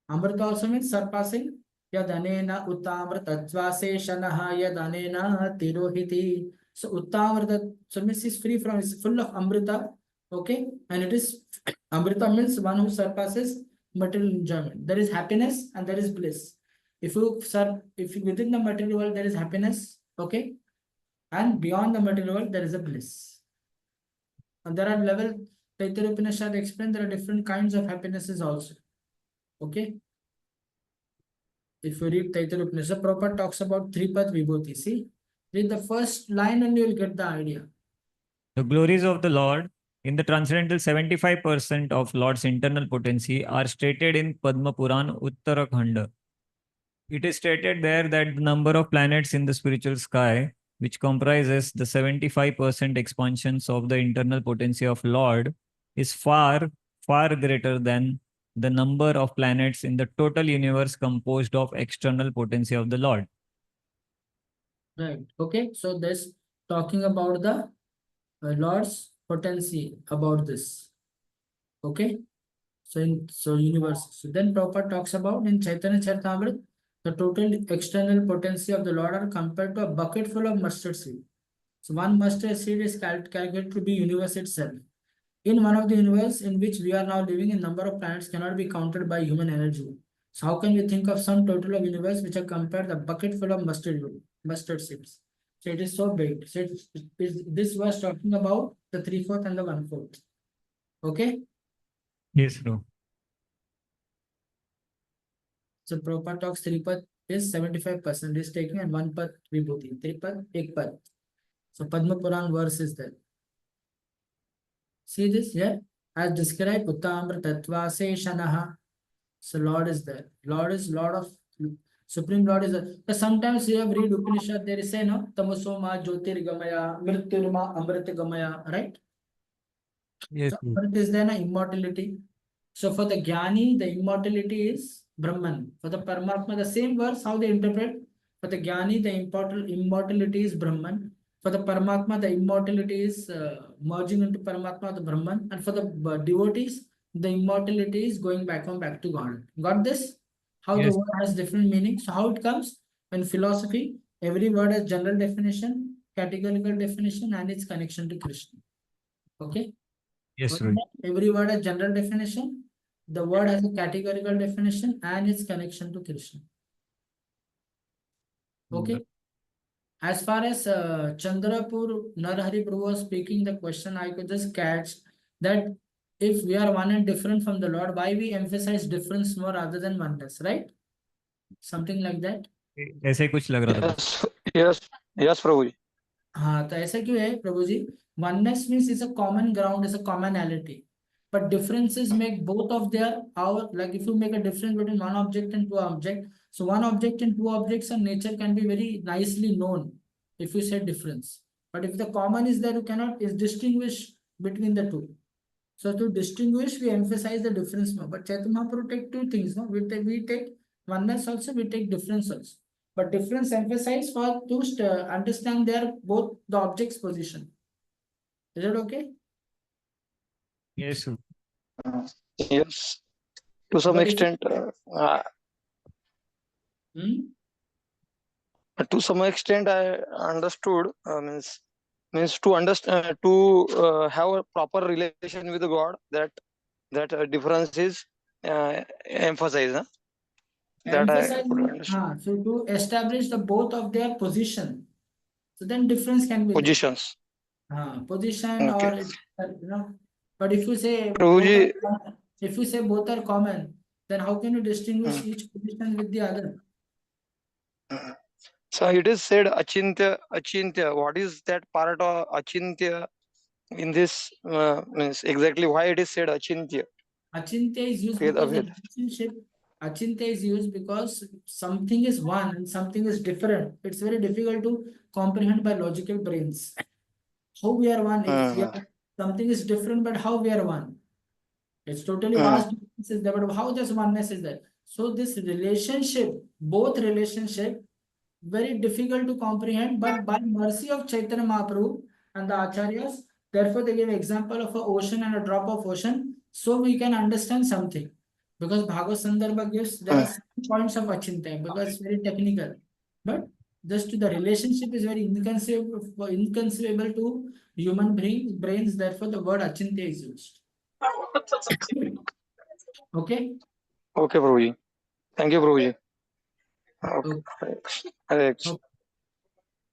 Amrita also means surpassing. Yadanena uttamritatvase shanaha yadanena tirohiti. So uttamrita, so means is free from, is full of amrita. Okay, and it is amrita means one who surpasses material enjoyment. There is happiness and there is bliss. If within the material world there is happiness, okay, and beyond the material world there is a bliss. And there are level, Taittiriya Upanishad explained there are different kinds of happinesses also. Okay. If you read Taittiriya Upanishad, Prabhupada talks about Tripat Vibhuti. See, read the first line and you will get the idea. The glories of the Lord in the transcendental 75% of Lord's internal potency are stated in Padma Puran Uttarakhanda. It is stated there that the number of planets in the spiritual sky, which comprises the 75% expansions of the internal potency of Lord, is far, far greater than the number of planets in the total universe composed of external potency of the Lord. Right. Okay. So this talking about the Lord's potency about this. Okay. So universe. So then Prabhupada talks about in Chaitanya Charitamrita, the total external potency of the Lord are compared to a bucket full of mustard seed. So one mustard seed is calculated to be universe itself. In one of the universe in which we are now living, a number of planets cannot be counted by human energy. So how can we think of some total of universe which are compared the bucket full of mustard seeds? So it is so big. So this was talking about the 3/4 and the 1/4. Okay. Yes, bro. So Prabhupada talks 3/4 is 75% is taking and 1/4 vibhuti. 3/4, 1/4. So Padma Puran verse is there. See this here? As described, Uttamrtatva Seshanaha. So Lord is there. Lord is Lord of Supreme Lord is there. So sometimes you have read Upanishad, there is say no Tamasoma Jyotirgamaya, Mrityurma Amritagamaya, right? Yes, So bro. Amrit is there na immortality. So for the Jnani, the immortality is Brahman. For the Paramatma, the same verse, how they interpret. For the Jnani, the immortality is Brahman. For the Paramatma, the immortality is merging into Paramatma, the Brahman. And for the devotees, the immortality is going back to God. Got this? How the Yes. word has different meanings. So how it comes? In philosophy, every word has general definition, categorical definition, and its connection to Krishna. Okay? Yes, bro. Every word has general definition. The word has a categorical definition and its connection to Krishna. Okay. As far as Chandrapur Narhari Prabhu was speaking, the question I could just catch that if we are one and different from the Lord, why we emphasize difference more rather than oneness, right? Something like that. ऐसे कुछ लग रहा था. Yes, Prabhuji. हाँ तो ऐसा क्यों है प्रभु जी oneness means is a common ground, is a commonality, but differences make both of their our like if you make a difference between one object and two object, so one object and two objects and nature can be very nicely known if you say difference, but if the common is there you cannot is distinguish between the two. So to distinguish we emphasize the difference more, but Chaitanya Mahaprabhu take two things, no, we take oneness also, we take difference also. But difference emphasized for to understand their both the object's position. Is it okay? Yes, bro. Yes. To some But if extent, to some extent, I understood. Means to understand to have a proper relation with God. That difference is emphasized. Huh? That I emphasize could means, understand. so to establish the both of their position, so then difference can be there. Positions. Position Okay. or but if you say Prabhuji, if you say both are common, then how can you distinguish each position with the other? so it is said achintya. What is that part of achintya in this? Means exactly why it is said achintya. Achintya is used Veda, because the Veda. relationship. Achintya is used because something is one and something is different. It's very difficult to comprehend by logical brains. How we are one if we are, something is different, but how we are one? It's totally vast differences there, but how this oneness is there? So this relationship, both relationship, very difficult to comprehend, but by mercy of Chaitanya Mahaprabhu and the Acharyas, therefore they give example of an ocean and a drop of ocean, so we can understand something. Because Bhagavad Sandarbha gives, there are some points of Achintya, because it's very technical. But just the relationship is very inconceivable to human brains, therefore the word Achintya is used. Okay? Okay, Prabhuji. Thank you, Prabhuji. Okay.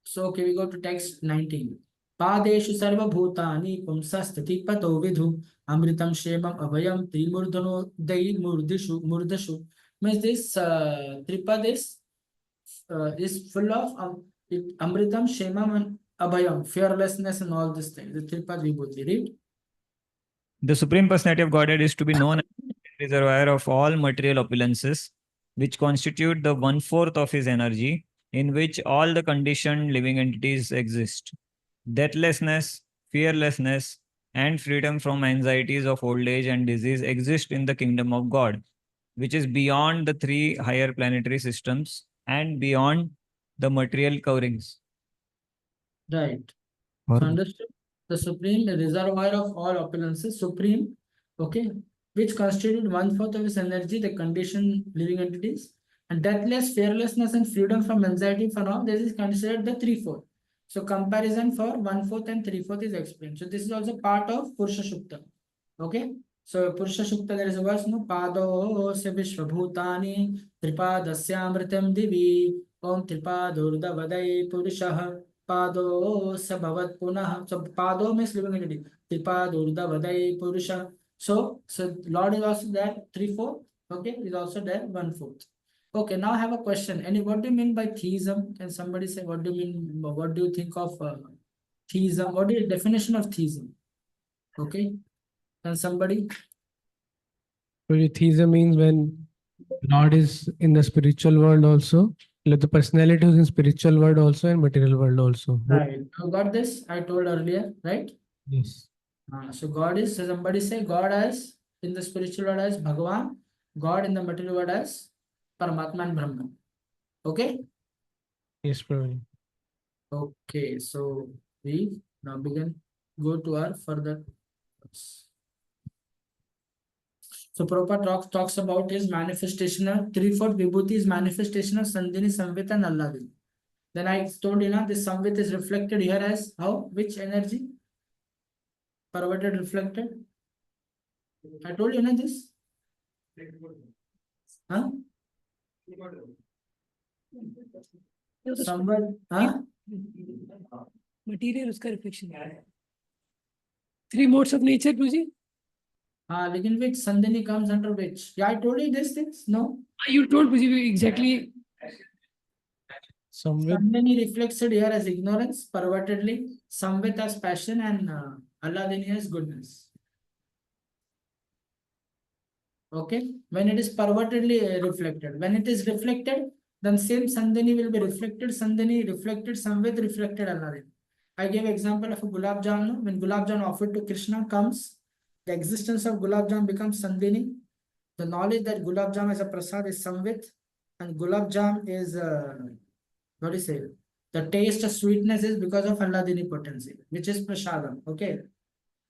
So okay, we go to text 19. Padeshu sarvabhutani pumsastati pato vidhu amritam shemam abhayam trimurdano dai murdashu. Means this tripad is full of amritam shemam and abhayam, fearlessness and all these things. The tripad vibhuti. Read. The Supreme Personality of Godhead is to be known as the reservoir of all material opulences, which constitute the 1/4 of his energy, in which all the conditioned living entities exist. Deathlessness, fearlessness, and freedom from anxieties of old age and disease exist in the kingdom of God, which is beyond the three higher planetary systems and beyond the material coverings. Right. Or So understood? The supreme reservoir of all opulences, supreme, okay, which constitute one fourth of his energy, the conditioned living entities, and deathless, fearlessness, and freedom from anxiety for all. This is considered the three fourth. So comparison for one fourth and three fourth is explained. So this is also part of Purusha Shukta. Okay. So Purusha Shukta, there is a verse, no, Pado se Vishvabhutani Tripadasya Divi Om Tripadurdavadai Purushah Pado Sabhavat Punah. So Pado means living entity. Tripadurdavadai Purusha. So Lord is also there, 3/4. Okay, is also there, 1/4. Okay, now I have a question. What do you mean by theism? Can somebody say what do you mean? What do you think of theism? What is the definition of theism? Okay, can somebody? Theism means when Lord is in the spiritual world also, like the personality is in spiritual world also and material world also. Both. Right. You got this? I told earlier, right? Yes. So God is, so somebody say God as in the spiritual world as Bhagavan, God in the material world as Paramatma and Brahman. Okay? Yes, Prabhu. Okay, so we now go to our further. So Prabhupada talks about his manifestation of three-fourth Vibhuti is manifestation of Sandhini, Samvit and Alladini. Then I told you now this Samvit is reflected here as how? Which energy? Perverted reflected. I told you this. Huh? Somewhere, huh? Material उसका reflection है. Three modes of nature, Guruji. Lekin which Sandhini comes under which? Yeah, I told you these things. No. You told Guruji exactly. Sandhini reflects it here as ignorance, pervertedly. Samvit as passion and Alladini as goodness. Okay. When it is pervertedly reflected. When it is reflected, then same Sandhini will be reflected. Sandhini reflected, Samvit reflected Alladini. I gave example of a gulab jamun. When gulab jamun offered to Krishna comes, the existence of gulab jamun becomes Sandhini. The knowledge that gulab jamun as a prasad is Samvit, and gulab jamun is what do you say? The taste of sweetness is because of Alladini potency, which is prasadam. Okay.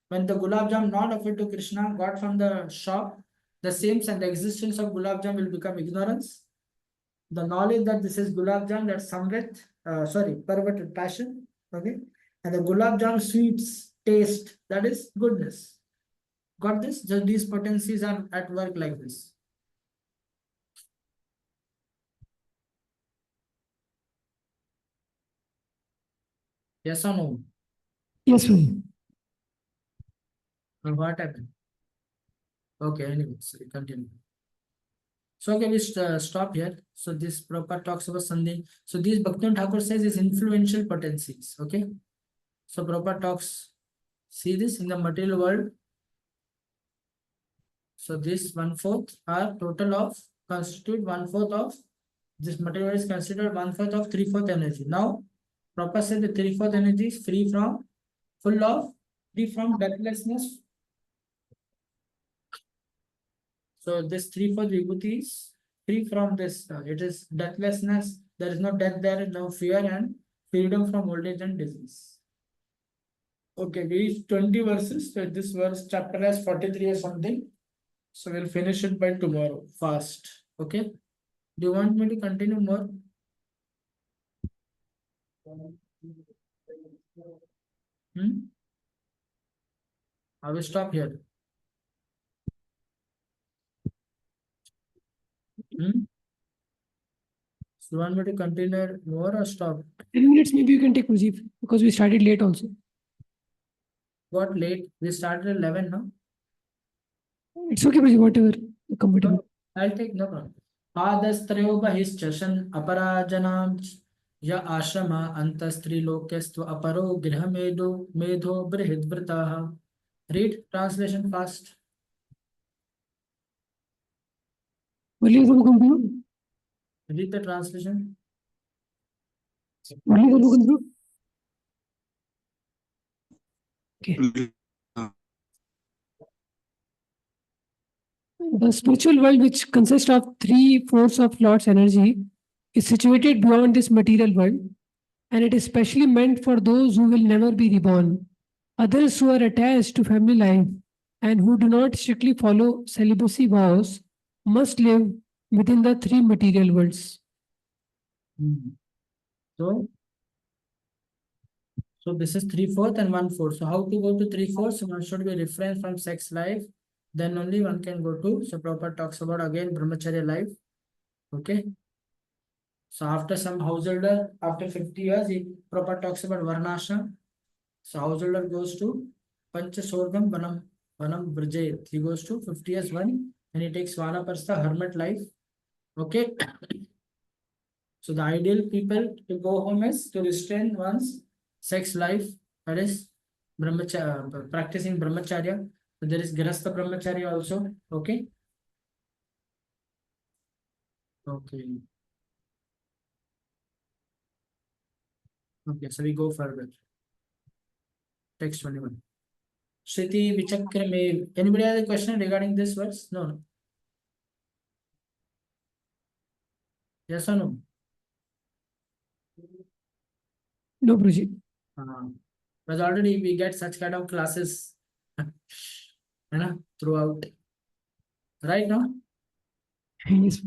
When the gulab jamun not offered to Krishna got from the shop, the same and the existence of gulab jamun will become ignorance. The knowledge that this is gulab jamun, that's Samvit, perverted passion. Okay. And the gulab jamun sweets taste, that is goodness. Got this? Just these potencies are at work like this. Yes or no? Yes, sir. What happened? Okay, anyways, we continue. So okay, we stop here. So this Prabhupada talks about Sandhi. So these Bhaktivinoda Thakur says is influential potencies. Okay. So Prabhupada talks, see this in the material world. So this 1/4 are total of constitute 1/4 of this material is considered 1/4 of 3/4 energy. Now Prabhupada said the 3/4 energy is free from deathlessness. So this 3/4 vibhuti is free from this. It is deathlessness. There is no death there, no fear and freedom from old age and disease. Okay, we reached 20 verses. So this verse chapter has 43 or something. So we'll finish it by tomorrow. Fast. Okay. Do you want me to continue more? I will stop here. So you want me to continue more or stop? 10 minutes maybe you can take, Guruji, because we started late also. What late? We started at 11, no? It's okay, Guruji, whatever. Comfortable. I'll take no problem. Padastrayo bahischashan aparajanam ya ashrama antastrilokestu aparo grihamedo medho brihidvritaha. Read translation fast. Read the translation. Okay. The spiritual world, which consists of 3/4 of Lord's energy, is situated beyond this material world, and it is specially meant for those who will never be reborn. Others who are attached to family life and who do not strictly follow celibacy vows must live within the three material worlds. So this is 3/4 and 1/4. So how to go to 3/4? So one should be refrained from sex life. Then only one can go to. So Prabhupada talks about again brahmacharya life. Okay. So after some householder, after 50 years, Prabhupada talks about varnashram. So householder goes to Pancha Sorgam Vanam Brajayat. He goes to 50 years one and he takes Vanaprastha hermit life. Okay. So the ideal people to go home is to restrain one's sex life, that is practicing brahmacharya. So there is Grihastha brahmacharya also. Okay. Okay. Okay, so we go further. Text 21. Shriti Vichakrame. Anybody has a question regarding this verse? No. Yes or no? No, Guruji. Because already we get such kind of classes throughout. Right now? Yes.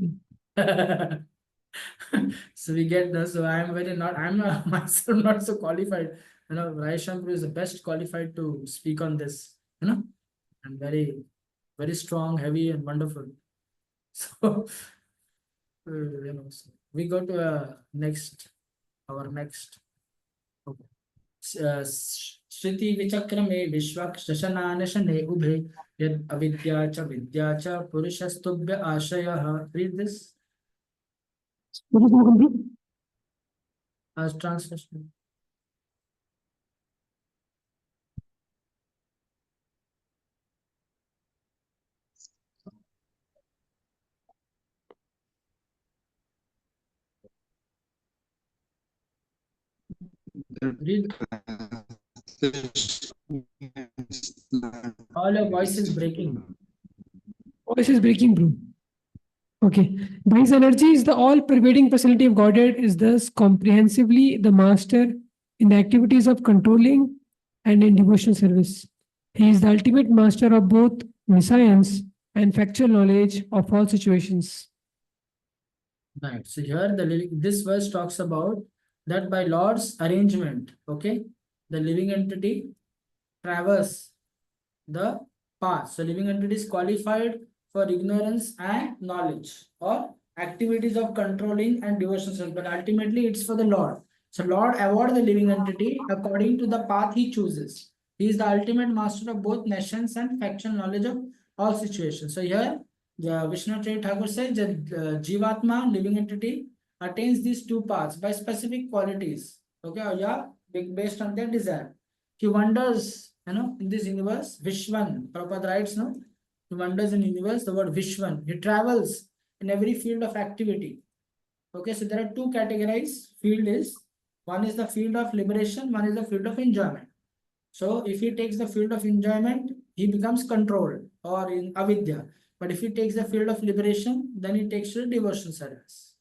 So we get this. So I'm not myself not so qualified. Vaishampur is the best qualified to speak on this. And very, very strong, heavy, and wonderful. So, so we go to our next. Okay. Shriti Vichakrame Vishwak Shashananashane Ubhe Yad Avidya Cha Vidya Cha Purushastubhya Ashayah. Read this. What is the complete? As translation. Read. All your voice is breaking. Voice is breaking, bro. Okay. By his energy is the all-pervading personality of Godhead, is thus comprehensively the master in the activities of controlling and in devotional service. He is the ultimate master of both science and factual knowledge of all situations. Right. So here this verse talks about that by Lord's arrangement, okay, the living entity traverse the path. So living entity is qualified for ignorance and knowledge or activities of controlling and devotion, but ultimately it's for the Lord. So Lord award the living entity according to the path he chooses. He is the ultimate master of both nations and factual knowledge of all situations. So here Vishnu Thakur says that Jivatma, living entity, attains these two paths by specific qualities. Okay, or yeah, based on their desire. He wonders, in this universe, Vishwan. Prabhupada writes, no? He wonders in universe, the word Vishwan. He travels in every field of activity. Okay, so there are two categories. Field is, one is the field of liberation, one is the field of enjoyment. So if he takes the field of enjoyment, he becomes controlled or in avidya. But if he takes the field of liberation, then he takes to the devotion service.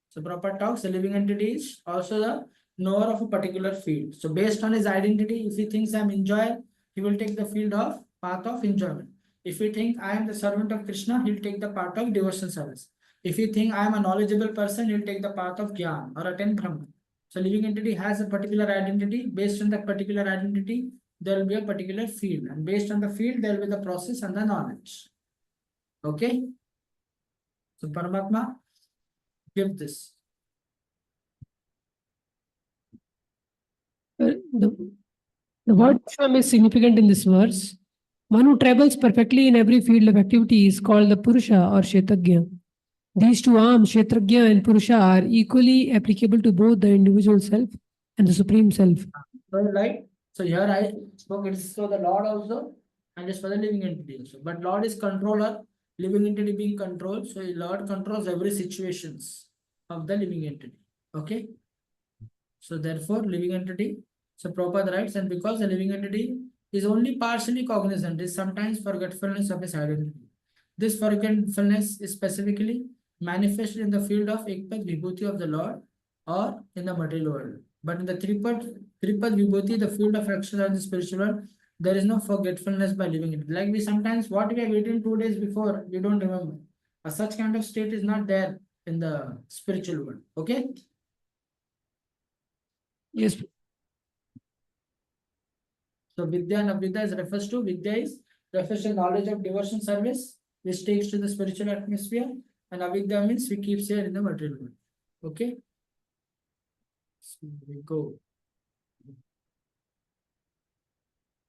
So Prabhupada talks, the living entity is also the knower of a particular field. So based on his identity, if he thinks I'm enjoyer, he will take the field of path of enjoyment. If he think I am the servant of Krishna, he'll take the path of devotion service. If you think I am a knowledgeable person, he'll take the path of Gyan or attain Brahman. So living entity has a particular identity. Based on that particular identity, there will be a particular field. And based on the field, there will be the process and the knowledge. Okay? So Paramatma, give this. The word Vishwam is significant in this verse. One who travels perfectly in every field of activity is called the Purusha or Kshetrajna. These two arms, Kshetrajna and Purusha, are equally applicable to both the individual self and the Supreme Self. Right? So here I spoke, it's for the Lord also, and it's for the living entity also. But Lord is controller, living entity being controlled. So Lord controls every situations of the living entity. Okay? So therefore, living entity, so Prabhupada writes, and because the living entity is only partially cognizant, is sometimes forgetfulness of his identity. This forgetfulness is specifically manifested in the field of Ekpad Vibhuti of the Lord or in the material world. But in the Tripad Vibhuti, the field of action of the spiritual world, there is no forgetfulness by living it. Like we sometimes, what we have eaten 2 days before, we don't remember. Such kind of state is not there in the spiritual world. Okay? Yes. So Vidya and Avidya is refers to knowledge of devotion service, which takes to the spiritual atmosphere, and Avidya means we keep here in the material world. Okay? So we go.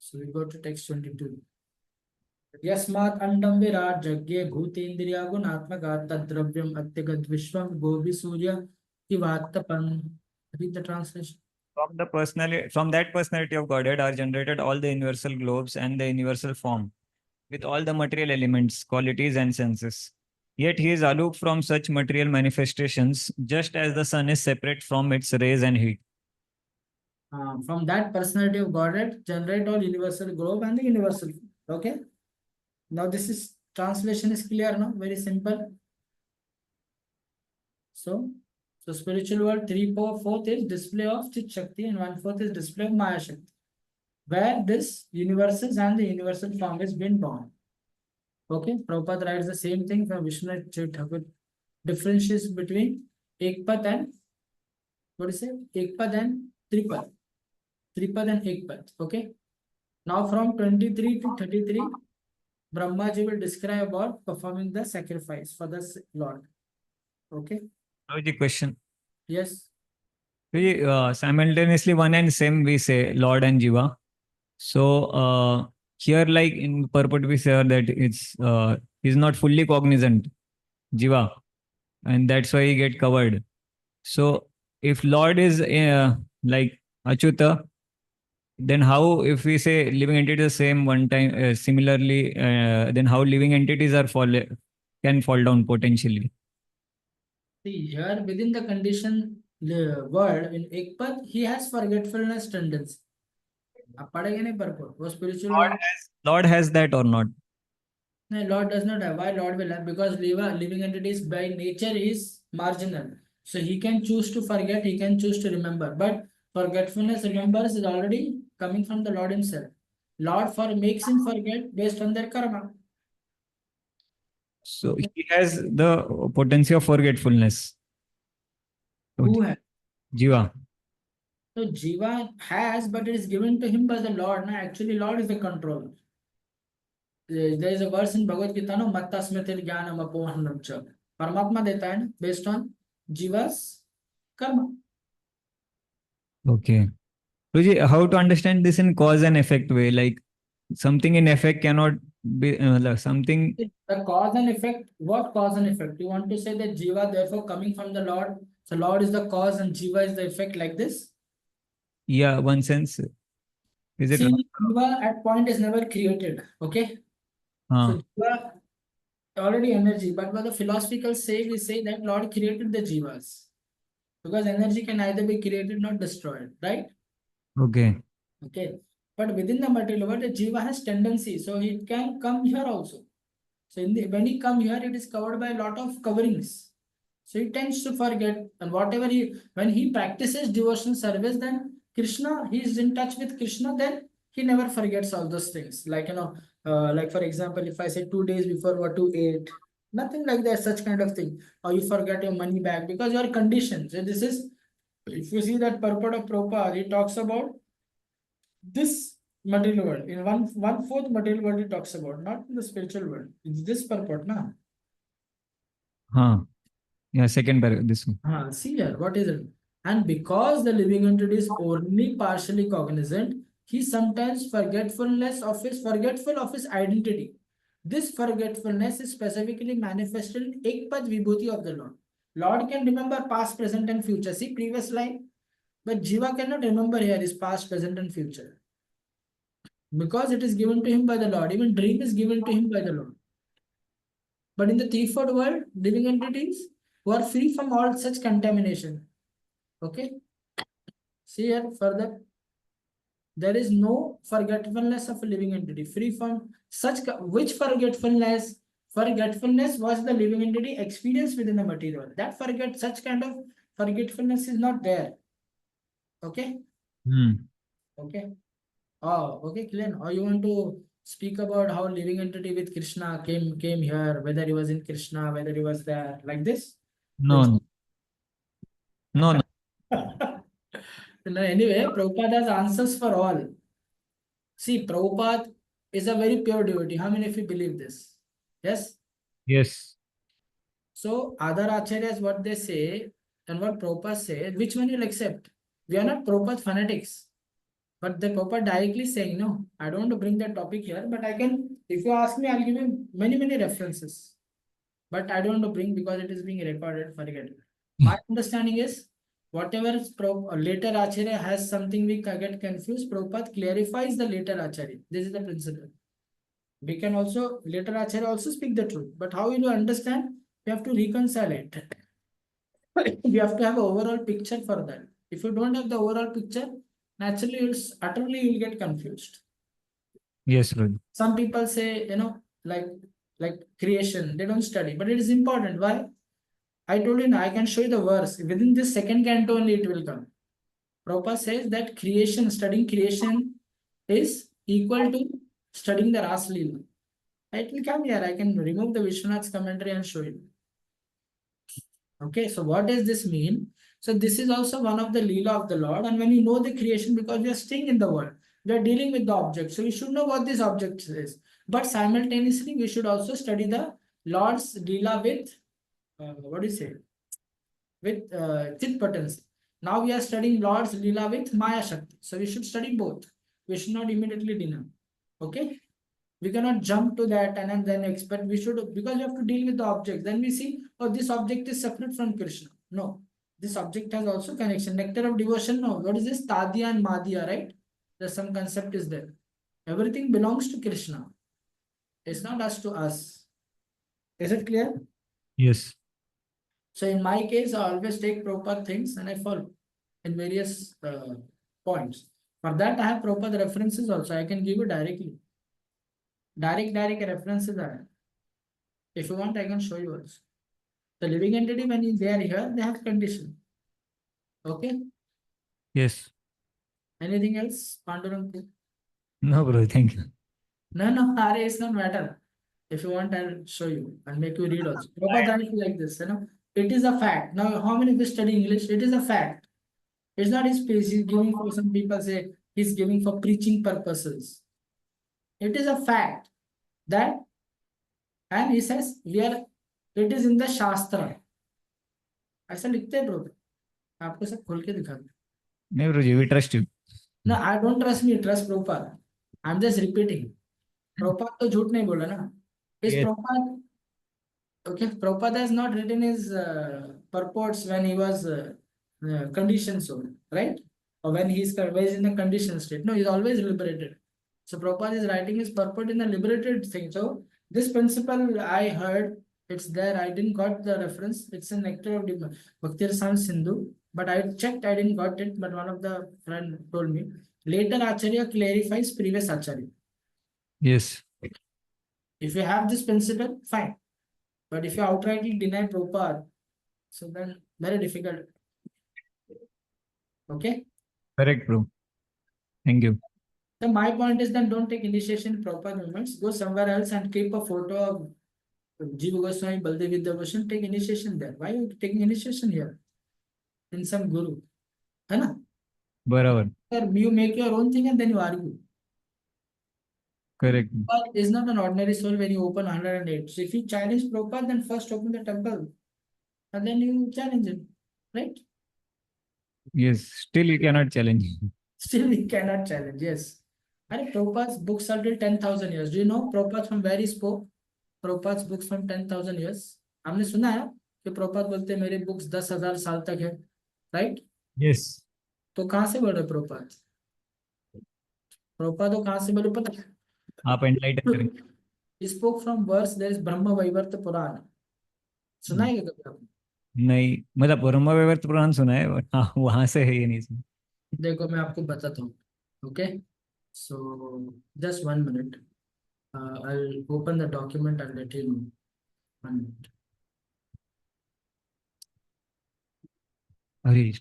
So we go to text 22. Yasmat andam virat jagye bhutendriya gunatmaka taddravyam atyagad vishwam govi surya kivattapan. Read the translation. From that personality of Godhead are generated all the universal globes and the universal form, with all the material elements, qualities, and senses. Yet he is aloof from such material manifestations, just as the sun is separate from its rays and heat. From that personality of Godhead, generate all universal globe and the universal. Okay. Now this is translation is clear, no? Very simple. So spiritual world 3/4 is display of Chit Shakti and 1/4 is display of Maya Shakti, where this universals and the universal form is been born. Okay, Prabhupada writes the same thing from Vishnu Thakur. Differentiates between Ekpad and what is it? Ekpad and Tripad. Tripad and Ekpad. Okay. Now from 23 to 33, Brahmaji will describe about performing the sacrifice for the Lord. Okay. Now the question. Yes. Simultaneously one and same we say Lord and Jiva. So here like in purport we say that it's he's not fully cognizant, Jiva, and that's why he get covered. So if Lord is like Achyuta, then how if we say living entities the same one time similarly, then how living entities are can fall down potentially? See here within the condition the world in Ekpad, he has forgetfulness tendency. Spiritual Lord has that or not? No, Lord does not have. Why Lord will have? Because living entities by nature is marginal. So he can choose to forget, he can choose to remember. But forgetfulness, remembers is already coming from the Lord himself. Lord makes him forget based on their karma. So he has the potency of forgetfulness. Who has? Jiva. So Jiva has, but it is given to him by the Lord. No? Actually, Lord is the controller. There is a verse in Bhagavad Gita, no, Matta Smritir Jnanam Apohanam Cha. Paramatma deta hai, based on Jiva's karma. Okay. Ruji, how to understand this in cause and effect way? Like something in effect cannot be something. The cause and effect, what cause and effect? You want to say that Jiva therefore coming from the Lord, so Lord is the cause and Jiva is the effect like this? Yeah, one sense. Is it? See, Jiva at point is never created, okay? So Jiva already energy, but by the philosophical say, we say that Lord created the Jivas. Because energy can either be created, not destroyed, right? Okay. Okay. But within the material world, the Jiva has tendency, so it can come here also. So when he come here, it is covered by a lot of coverings. So he tends to forget, and whatever when he practices devotional service, then Krishna, he is in touch with Krishna, then he never forgets all those things. Like, like for example, if I say 2 days before what to eat, nothing like that, such kind of thing. Or you forget your money back because you are conditioned. So this is, if you see that purport of Prabhupada, he talks about this material world. In one-fourth material world he talks about, not in the spiritual world. It's this purport, na? Yeah, second paragraph, this one. See here, what is it? And because the living entity is only partially cognizant, he sometimes forgetful of his identity. This forgetfulness is specifically manifested in Ekpad Vibhuti of the Lord. Lord can remember past, present, and future. See previous line. But Jiva cannot remember here his past, present, and future. Because it is given to him by the Lord. Even dream is given to him by the Lord. But in the threefold world, living entities who are free from all such contamination. Okay. See here further. There is no forgetfulness of a living entity free from such which forgetfulness Forgetfulness was the living entity experience within the material. That such kind of forgetfulness is not there. Okay. Okay. Oh, okay, clear. Or you want to speak about how living entity with Krishna came here, whether he was in Krishna, whether he was there, like this? No, no. No, anyway, Prabhupada has answers for all. See, Prabhupada is a very pure devotee. How many of you believe this? Yes? Yes. So, other acharyas, what they say, and what Prabhupada says, which one you'll accept? We are not Prabhupada fanatics. But the Prabhupada directly saying, no, I don't want to bring that topic here, but I can, if you ask me, I'll give you many references. But I don't want to bring because it is being recorded, forget it. My understanding is, whatever later Acharya has something we get confused, Prabhupada clarifies the later Acharya. This is the principle. We can also, later Acharya also speak the truth. But how will you understand? You have to reconcile it. We have to have an overall picture for that. If you don't have the overall picture, naturally you'll get confused. Yes, Guruji. Some people say, like creation, they don't study, but it is important. Why? I told you, I can show you the verse. Within this second canto only it will come. Prabhupada says that studying creation is equal to studying the Ras Leela. It will come here. I can remove the Vishwanath's commentary and show you. Okay, so what does this mean? So this is also one of the Leela of the Lord. And when you know the creation, because we are staying in the world, we are dealing with the object. So we should know what this object is. But simultaneously, we should also study the Lord's Leela with, what do you say? With Chit potency. Now we are studying Lord's Leela with Maya Shakti. So we should study both. We should not immediately deny. Okay? We cannot jump to that and then expect we should, because we have to deal with the object. Then we see, oh, this object is separate from Krishna. No, this object has also connection. Nectar of devotion, no. What is this? Tadya and Madhya, right? There's some concept is there. Everything belongs to Krishna. It's not us to us. Is it clear? Yes. So in my case, I always take Prabhupada things and I follow in various points. For that, I have Prabhupada references also. I can give you directly. Direct references are. If you want, I can show you also. The living entity, when they are here, they have condition. Okay? Yes. Anything else? Pandurang? No, Guruji. Thank you. No, it's not matter. If you want, I'll show you and make you read also. Prabhupada is like this, It is a fact. Now, how many of you study English? It is a fact. It's not his place. He's giving for, some people say he's giving for preaching purposes. It is a fact that, and he says, it is in the Shastra. ऐसा लिखते हैं bro आपको सब खोल के दिखा दूं No, Guruji, we trust you. No, I don't trust me, trust Prabhupada. I'm just repeating. Prabhupada तो झूठ नहीं बोला ना. Is Yes. Prabhupada, okay, Prabhupada has not written his purports when he was conditioned soul, right? Or when he's in the conditioned state. No, he's always liberated. So Prabhupada is writing his purport in a liberated thing. So this principle I heard, it's there. I didn't got the reference. It's a Nectar of Bhakti Rasan Sindhu. But I checked, I didn't got it. But one of the friend told me. Later Acharya clarifies previous Acharya. Yes. If you have this principle, fine. But if you outrightly deny Prabhupada, so then very difficult. Okay? Correct, bro. Thank you. So my point is that don't take initiation in Prabhupada movements. Go somewhere else and keep a photo of Jiva Goswami, Baldev Vidyabhushan. Take initiation there. Why are you taking initiation here? In some guru. Hai na? Barabar. You make your own thing and then you argue. Correct. Prabhupada is not an ordinary soul when you open 108. So if you challenge Prabhupada, then first open the temple. And then you challenge him. Right? Yes. Still you cannot challenge. Still we cannot challenge. Yes. And Prabhupada's books are till 10,000 years. Do you know Prabhupada from where he spoke? Prabhupada's books from 10,000 years. हमने सुना है कि प्रभुपाद बोलते हैं मेरे books 10,000 साल तक है, राइट? Yes. तो कहाँ से बोल रहे प्रभुपाद? प्रभुपाद तो कहाँ से बोले पता है? आप enlighten करें. He spoke from verse there is Brahma Vaivarta Purana. सुना है क्या कभी आपने? नहीं, मतलब ब्रह्म वैवर्त पुराण सुना है, but हाँ वहां से है ये नहीं सुना. देखो मैं आपको बताता हूँ. Okay, so just 1 minute. I'll open the document and let you know. 1 minute. Hare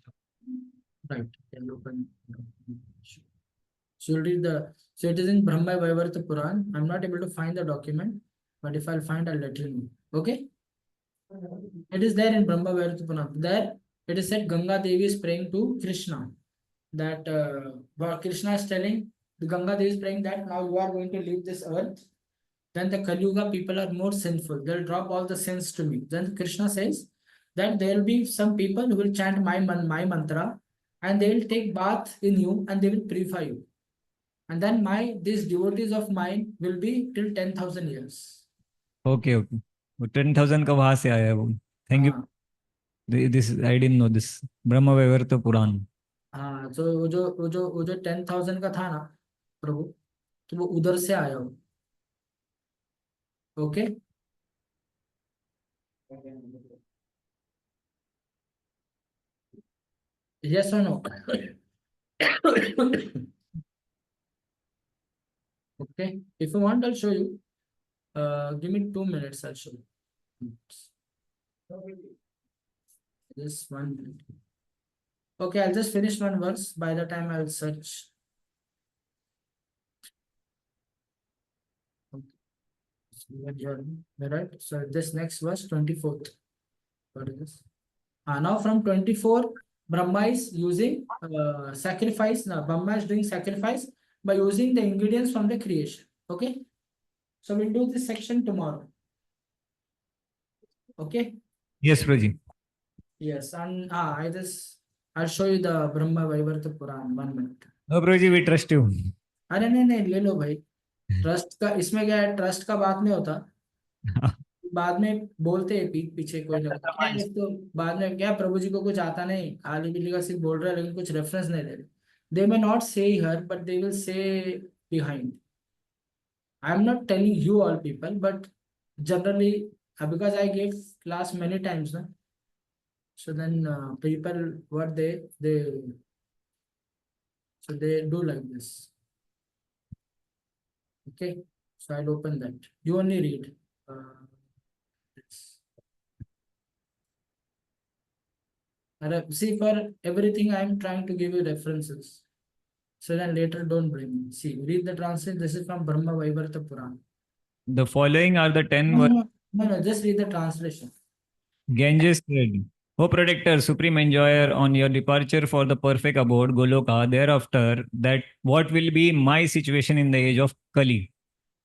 Right. Can open. So you'll read so it is in Brahma Vaivarta Puran. I'm not able to find the document, but if I'll find, I'll let you know. Okay? It is there in Brahma Vaivarta Puran. There it is said Ganga Devi is praying to Krishna. That what Krishna is telling, the Ganga Devi is praying that now you are going to leave this earth. Then the Kali Yuga people are more sinful. They'll drop all the sins to me. Then Krishna says that there will be some people who will chant my mantra, and they will take bath in you and they will purify you. And then these devotees of mine will be till 10,000 years. Okay, okay. वो 10,000 का वहां से आया है वो. Thank you. This I didn't know this. Brahma Vaivarta Puran. हाँ, तो वो जो 10,000 का था ना प्रभु, तो वो उधर से आया हो. Okay. Yes or no? Okay. If you want, I'll show you. Give me 2 minutes. I'll show you. Just 1 minute. Okay, I'll just finish one verse. By the time I'll search. Right. So this next verse, 24th. What is this? Now from 24, Brahma is using sacrifice. Now Brahma is doing sacrifice by using the ingredients from the creation. Okay. So we'll do this section tomorrow. Okay. Yes, Prabhuji. Yes, and I'll show you the Brahma Vaivarta Puran. 1 minute. No, Prabhuji, we trust you. अरे नहीं ले लो भाई. Trust का इसमें क्या है, trust का बात नहीं होता. बाद में बोलते हैं पीछे कोई लोग क्या है, तो बाद में क्या प्रभु जी को कुछ आता नहीं, आली बिली का सिर्फ बोल रहे हैं लेकिन कुछ रेफरेंस नहीं दे रहे. They may not say here, but they will say behind. I am not telling you all people, but generally because I gave class many times, na? So then people what they do like this. Okay, so I'll open that. You only read. See, for everything I'm trying to give you references. So then later don't blame me. See, read the translation. This is from Brahma Vaivarta Puran. The following are the 10 No, just read the translation. Ganges said, O protector, supreme enjoyer, on your departure for the perfect abode, Goloka, thereafter, that what will be my situation in the age of Kali?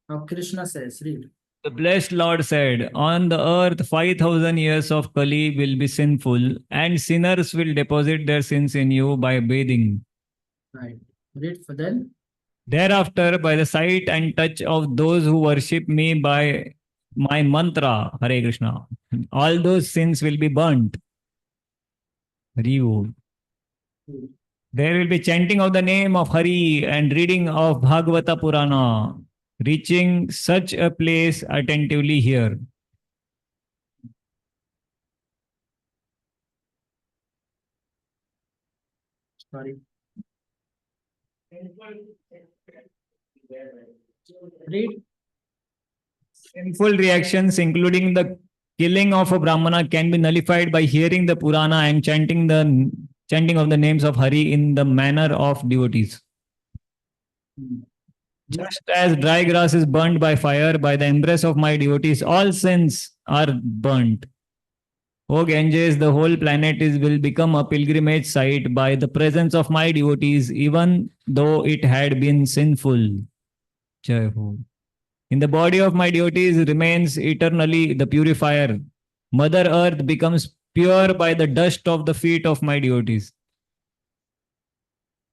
Now Krishna says, read. The blessed Lord said, on the earth 5,000 years of Kali will be sinful, and sinners will deposit their sins in you by bathing. Right. Read for them. Thereafter, by the sight and touch of those who worship me by my mantra, Hare Krishna, all those sins will be burnt. Hari Bol. There will be chanting of the name of Hari and reading of Bhagavata Purana. Reaching such a place, attentively hear. Sorry. Read. Sinful reactions, including the killing of a Brahmana, can be nullified by hearing the Purana and chanting of the names of Hari in the manner of devotees. Just as dry grass is burnt by fire, by the embrace of my devotees, all sins are burnt. O Ganges, the whole planet will become a pilgrimage site by the presence of my devotees, even though it had been sinful. Jai Ho. In the body of my devotees remains eternally the purifier. Mother Earth becomes pure by the dust of the feet of my devotees.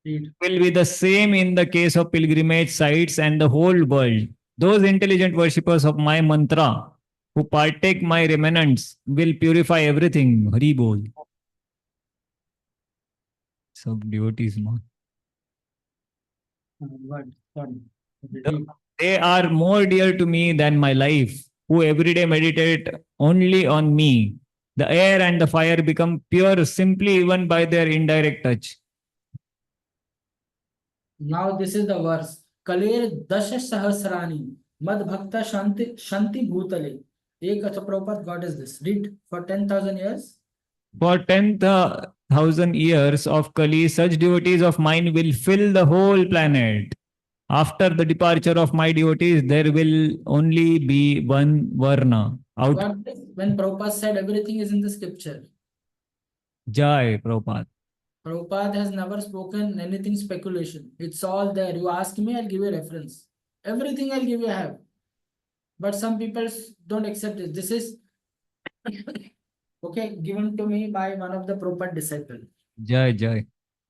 Read. Will be the same in the case of pilgrimage sites and the whole world. Those intelligent worshippers of my mantra who partake my remnants will purify everything. Hari Bol. Sub devotees, man. What? Sorry. They are more dear to me than my life, who every day meditate only on me. The air and the fire become pure simply even by their indirect touch. Now this is the verse. Kalir dasha sahasrani mad bhakta shanti bhutale एक Prabhupada, what is this? Read for 10,000 years. For 10,000 years of Kali, such devotees of mine will fill the whole planet. After the departure of my devotees, there will only be one Varna. Out. What is? When Prabhupada said everything is in the scripture. Jai Prabhupada. Prabhupada has never spoken anything speculation. It's all there. You ask me, I'll give you a reference. Everything I'll give you, I have. But some people don't accept it. This is okay, given to me by one of the Prabhupada disciples. Jai Jai.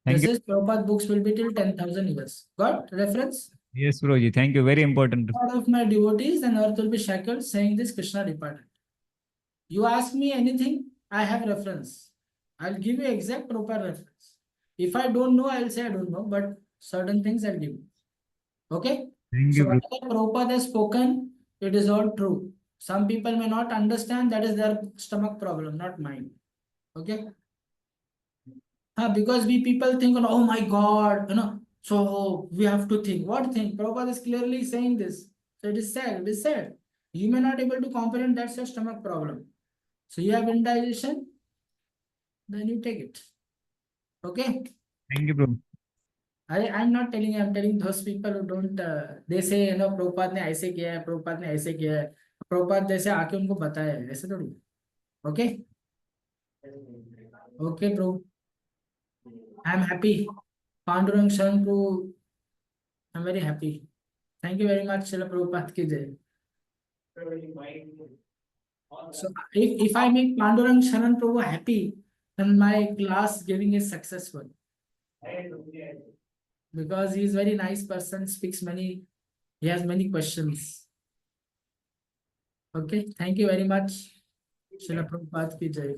Thank This you. is Prabhupada books will be till 10,000 years. Got reference? Yes, Guruji. Thank you. Very important. All of my devotees and earth will be shackled, saying this Krishna departed. You ask me anything, I have reference. I'll give you exact proper reference. If I don't know, I'll say I don't know, but certain things I'll give you. Okay? Thank So you, Guruji. whatever Prabhupada has spoken, it is all true. Some people may not understand, that is their stomach problem, not mine. Okay? Because we people think, oh my God, so we have to think. What think? Prabhupada is clearly saying this. So it is said, it is said. You may not able to comprehend, that's your stomach problem. So you have indigestion, then you take it. Okay? Thank you, Prabhu. I'm not telling you, I'm telling those people who don't, they say, Prabhupada ने ऐसे किया है, Prabhupada ने ऐसे किया है. Prabhupada जैसे आके उनको बताया है, ऐसे थोड़ी. Okay? Okay, bro. I'm happy. Pandurang Sharan Prabhu, I'm very happy. Thank you very much, Srila Prabhupada ki jai. So if I make Pandurang Sharan Prabhu happy, then my class giving is successful. Because he is very nice person, speaks many, he has many questions. Okay, thank you very much. Srila Prabhupada ki jai.